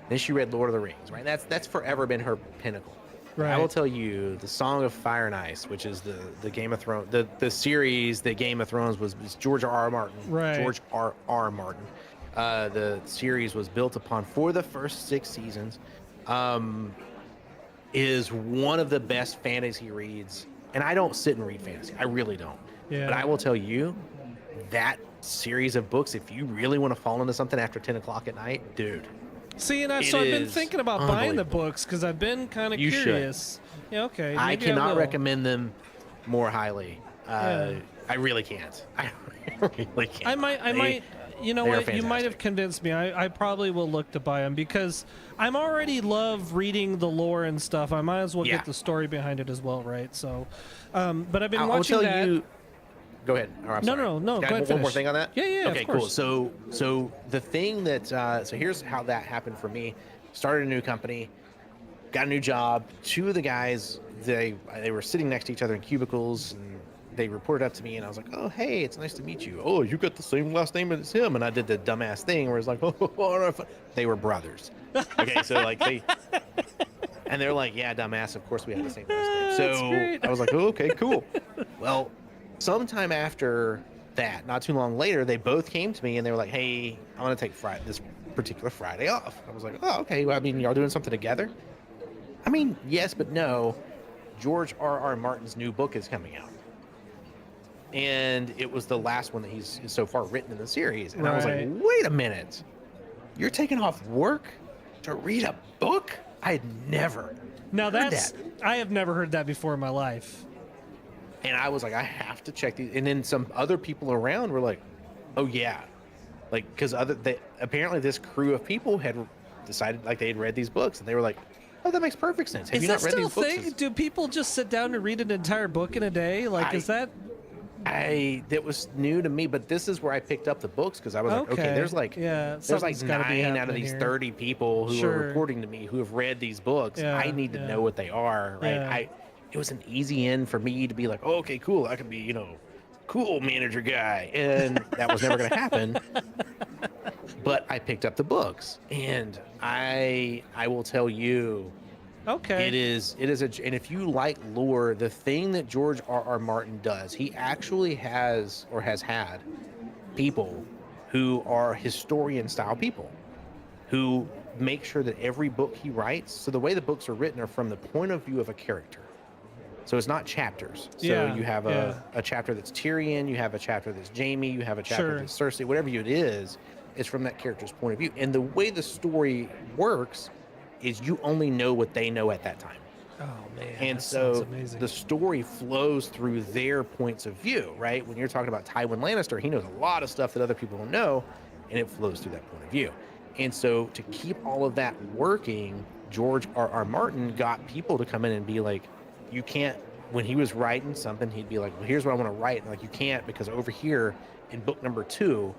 Then she read Lord of the Rings. Right. That's forever been her pinnacle. Right. I will tell you, the Song of Fire and Ice, which is the Game of Thrones, the series that Game of Thrones was George R. Martin. Right. George R. Martin. The series was built upon for the first 6 seasons. Is one of the best fantasy reads. And I don't sit and read fantasy. I really don't. Yeah. But I will tell you, that series of books, if you really want to fall into something after 10 o'clock at night, dude. see, and I've It been is thanking about buying the unbelievable. books because I've been kind of You should. curious. Yeah, okay. I maybe cannot will. recommend them more highly. I really can't. I really can't. I might. You know they are what? You might have fantastic. convinced me. I probably will look to buy them because I'm already love reading the lore and stuff. I might as well Yeah. get the story behind it as well, right? So, but I've been I'll watching tell that. you. Go ahead. Or I'm No, sorry. no, no, Got go ahead, one more finish. thing on that? Yeah, yeah, Okay, of cool. course. So the thing that so here's how that happened for me. Started a new company, got a new job. 2 of the guys, they were sitting next to each other in cubicles, and they reported up to me, and I was like, "Oh, hey, it's nice to meet you. Oh, you got the same last name as him." And I did the dumbass thing where it's like, "Oh, they were brothers." Okay, so like and they're like, "Yeah, dumbass. Of course we have the same last name." That's So great. I was like, "Oh, okay, cool." Well, sometime after that, not too long later, they both came to me and they were like, "Hey, I want to take this particular Friday off." I was like, "Oh, okay. Well, I mean, y'all doing something together?" I mean, yes, but no. George R. Martin's new book is coming out. And it was the last one that he's so far written in the series. And I was like, Right. wait a minute. You're taking off work to read a book? I had never Now heard that's that. I have never heard that before in my life. And I was like, I have to check these. And then some other people around were like, oh, yeah. Like, because apparently this crew of people had decided, like, they had read these books. And they were like, oh, that makes perfect sense. Have Is you that not read still a these books? thing? Do people just sit down and read an entire book in a day? Like, is that That was new to me, but this is where I picked up the books because I was like, okay, there's like something's there's like gotta be 9 out of happening these here. 30 people who Sure. are reporting to me who have read these books. Yeah, I need to yeah. know what they are, right? Yeah. It was an easy in for me to be like, oh, okay, cool. I could be, cool manager guy, and that was never going to happen. But I picked up the books, and I will tell you, Okay. It is and if you like lore, the thing that George R.R. Martin does, he actually has or has had people who are historian style people who make sure that every book he writes, so the way the books are written are from the point of view of a character. So it's not chapters. So Yeah, you have a chapter that's Tyrion, you have a chapter that's Jaime, you have a chapter that's Cersei, whatever it is, it's from that character's point of view. And the way the story works is you only know what they know at that time. Oh man. And so the story flows through their points of view, right? When you're talking about Tywin Lannister, he knows a lot of stuff that other people don't know, and it flows through that point of view. And so to keep all of that working, George R.R. Martin got people to come in and be like, you can't, when he was writing something, he'd be like, well, here's what I want to write. And like, you can't, because over here in book number 2,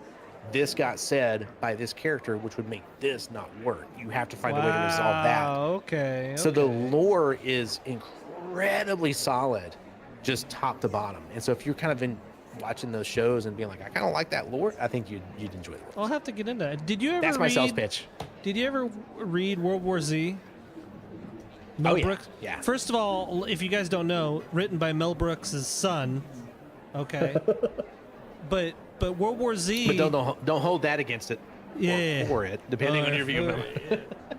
this got said by this character, which would make this not work. You have to find a way to resolve that. Okay. So the lore is incredibly solid, just top to bottom. And so if you're kind of in watching those shows and being like, I kind of like that lore, I think you'd enjoy it. I'll have to get into it. Did you ever That's my sales pitch. Did you ever read World War Z? Mel Brooks? Yeah. First of all, if you guys don't know, written by Mel Brooks' son. Okay. but World War Z. But don't hold that against it. Yeah. Or it, depending on your view.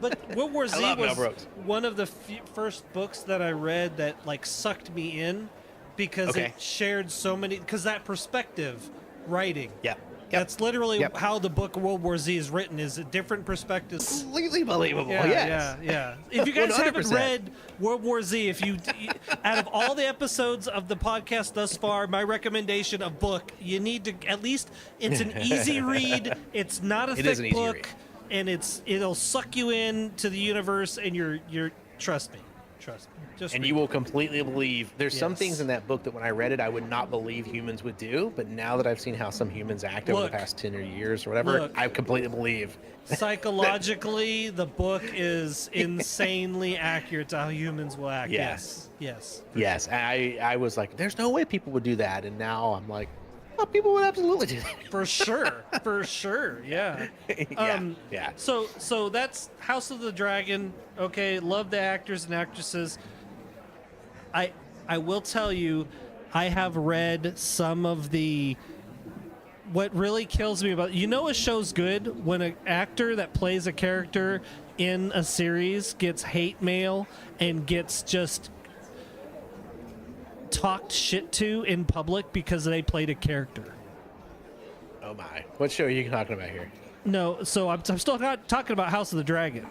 But World War Z Mel was Brooks. one of the first books that I read that like sucked me in because it shared so many. Because that perspective writing. Yeah. That's literally how the book World War Z is written, is a different perspective. Completely believable. Yeah. If you guys haven't 100%. read World War Z, if you, out of all the episodes of the podcast thus far, my recommendation of book, you need to at least, it's an easy read. It's not a thick book, and it'll suck you in to the universe, and you're trust me. And you will completely believe. There's some things in that book that when I read it, I would not believe humans would do. But now that I've seen how some humans act over the past 10 years or whatever, I completely believe. Psychologically, the book is insanely accurate to how humans will act. Yes. Yes. I was like, there's no way people would do that. And now I'm like, well, people would absolutely do that. For sure. Yeah. Yeah. So that's House of the Dragon. Okay. Love the actors and actresses. I will tell you, I have read some of the. What really kills me about a show's good when an actor that plays a character in a series gets hate mail and gets just talked shit to in public because they played a character. Oh my! What show are you talking about here? No, so I'm still talking about House of the Dragon.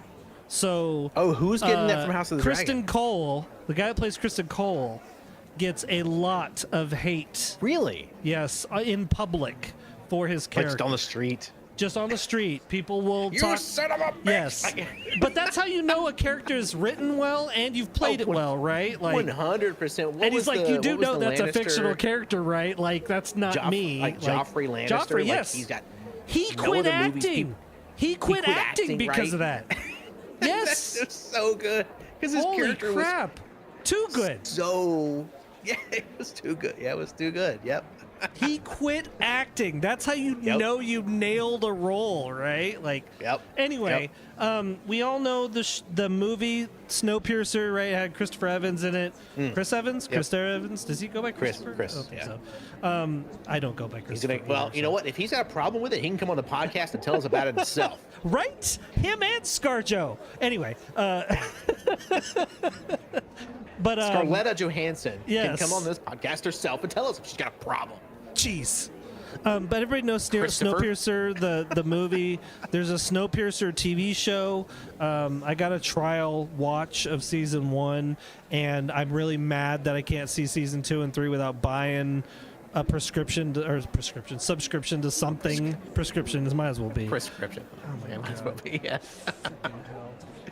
So who's getting that from House of the Kristen Dragon? Cole, the guy that plays Kristen Cole, gets a lot of hate. Really? Yes, in public for his character. Just on the street. Just on the street, people will You talk. son of a bitch! Yes, but that's how you know a character is written well and you've played it well, right? Like 100%. And he's like, you do know that's a fictional character, right? Like that's not me. Like Joffrey Lannister. Joffrey, yes. He quit acting. He quit acting because of that. Yes. That's so good. Because his character crap. Too good. It was too good. Yeah, it was too good. Yep. He quit acting. That's how you know you nailed a role, right? Like. Yep. Anyway, we all know the movie Snowpiercer, right? It had Christopher Evans in it. Chris Evans? Yep. Christopher Evans? Does he go by Christopher? Chris. I don't think Yeah. so. I don't go by Christopher. You know what? If he's got a problem with it, he can come on the podcast and tell us about it himself. Right? Him and ScarJo. Anyway. But Scarletta Johansson can yes. come on this podcast herself and tell us if she's got a problem. Jeez. But everybody knows Christopher? Snowpiercer, the movie. There's a Snowpiercer TV show. I got a trial watch of season 1, and I'm really mad that I can't see season 2 and 3 without buying a subscription to something. Prescription might as well be. Prescription. Oh my God. Might as well be, yeah.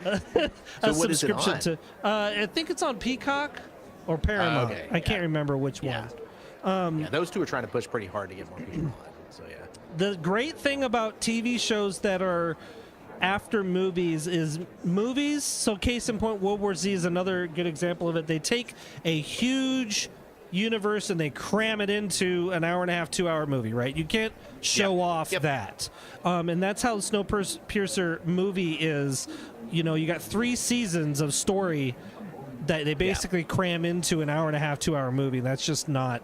A what is it subscription on? to. I think it's on Peacock or Paramount. I can't remember which one. Yeah, those two are trying to push pretty hard to get more people on. So yeah. The great thing about TV shows that are after movies is movies. So case in point, World War Z is another good example of it. They take a huge universe and they cram it into an hour and a half, 2-hour movie, right? You can't show off that. And that's how the Snowpiercer movie is. you got 3 seasons of story that they basically cram into an hour and a half, 2-hour movie. That's just not,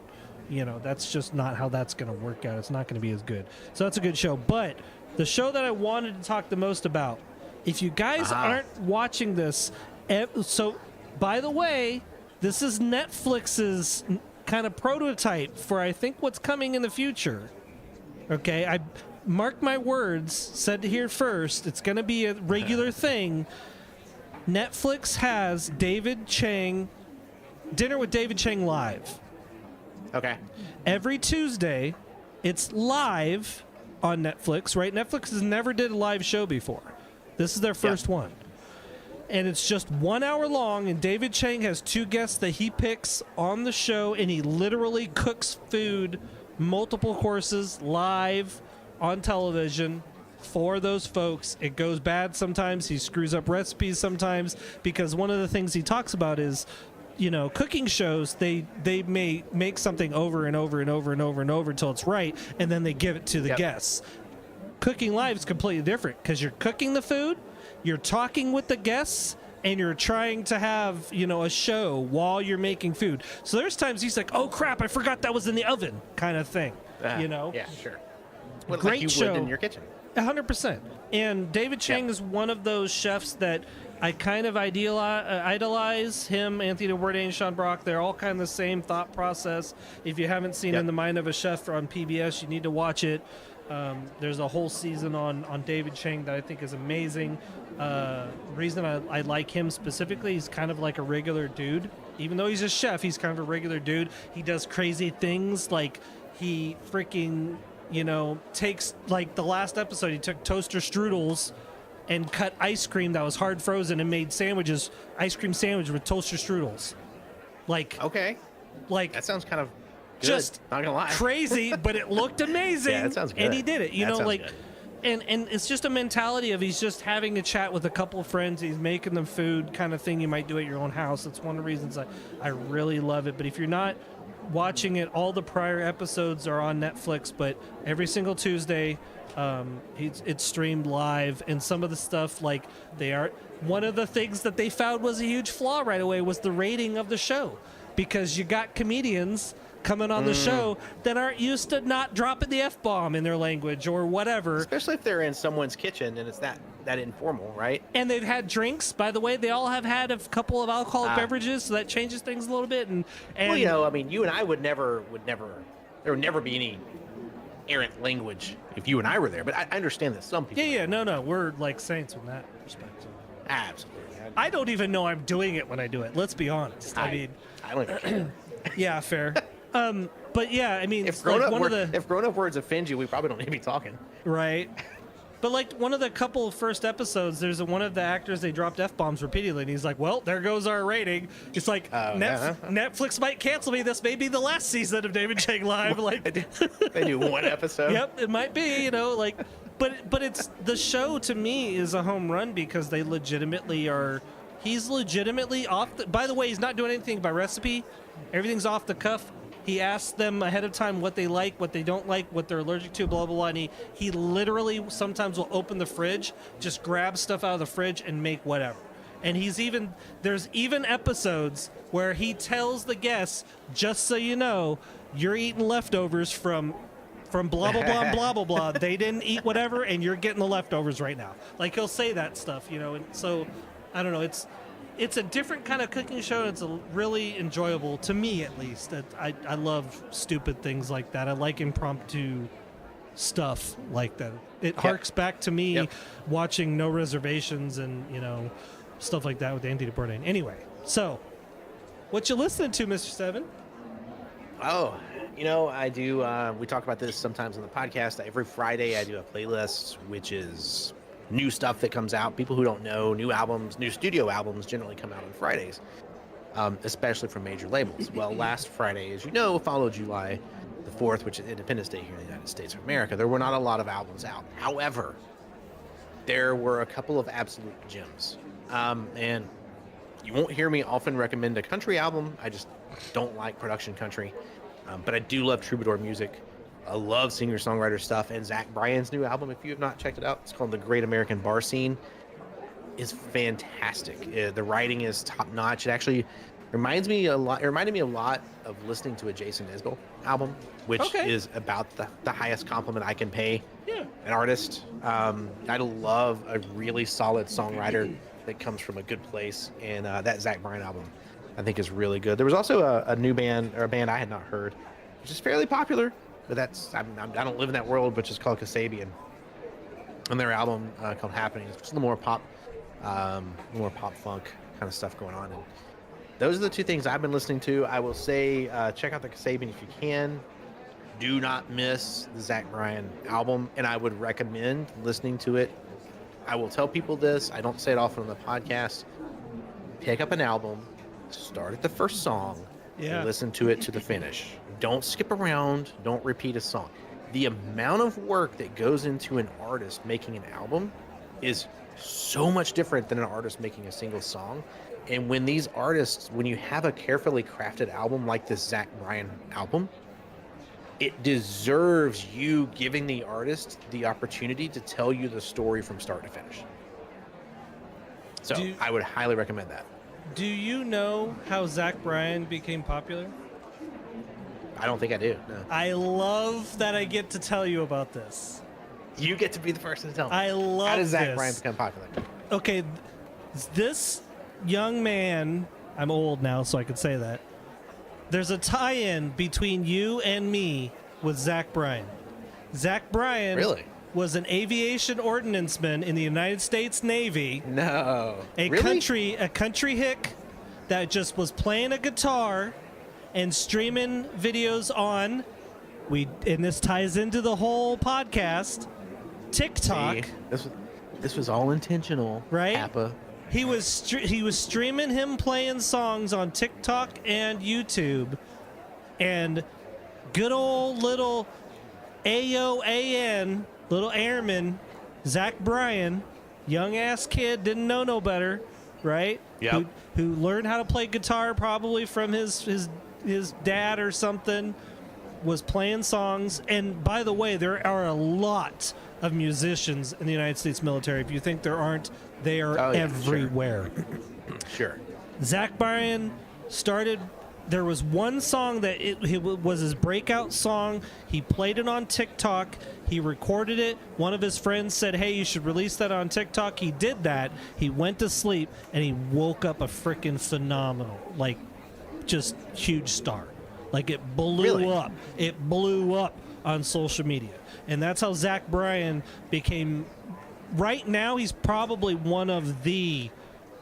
that's just not how that's going to work out. It's not going to be as good. So that's a good show. But the show that I wanted to talk the most about, if you guys aren't watching this, so by the way, this is Netflix's kind of prototype for, I think, what's coming in the future. Okay, I mark my words, said here first, it's going to be a regular thing. Netflix has Dinner with David Chang live. Okay. Every Tuesday, it's live on Netflix, right? Netflix has never did a live show before. This is their first one. And it's just 1 hour long, and David Chang has 2 guests that he picks on the show, and he literally cooks food, multiple courses, live on television for those folks. It goes bad sometimes. He screws up recipes sometimes, because one of the things he talks about is, cooking shows, they may make something over and over and over and over and over until it's right, and then they give it to the guests. Cooking live is completely different, because you're cooking the food, you're talking with the guests, and you're trying to have, a show while you're making food. So there's times he's like, oh crap, I forgot that was in the oven, kind of thing. Yeah, sure. Great like you show. would in your kitchen. 100%. And David Chang is one of those chefs that I kind of idolize. Him, Anthony Bourdain, Sean Brock, they're all kind of the same thought process. If you haven't seen In the Mind of a Chef on PBS, you need to watch it. There's a whole season on David Chang that I think is amazing. Reason I like him specifically, he's kind of like a regular dude. Even though he's a chef, he's kind of a regular dude. He does crazy things, like he freaking, takes, like the last episode, he took toaster strudels and cut ice cream that was hard frozen and made ice cream sandwich with toaster strudels. Like, that sounds kind of good, just not gonna lie. crazy, but it looked amazing. Yeah, that sounds good. And he did it, Good. And it's just a mentality of he's just having a chat with a couple of friends. He's making them food, kind of thing you might do at your own house. That's one of the reasons I really love it. But if you're not watching it, all the prior episodes are on Netflix, but every single Tuesday, it's streamed live. And some of the stuff, like one of the things that they found was a huge flaw right away was the rating of the show, because you got comedians coming on the show that aren't used to not dropping the F-bomb in their language or whatever. Especially if they're in someone's kitchen and it's that informal, right? And they've had drinks. By the way, they all have had a couple of alcoholic beverages, so that changes things a little bit. And well, I mean, you and I would never, there would never be any errant language if you and I were there. But I understand that some people. Yeah, no, we're like saints in that perspective. Absolutely. I don't even know I'm doing it when I do it. Let's be honest. I don't even care. Yeah, fair. But yeah, I mean, if grown-up words offend you, we probably don't need to be talking. Right. But like one of the couple of first episodes, there's one of the actors, they dropped F-bombs repeatedly, and he's like, well, there goes our rating. It's like, Netflix might cancel me. This may be the last season of David Chang Live. Like, they do one episode. Yep, it might be, but it's, the show to me is a home run, because they legitimately he's legitimately by the way, he's not doing anything by recipe. Everything's off the cuff. He asks them ahead of time what they like, what they don't like, what they're allergic to, blah, blah, blah. And he literally sometimes will open the fridge, just grab stuff out of the fridge and make whatever. And there's even episodes where he tells the guests, just so you know, you're eating leftovers from blah, blah, blah, blah, blah, blah. They didn't eat whatever, and you're getting the leftovers right now. Like, he'll say that stuff, and so, I don't know, it's a different kind of cooking show. It's really enjoyable, to me at least. I love stupid things like that. I like impromptu stuff like that. It harks back to me watching No Reservations and, stuff like that with Anthony Bourdain. Anyway, so what you listening to, Mr. Seven? Oh, I do. We talk about this sometimes on the podcast. Every Friday I do a playlist, which is new stuff that comes out. People who don't know, new albums, new studio albums generally come out on Fridays, especially from major labels. Well, last Friday, as you know, followed July the 4th, which is Independence Day here in the United States of America. There were not a lot of albums out. However, there were a couple of absolute gems. And you won't hear me often recommend a country album. I just don't like production country. But I do love troubadour music. I love singer-songwriter stuff, and Zach Bryan's new album, if you have not checked it out, it's called The Great American Bar Scene. is fantastic. The writing is top notch. It actually reminds me a lot. It reminded me a lot of listening to a Jason Isbell album, which is about the highest compliment I can pay an artist. I love a really solid songwriter that comes from a good place, and that Zach Bryan album, I think, is really good. There was also a new band, or a band I had not heard, which is fairly popular, but I don't live in that world, which is called Kasabian, and their album called Happening, which is a little more pop funk kind of stuff going on. And those are the two things I've been listening to. I will say, check out the Kasabian if you can. Do not miss the Zach Bryan album, and I would recommend listening to it. I will tell people this. I don't say it often on the podcast. Pick up an album, start at the first song, and listen to it to the finish. Don't skip around. Don't repeat a song. The amount of work that goes into an artist making an album is so much different than an artist making a single song. And when these artists, when you have a carefully crafted album like this Zach Bryan album, it deserves you giving the artist the opportunity to tell you the story from start to finish. So I would highly recommend that. Do you know how Zach Bryan became popular? I don't think I do. No. I love that I get to tell you about this. You get to be the person to tell me. I love How does Zach this. Bryan become popular? Okay, this young man, I'm old now, so I could say that. There's a tie-in between you and me with Zach Bryan. Zach Bryan was an aviation ordnanceman in the United States Navy. No. A country hick that just was playing a guitar and streaming videos on, and this ties into the whole podcast, TikTok. See, this was all intentional, right? Hapa. He was streaming him playing songs on TikTok and YouTube, and good old little AOAN, little airman, Zach Bryan, young ass kid, didn't know no better, right? Yep. Who learned how to play guitar probably from his dad or something, was playing songs. And by the way, there are a lot of musicians in the United States military. If you think there aren't, they are everywhere. Sure. Zach Bryan started. There was one song that it was his breakout song. He played it on TikTok. He recorded it. One of his friends said, "Hey, you should release that on TikTok." He did that. He went to sleep and he woke up a freaking phenomenal, like, just huge star. Like, it blew up. It blew up on social media. And that's how Zach Bryan became. Right now, he's probably one of the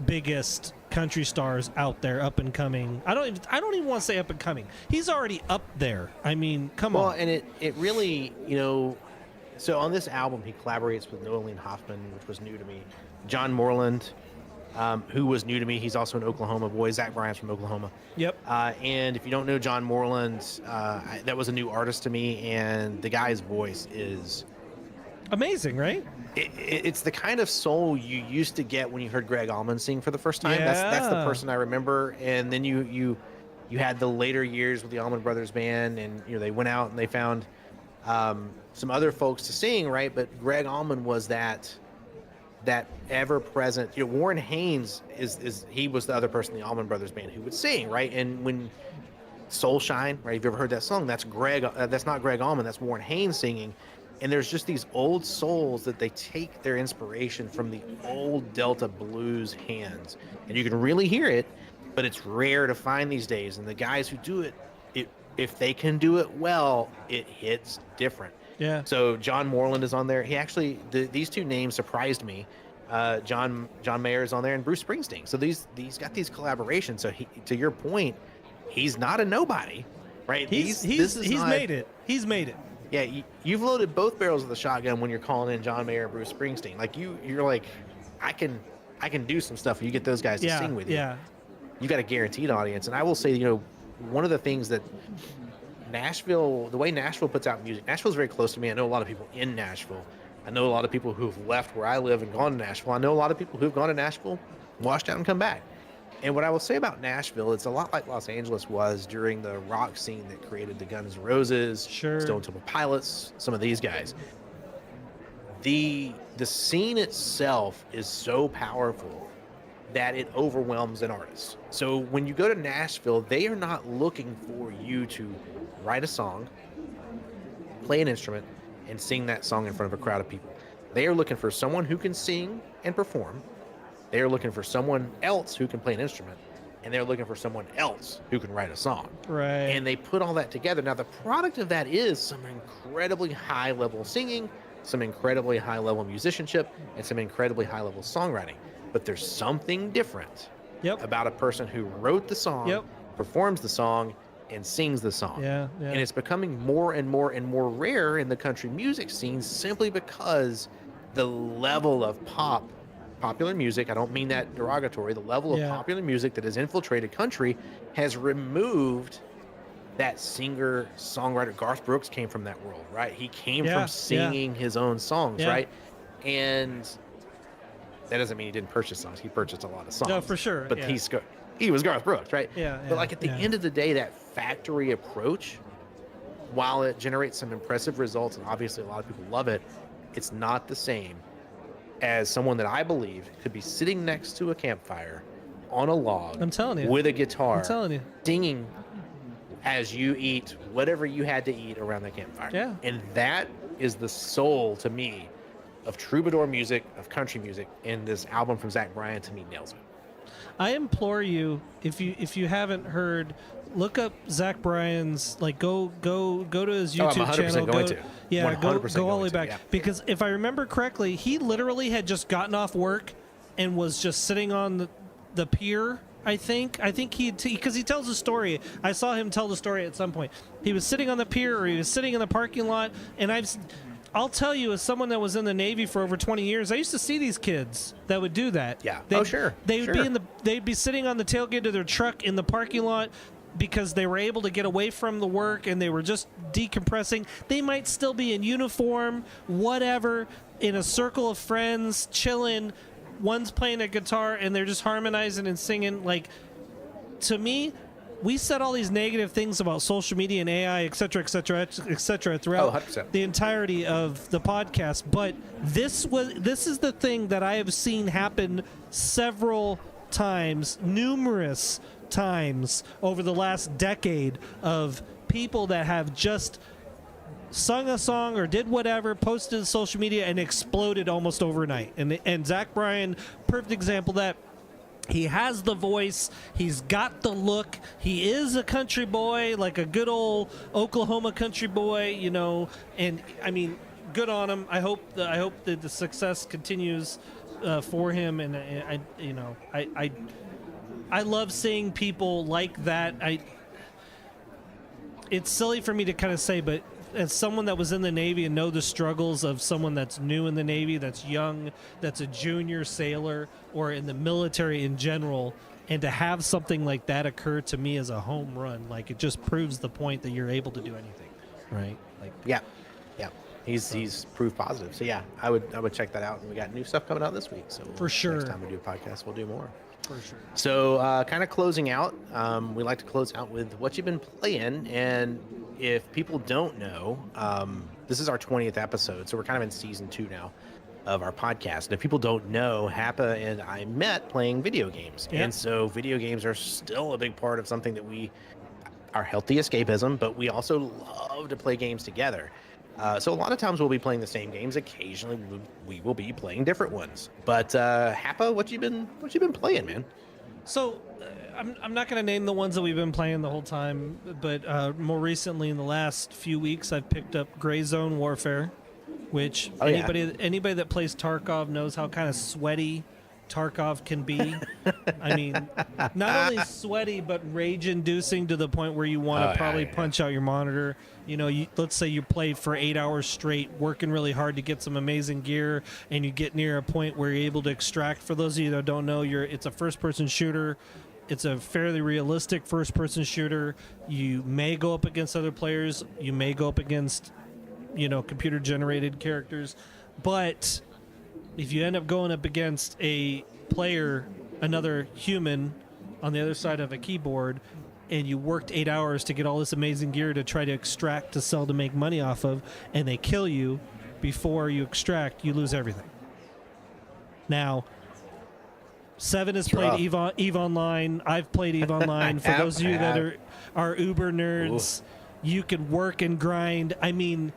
biggest country stars out there, up and coming. I don't even want to say up and coming. He's already up there. I mean, come on. Well, and it really, so on this album, he collaborates with Noeline Hoffman, which was new to me. John Moreland, who was new to me. He's also an Oklahoma boy. Zach Bryan's from Oklahoma. Yep. And if you don't know John Moreland, that was a new artist to me, and the guy's voice is amazing, right? It's the kind of soul you used to get when you heard Greg Allman sing for the first time. Yeah. That's the person I remember. And then you had the later years with the Allman Brothers Band, and they went out and they found some other folks to sing, right? But Greg Allman was that ever-present. Warren Haynes he was the other person in the Allman Brothers Band who would sing, right? And when Soul Shine, right? If you've ever heard that song, that's that's not Greg Allman, that's Warren Haynes singing. And there's just these old souls that they take their inspiration from the old Delta blues hands, and you can really hear it, but it's rare to find these days. And the guys who do it, if they can do it well, it hits different. Yeah. So John Moreland is on there. He actually, these two names surprised me. John Mayer is on there, and Bruce Springsteen. So these got these collaborations. So to your point, he's not a nobody, right? He's made it. He's made it. Yeah, you've loaded both barrels of the shotgun when you're calling in John Mayer and Bruce Springsteen. Like you're like, I can do some stuff. If you get those guys to sing with you. Yeah. You got a guaranteed audience. And I will say, one of the things that Nashville, the way Nashville puts out music, Nashville's very close to me. I know a lot of people in Nashville. I know a lot of people who've left where I live and gone to Nashville. I know a lot of people who've gone to Nashville, washed out and come back. And what I will say about Nashville, it's a lot like Los Angeles was during the rock scene that created the Guns N' Roses, Stone Temple Pilots, some of these guys. the scene itself is so powerful that it overwhelms an artist. So when you go to Nashville, they are not looking for you to write a song, play an instrument, and sing that song in front of a crowd of people. They are looking for someone who can sing and perform. They are looking for someone else who can play an instrument, and they're looking for someone else who can write a song. Right. And they put all that together. Now, the product of that is some incredibly high-level singing, some incredibly high-level musicianship, and some incredibly high-level songwriting. But there's something different about a person who wrote the song, performs the song, and sings the song. Yeah. And it's becoming more and more and more rare in the country music scene simply because the level of popular music, I don't mean that derogatory, the level of popular music that has infiltrated country has removed that singer songwriter. Garth Brooks came from that world, right? He came from singing his own songs, right? And that doesn't mean he didn't purchase songs. He purchased a lot of songs. No, for sure. But he was Garth Brooks, right? But like at the end of the day, that factory approach, while it generates some impressive results, and obviously a lot of people love it, it's not the same as someone that I believe could be sitting next to a campfire on a log, I'm telling you, with a guitar, I'm telling you, singing as you eat whatever you had to eat around the campfire. Yeah. And that is the soul to me of troubadour music, of country music, and this album from Zach Bryan to me nails it. I implore you, if you haven't heard, look up Zach Bryan's, like go to his YouTube I'm 100% channel. Going to. Yeah, 100% go all the way back. yeah. Because if I remember correctly, he literally had just gotten off work and was just sitting on the pier. I think because he tells a story. I saw him tell the story at some point. He was sitting on the pier, or he was sitting in the parking lot, and I'll tell you, as someone that was in the Navy for over 20 years, I used to see these kids that would do that. Yeah. Sure. They would they'd be sitting on the tailgate of their truck in the parking lot because they were able to get away from the work and they were just decompressing. They might still be in uniform, whatever, in a circle of friends, chilling. One's playing a guitar and they're just harmonizing and singing. Like, to me, we said all these negative things about social media and AI, et cetera, throughout 100%. the entirety of the podcast. But this is the thing that I have seen happen several times, numerous times over the last decade, of people that have just sung a song or did whatever, posted to social media, and exploded almost overnight. And Zach Bryan, perfect example of that. He has the voice. He's got the look. He is a country boy, like a good old Oklahoma country boy, you know. And I mean, good on him. I hope that the success continues for him. And I love seeing people like that. It's silly for me to kind of say, but as someone that was in the Navy and know the struggles of someone that's new in the Navy, that's young, that's a junior sailor, or in the military in general, and to have something like that occur to me as a home run, like, it just proves the point that you're able to do anything, right? Like, yeah. He's proof positive. So yeah, I would check that out. And we got new stuff coming out this week. So for sure, next time we do a podcast, we'll do more. For sure. So kind of closing out, we like to close out with what you've been playing. And if people don't know, this is our 20th episode, so we're kind of in season 2 now of our podcast. And if people don't know, Hapa and I met playing video games. Yeah. And so video games are still a big part of something that our healthy escapism, but we also love to play games together. So a lot of times we'll be playing the same games. Occasionally we will be playing different ones. But Hapa, what you been playing, man? So I'm not going to name the ones that we've been playing the whole time, but more recently in the last few weeks, I've picked up Gray Zone Warfare, which anybody that plays Tarkov knows how kind of sweaty Tarkov can be. I mean, not only sweaty, but rage-inducing to the point where you want to punch out your monitor. You know, let's say you played for 8 hours straight, working really hard to get some amazing gear, and you get near a point where you're able to extract. For those of you that don't know, it's a first-person shooter. It's a fairly realistic first-person shooter. You may go up against other players. You may go up against, computer-generated characters. But if you end up going up against a player, another human on the other side of a keyboard, and you worked 8 hours to get all this amazing gear to try to extract, to sell, to make money off of, and they kill you, before you extract, you lose everything. Now, Seven has played Eve Online. I've played Eve Online. For those of you that are Uber nerds, you can work and grind. I mean,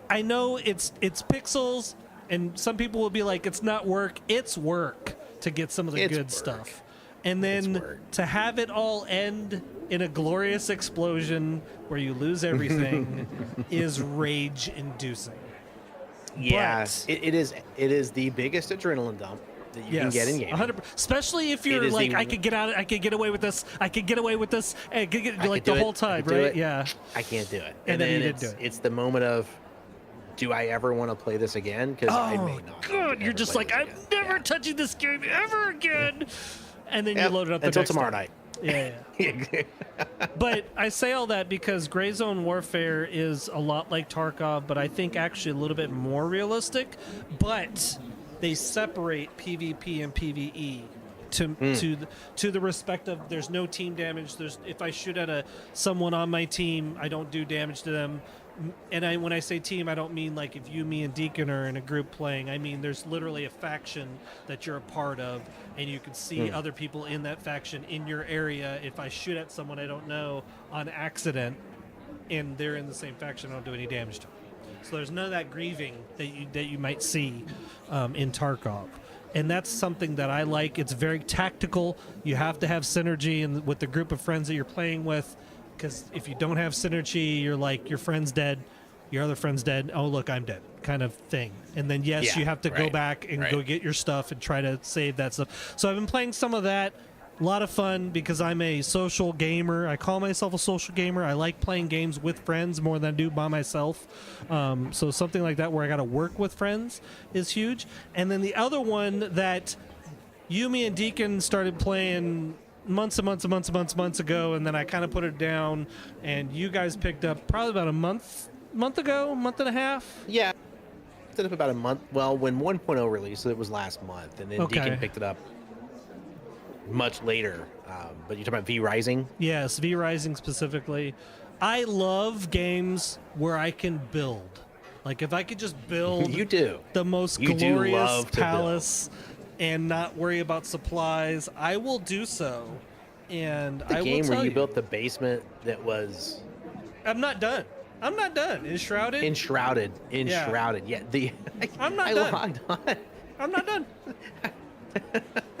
I know it's pixels, and some people will be like, it's not work. It's work to get some of the good stuff. And then to have it all end in a glorious explosion where you lose everything is rage-inducing. Yeah, it is the biggest adrenaline dump that you can get in gaming. 100%. Especially if you're like, I could get away with this, and the whole time, right? Yeah. I can't do it. And then you didn't do it. It's the moment of, do I ever want to play this again? Because I may not. God, you're just like, I'm never touching this game ever again. And then you load it up until tomorrow night. Yeah. But I say all that because Gray Zone Warfare is a lot like Tarkov, but I think actually a little bit more realistic. But they separate PvP and PvE to the respect of there's no team damage. If I shoot at someone on my team, I don't do damage to them. And when I say team, I don't mean like if you, me, and Deacon are in a group playing. I mean there's literally a faction that you're a part of, and you can see other people in that faction in your area. If I shoot at someone I don't know on accident, and they're in the same faction, I don't do any damage to them. So there's none of that grieving that you might see in Tarkov. And that's something that I like. It's very tactical. You have to have synergy with the group of friends that you're playing with. Because if you don't have synergy, you're like, your friend's dead, your other friend's dead. Oh, look, I'm dead, kind of thing. And then, yes, you have to go back and go get your stuff and try to save that stuff. So I've been playing some of that. A lot of fun because I'm a social gamer. I call myself a social gamer. I like playing games with friends more than I do by myself. So something like that where I got to work with friends is huge. And then the other one that me, and Deacon started playing months ago, and then I kind of put it down, and you guys picked up probably about a month and a half. Yeah, picked it up about a month. Well, when 1.0 released, it was last month, and then Deacon picked it up much later. But you're talking about V Rising? Yes, V Rising specifically. I love games where I can build. Like if I could just build the most glorious palace and not worry about supplies, I will do so. And I will tell you, the game where you built the basement that was... I'm not done. Enshrouded. Yeah. I'm not done. Logged on. I'm not done.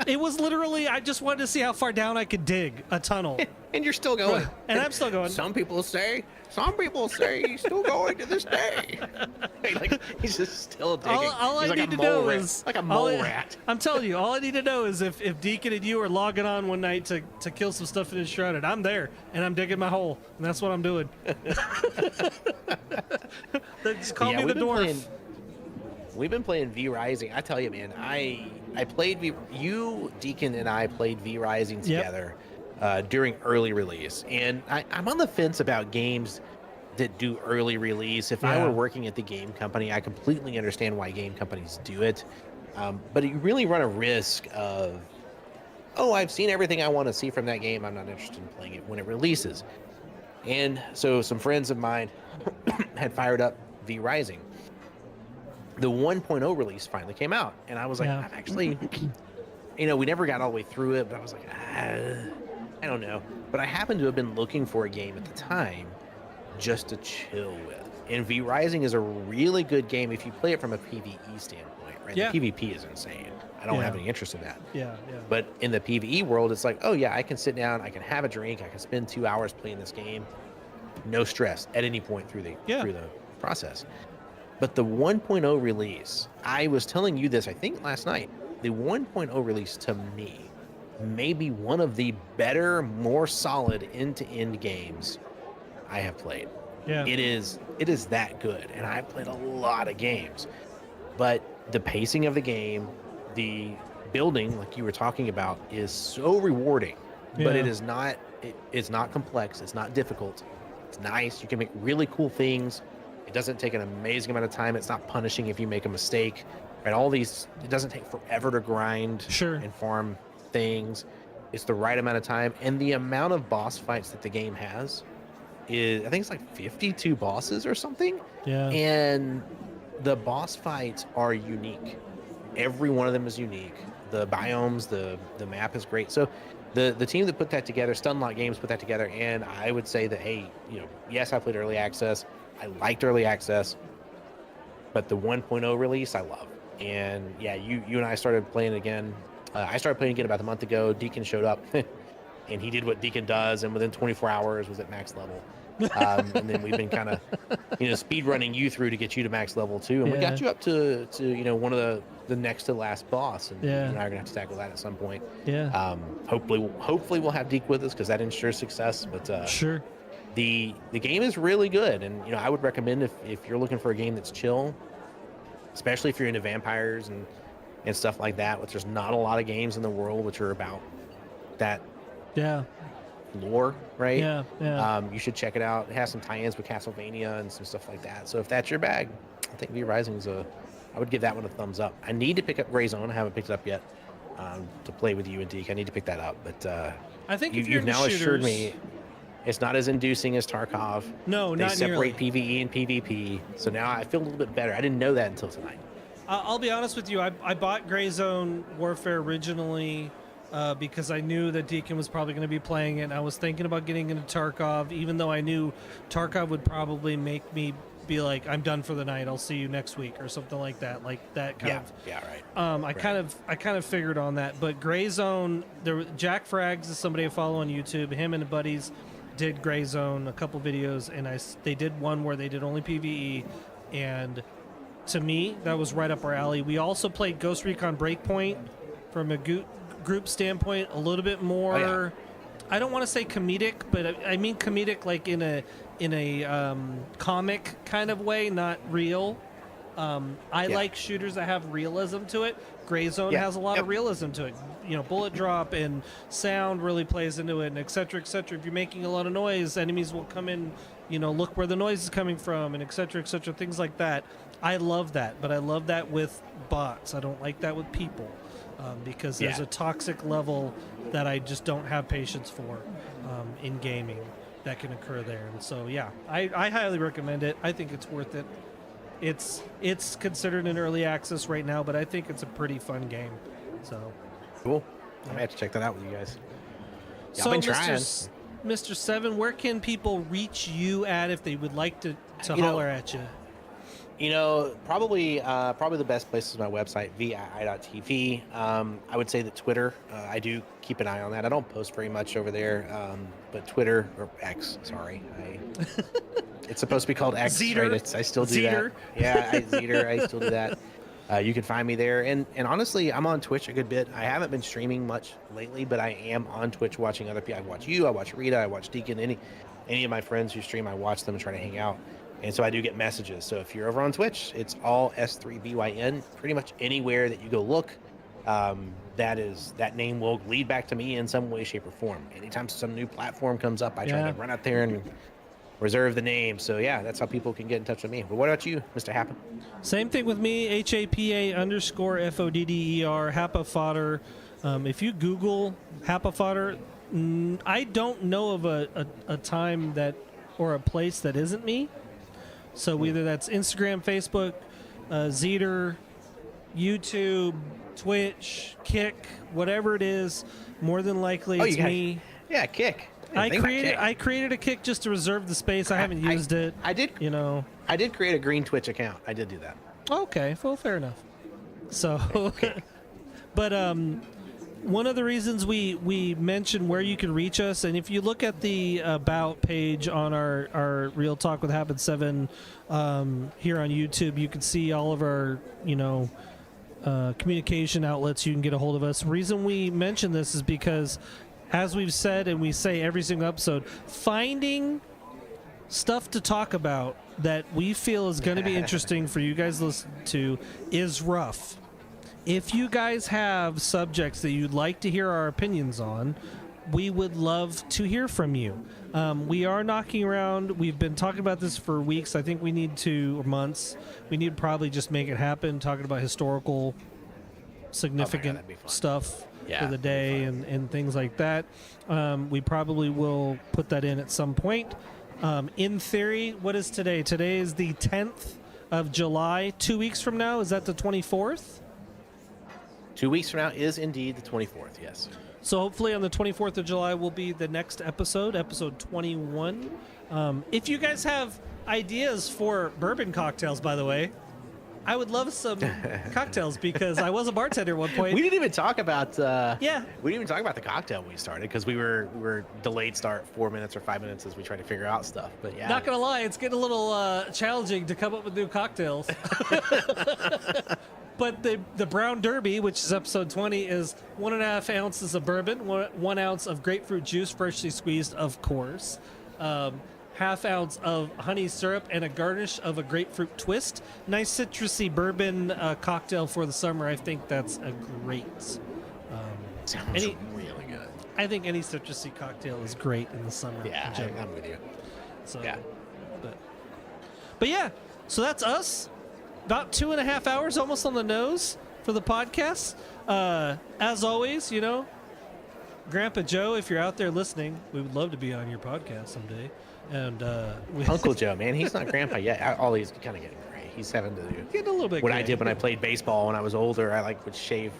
It was literally, I just wanted to see how far down I could dig a tunnel. And you're still going. And I'm still going. Some people say he's still going to this day. Like, he's just still digging. All I need to know is like a mole rat. I'm telling you, all I need to know is if Deacon and you are logging on one night to kill some stuff in Enshrouded, I'm there and I'm digging my hole, and that's what I'm doing. Just call me the dwarf. We've been playing V Rising. I tell you, man, I played Deacon and I played V Rising together during early release. And I'm on the fence about games that do early release. If I were working at the game company, I completely understand why game companies do it. But you really run a risk of, I've seen everything I want to see from that game. I'm not interested in playing it when it releases. And so some friends of mine had fired up V Rising. The 1.0 release finally came out, and I was like, I'm actually, we never got all the way through it, but I was like, I don't know. But I happened to have been looking for a game at the time just to chill with. And V Rising is a really good game if you play it from a PvE standpoint, right? The PvP is insane. I don't have any interest in that. But in the PvE world, it's like, I can sit down, I can have a drink, I can spend 2 hours playing this game, no stress at any point through the process. But the 1.0 release, I was telling you this, I think last night, the 1.0 release to me may be one of the better, more solid end-to-end games I have played. Yeah. It is that good, and I've played a lot of games. But the pacing of the game, the building, like you were talking about, is so rewarding. But it is not, it's not complex, it's not difficult. It's nice, you can make really cool things. It doesn't take an amazing amount of time. It's not punishing if you make a mistake. Right? It doesn't take forever to grind and farm things. It's the right amount of time. And the amount of boss fights that the game has is, I think it's like 52 bosses or something. Yeah. And the boss fights are unique. Every one of them is unique. The biomes, the map is great. So the team that put that together, Stunlock Games put that together, and I would say that, hey, yes, I played early access. I liked early access, but the 1.0 release I love. And yeah, you and I started playing again. I started playing again about a month ago. Deacon showed up, and he did what Deacon does, and within 24 hours was at max level. And then we've been kind of, speed running you through to get you to max level too, and we got you up to one of the next to last boss, and you and I are gonna have to tackle that at some point. Yeah. Hopefully we'll have Deke with us because that ensures success. But sure. The game is really good, and I would recommend if you're looking for a game that's chill, especially if you're into vampires and stuff like that, which there's not a lot of games in the world which are about that. Yeah. Lore, right? Yeah. You should check it out. It has some tie-ins with Castlevania and some stuff like that. So if that's your bag, I think V Rising's I would give that one a thumbs up. I need to pick up Gray Zone. I haven't picked it up yet to play with you and Deke. I need to pick that up. But I think you've now assured me it's not as inducing as Tarkov. No, not nearly. They separate PvE and PvP. So now I feel a little bit better. I didn't know that until tonight. I'll be honest with you. I bought Gray Zone Warfare originally because I knew that Deacon was probably going to be playing it. And I was thinking about getting into Tarkov, even though I knew Tarkov would probably make me be like, I'm done for the night. I'll see you next week or something like that. Like that kind of. Yeah, right. I kind of figured on that. But Gray Zone, Jack Frags is somebody I follow on YouTube. Him and buddies did Gray Zone, a couple videos, and they did one where they did only PvE, and to me that was right up our alley. We also played Ghost Recon Breakpoint from a group standpoint, a little bit more. I don't want to say comedic, but I mean comedic like in a comic kind of way, not real. I like shooters that have realism to it. Gray Zone has a lot of realism to it. Bullet drop and sound really plays into it, and et cetera, et cetera. If you're making a lot of noise, enemies will come in, look where the noise is coming from, and et cetera, things like that. I love that, but I love that with bots. I don't like that with people because there's a toxic level that I just don't have patience for in gaming that can occur there. And so, I highly recommend it. I think it's worth it. It's considered an early access right now, but I think it's a pretty fun game. So cool. I might have to check that out with you guys. So, Mr. Seven, where can people reach you at if they would like to holler at you? Probably the best place is my website, VII.tv. I would say that Twitter, I do keep an eye on that. I don't post very much over there, but Twitter, or X, sorry. It's supposed to be called X, Zeter. Right? I still do Zeter. that. Yeah, Zeter, I still do that. You can find me there. And honestly, I'm on Twitch a good bit. I haven't been streaming much lately, but I am on Twitch watching other people. I watch you, I watch Rita, I watch Deacon, any of my friends who stream, I watch them and try to hang out. And so I do get messages. So if you're over on Twitch, it's all S3VYN. Pretty much anywhere that you go look, that name will lead back to me in some way, shape, or form. Anytime some new platform comes up, I try to run out there and reserve the name. So yeah, that's how people can get in touch with me. But what about you, Mr. Hapa? Same thing with me, HAPA_FODDER, Hapa Fodder. If you Google Hapa Fodder, I don't know of a time that or a place that isn't me. So either that's Instagram, Facebook, Zeter, YouTube, Twitch, Kick, whatever it is, more than likely it's me. Yeah, Kick. I created a Kick just to reserve the space. I haven't used it. I did. I did create a green Twitch account. I did do that. Okay, well, fair enough. So, but one of the reasons we mentioned where you can reach us, and if you look at the About page on our Real Talk with Hapa S3VYN here on YouTube, you can see all of our, communication outlets you can get a hold of us. The reason we mention this is because, as we've said and we say every single episode, finding stuff to talk about that we feel is going to be interesting for you guys to listen to is rough. If you guys have subjects that you'd like to hear our opinions on, we would love to hear from you. We are knocking around. We've been talking about this for weeks. I think we need to, or months. We need to probably just make it happen, talking about historical, significant stuff for the day and things like that. We probably will put that in at some point. In theory, what is today? Today is the 10th of July, 2 weeks from now. Is that the 24th? 2 weeks from now is indeed the 24th, yes. So hopefully on the 24th of July will be the next episode 21. If you guys have ideas for bourbon cocktails, by the way, I would love some cocktails because I was a bartender at one point. We didn't even talk about Yeah. We didn't even talk about the cocktail when we started because we were delayed start 4 minutes or 5 minutes as we tried to figure out stuff. But yeah, Not gonna lie, it's getting a little challenging to come up with new cocktails. But the Brown Derby, which is episode 20, is 1.5 ounces of bourbon, 1 ounce of grapefruit juice, freshly squeezed, of course, ½ ounce of honey syrup, and a garnish of a grapefruit twist. Nice citrusy bourbon cocktail for the summer. I think that's a great. sounds any- really good. I think any citrusy cocktail is great in the summer. Yeah, in general. I'm with you. So, Yeah. But yeah, so that's us. About 2.5 hours, almost on the nose for the podcast. As always, Grandpa Joe, if you're out there listening, we would love to be on your podcast someday. And Uncle Joe, man, he's not grandpa yet. All he's kind of getting gray. He's having to do getting a little bit what gray. I did when I played baseball when I was older. I would shave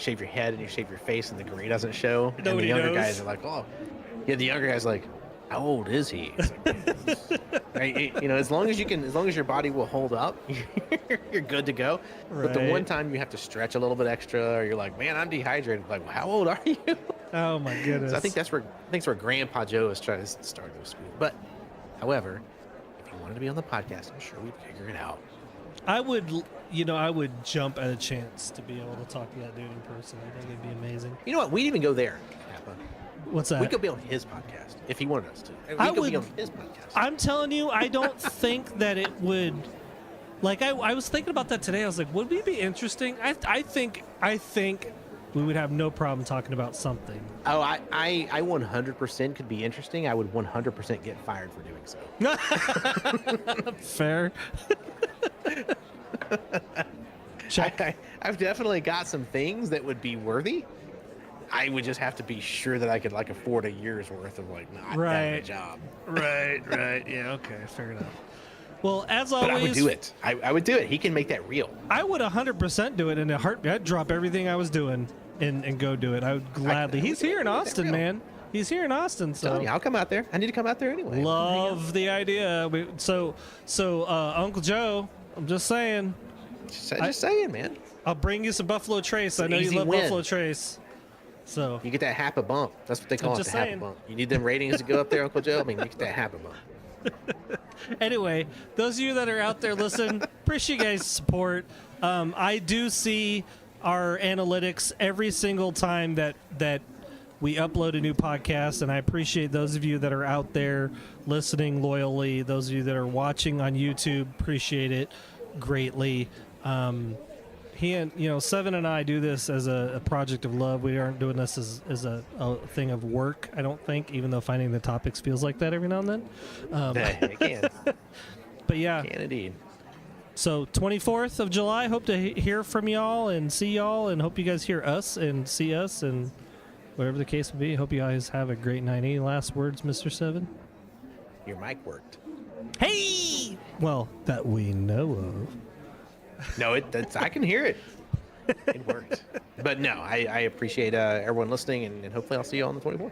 your head and you shave your face, and the gray doesn't show. And the Nobody younger knows. guys are like, oh, yeah. The younger guys are like, how old is he? It's like, right? As long as your body will hold up, you're good to go. But the Right. one time you have to stretch a little bit extra, or you're like, man, I'm dehydrated. Like, well, how old are you? Oh my goodness. So I think that's where Grandpa Joe is trying to start to school. But, however, if you wanted to be on the podcast, I'm sure we'd figure it out. I would jump at a chance to be able to talk to that dude in person. I think it'd be amazing. You know what? We'd even go there, Kappa. What's that? We could be on his podcast if he wanted us to. We I could be would- on his podcast. I'm telling you, I don't think that it would. Like I was thinking about that today. I was like, would we be interesting? I think we would have no problem talking about something. Oh, I 100% could be interesting. I would 100% get fired for doing so. Fair. Check. I've definitely got some things that would be worthy. I would just have to be sure that I could afford a year's worth of not having a Right. job. Right. Yeah. Okay. Fair enough. Well, as But always, I would do it. I would do it. He can make that real. I would 100% do it in a heartbeat. I'd drop everything I was doing and go do it. I would gladly. I He's would here in make that Austin, real. man. He's here in Austin, so Telling you, I'll come out there. I need to come out there anyway. love the idea. So Uncle Joe, I'm just saying, Just saying, man. I'll bring you some Buffalo Trace. I an know you easy love win. Buffalo Trace. So You get that Hapa bump. That's what they call it, just the Hapa saying. bump. You need them ratings to go up there, Uncle Joe. I mean, you get that Hapa bump. anyway, those of you that are out there listening, appreciate you guys' support. I do see our analytics every single time that we upload a new podcast, and I appreciate those of you that are out there listening loyally. Those of you that are watching on YouTube, appreciate it greatly. He and Seven and I do this as a project of love. We aren't doing this as a thing of work, I don't think, even though finding the topics feels like that every now and then. It can. But yeah, Can indeed. so 24th of July, hope to hear from y'all and see y'all, and hope you guys hear us and see us, and whatever the case may be. Hope you guys have a great night. Any last words, Mr. Seven? Your mic worked. Hey! Well, that we know of. No, I can hear it. It worked. But no, I appreciate everyone listening, and hopefully I'll see you on the 24th.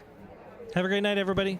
Have a great night, everybody.